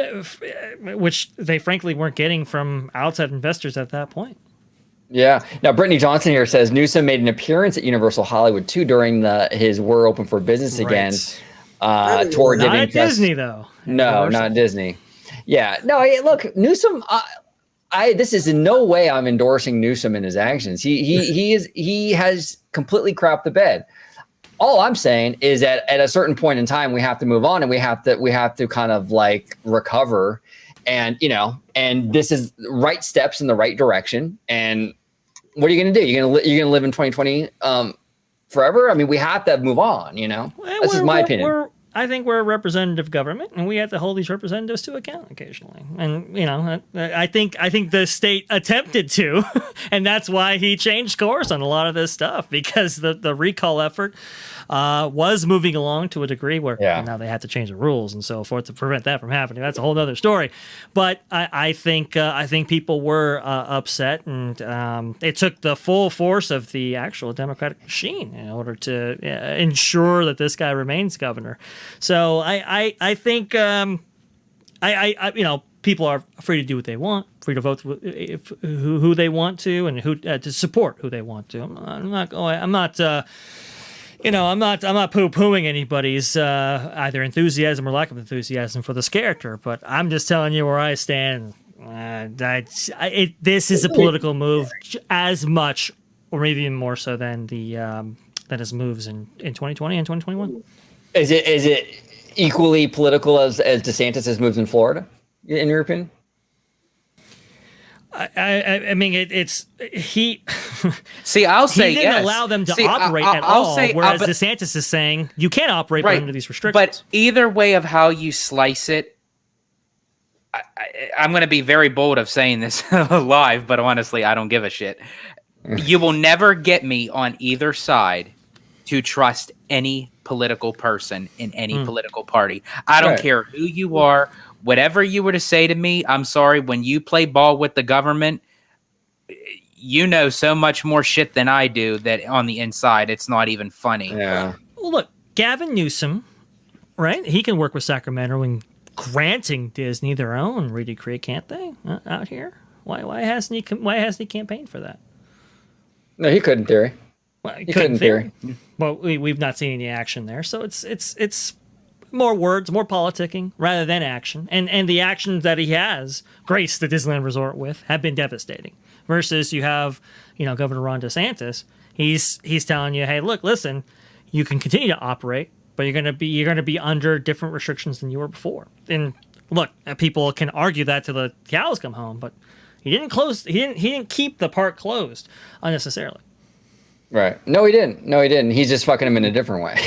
which they frankly weren't getting from outside investors at that point. Yeah. Now, Brittany Johnson here says Newsom made an appearance at Universal Hollywood too during his "We're open for business again" tour. Not at Disney though. No, not Disney. Yeah. No. Look, Newsom. This is in no way I'm endorsing Newsom in his actions. He has completely crapped the bed. All I'm saying is that at a certain point in time, we have to move on, and we have to kind of like recover, and this is right steps in the right direction. And what are you going to do? You're going to live in 2020 forever? I mean, we have to move on. That's just my opinion. I think we're a representative government, and we have to hold these representatives to account occasionally. And I think the state attempted to, and that's why he changed course on a lot of this stuff, because the recall effort was moving along to a degree where now they had to change the rules and so forth to prevent that from happening. That's a whole other story. But I think people were upset, and it took the full force of the actual Democratic machine in order to ensure that this guy remains governor. So I think people are free to do what they want, free to vote who they want to, and who to support who they want to. I'm not poo-pooing anybody's either enthusiasm or lack of enthusiasm for this character, but I'm just telling you where I stand. This is a political move as much, or maybe even more so than his moves in 2020 and 2021. Is it equally political as DeSantis' moves in Florida, in your opinion? I mean, it's he. See, I'll say he didn't yes. allow them to operate at all. Whereas DeSantis is saying you can't operate under these restrictions. But either way of how you slice it, I'm going to be very bold of saying this live, but honestly, I don't give a shit. You will never get me on either side to trust any political person in any political party. I don't care who you are. Whatever you were to say to me, I'm sorry, when you play ball with the government, you know so much more shit than I do that on the inside, it's not even funny. Yeah. Well, look, Gavin Newsom, right? He can work with Sacramento in granting Disney their own Reedy Creek, can't they? Out here, why hasn't he campaigned for that? No, he could in theory. Well, he could in theory. Well, we've not seen any action there, so it's more words, more politicking rather than action. And the actions that he has graced the Disneyland Resort with have been devastating. Versus you have, Governor Ron DeSantis. He's telling you, hey, look, listen, you can continue to operate, but you're gonna be under different restrictions than you were before. And look, people can argue that till the cows come home, but he didn't keep the park closed unnecessarily. Right. No, he didn't. He's just fucking him in a different way.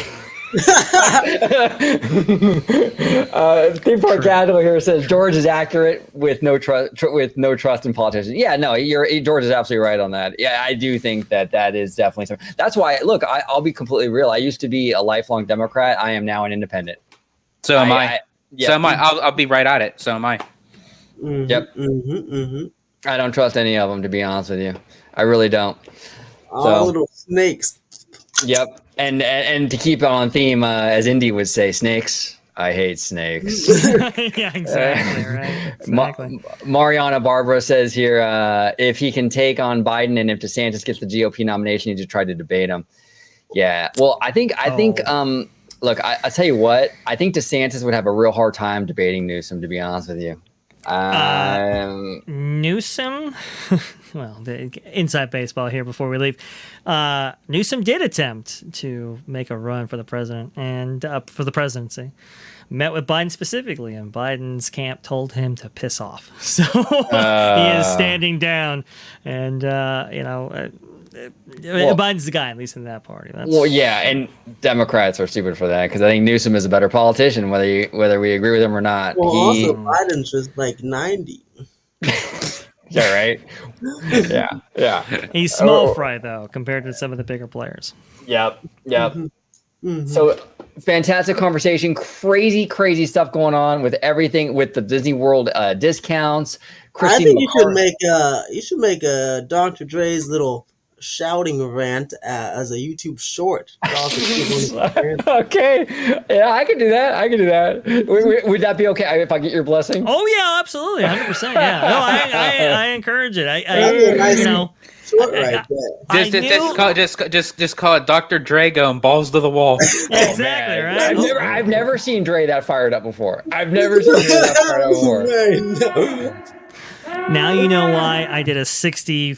Theme Park Casual here says George is accurate with no trust in politicians. Yeah, no, George is absolutely right on that. Yeah, I do think that is definitely something. That's why, look, I'll be completely real. I used to be a lifelong Democrat. I am now an independent. So am I. So am I. I'll be right at it. So am I. Mm-hmm, yep. Mm-hmm, mm-hmm. I don't trust any of them, to be honest with you. I really don't. All little snakes. Yep. And to keep it on theme, as Indy would say, snakes. I hate snakes. Yeah, exactly. Right. Exactly. Mariana Barbara says here, if he can take on Biden and if DeSantis gets the GOP nomination, he just tried to debate him. Yeah. Well, I think, look, I tell you what, I think DeSantis would have a real hard time debating Newsom, to be honest with you. Newsom, well, the inside baseball here before we leave. Newsom did attempt to make a run for the president and for the presidency. Met with Biden specifically, and Biden's camp told him to piss off. So he is standing down, and Biden's the guy, at least in that party. Well, yeah, and Democrats are stupid for that because I think Newsom is a better politician, whether we agree with him or not. Well, also Biden's just like 90. Yeah, right. Yeah. He's small fry though compared to some of the bigger players. Yep. So fantastic conversation, crazy stuff going on with everything with the Disney World discounts. I think you should make a Dr. Dre's little shouting rant as a YouTube short. Okay, yeah, I can do that. Would that be okay if I get your blessing? Oh yeah, absolutely, 100%. Yeah, no, I encourage it. Short right there. Just call it Dr. Dre going balls to the wall. Exactly, right? I've never seen Dre that fired up before. I've never seen Dre that fired up before. Now you know why I did a 60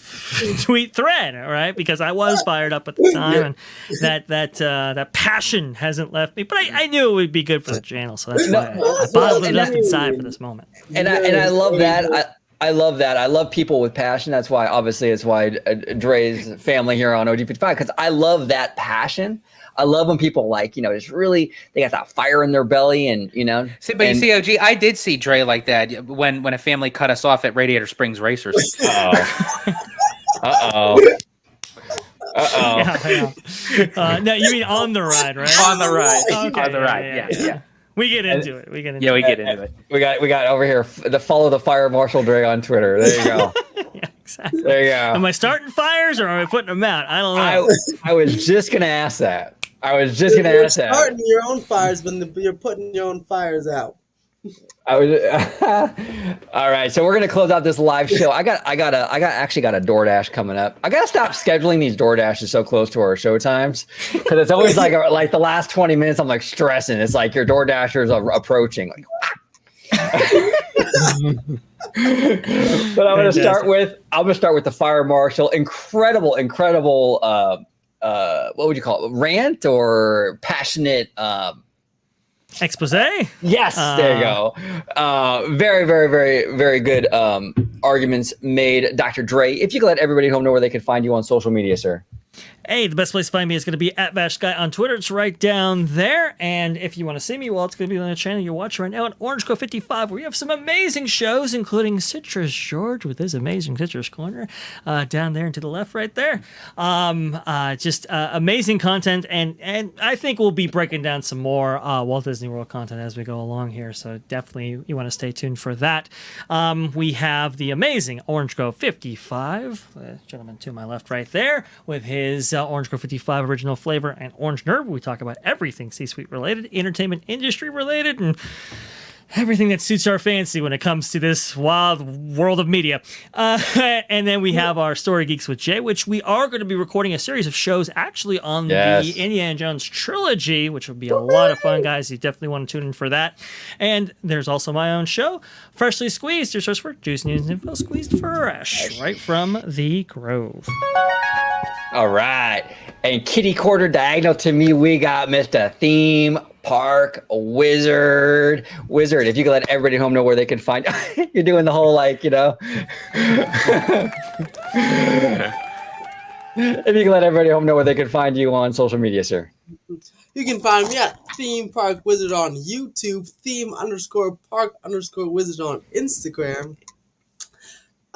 tweet thread, all right? Because I was fired up at the time, and that passion hasn't left me. But I knew it would be good for the channel, so that's why I bottled it up inside for this moment. And I love that. I love that. I love people with passion. That's why, obviously, it's why Dre's family here on OG55, because I love that passion. I love when people just really, they got that fire in their belly and, you see, OG, I did see Dre like that when a family cut us off at Radiator Springs Racers. Uh-oh. Yeah. No, you mean on the ride, right? On the ride. Okay, on the ride, yeah. We get into it. We get into it. We got over here the follow the fire Marshall Dre on Twitter. There you go. Yeah, exactly. There you go. Am I starting fires or am I putting them out? I don't know. I was just gonna ask that. You're starting your own fires when you're putting your own fires out. All right, so we're gonna close out this live show. I actually got a DoorDash coming up. I gotta stop scheduling these DoorDashes so close to our show times because it's always like the last 20 minutes. I'm like stressing. It's like your DoorDashers are approaching. But I'm gonna start with the fire marshal. Incredible. What would you call it? Rant or passionate? Expose? Yes, there you go. Very, very, very, very good arguments made, Dr. Dre. If you could let everybody at home know where they can find you on social media, sir. Hey, the best place to find me is going to be at VashSky on Twitter. It's right down there. And if you want to see me, well, it's going to be on the channel you're watching right now at OG55, where we have some amazing shows, including Citrus George with his amazing Citrus Corner down there and to the left right there. Just amazing content. And I think we'll be breaking down some more Walt Disney World content as we go along here. So definitely you want to stay tuned for that. We have the amazing OG55, the gentleman to my left right there, with his Orange Grove 55 original flavor and Orange Nerd. We talk about everything C-suite related, entertainment industry related, and everything that suits our fancy when it comes to this wild world of media. And then we have our Story Geeks with Jay, which we are going to be recording a series of shows actually on the Indiana Jones trilogy, which will be a lot of fun, guys. You definitely want to tune in for that. And there's also my own show, Freshly Squeezed, your source for juice, news, and info, squeezed fresh, right from the Grove. All right. And kitty quarter diagonal to me, we got Mr. Theme Park Wizard. If you could let everybody at home know where they can find you're doing the whole If you can let everybody at home know where they can find you on social media, sir. You can find me at Theme Park Wizard on YouTube, Theme_Park_Wizard on Instagram,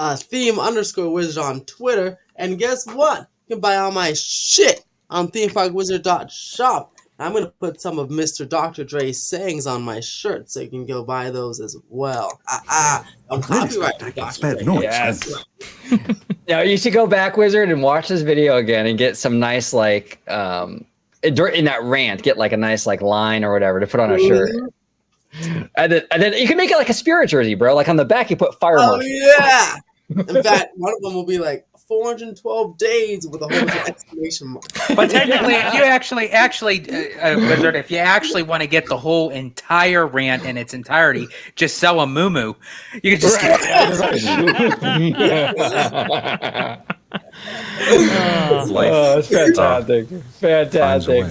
Theme_Wizard on Twitter, and guess what? You can buy all my shit on themeparkwizard.shop. I'm going to put some of Mr. Dr. Dre's sayings on my shirt so you can go buy those as well. I'm copyrighted. Yes. Now, you should go back, Wizard, and watch this video again and get some nice, in that rant, get a nice, line or whatever to put on a shirt. And then you can make it like a Spirit jersey, bro. Like on the back, you put fire Oh marshal. yeah. In fact, one of them will be like 412 days with a whole bunch of exclamation marks. But technically, if you actually, Wizard, if you actually want to get the whole entire rant in its entirety, just sell a moo-moo. You can just it's fantastic. Fantastic.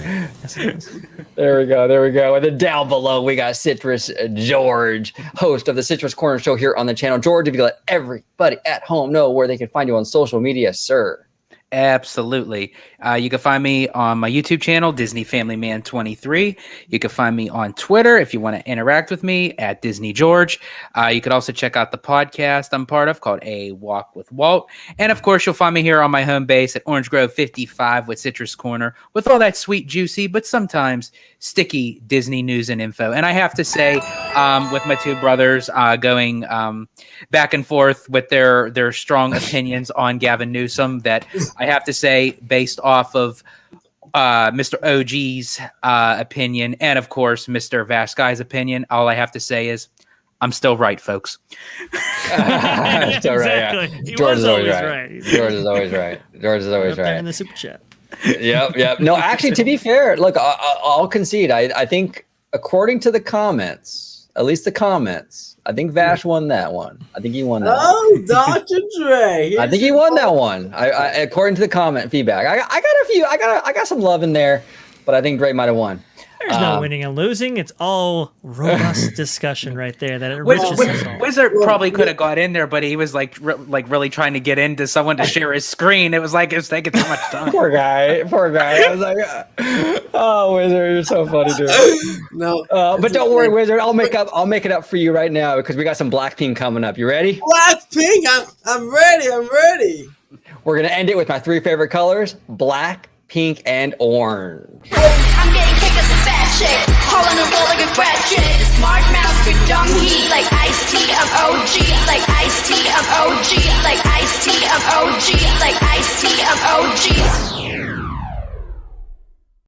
There we go. And then down below, we got Citrus George, host of the Citrus Corner Show here on the channel. George, if you could let everybody at home know where they can find you on social media, sir. Absolutely. You can find me on my YouTube channel, Disney Family Man 23. You can find me on Twitter if you want to interact with me at Disney George. You could also check out the podcast I'm part of called A Walk with Walt. And of course, you'll find me here on my home base at Orange Grove 55 with Citrus Corner with all that sweet, juicy, but sometimes sticky Disney news and info. And I have to say, with my two brothers going back and forth with their strong opinions on Gavin Newsom, that I have to say, based off of Mr. OG's opinion and, of course, Mr. VashSky's opinion, all I have to say is I'm still right, folks. Still right, yeah. George is always right. George is always right. George is always right. In the super chat. Yep. No, actually, to be fair, look, I'll concede. I think, according to the comments, at least the comments, I think Vash won that one. I think he won that. Oh, Dr. Dre. I think he won that one. I according to the comment feedback. I got a few. I got some love in there, but I think Dre might have won. There's no winning and losing. It's all robust discussion right there. That enriches us all. Wizard probably could have got in there, but he was like really trying to get into someone to share his screen. It was taking too much time. Poor guy. I was like, oh, Wizard, you're so funny, dude. No, but don't worry, Wizard. I'll make it up for you right now because we got some Blackpink coming up. You ready? Blackpink. I'm ready. We're gonna end it with my three favorite colors: black, pink, and orange. I'm getting kicked as a fat chick, hauling a roll like a fat chick. Smart mouse with dumb heat, like iced tea of OG, like iced tea of OG.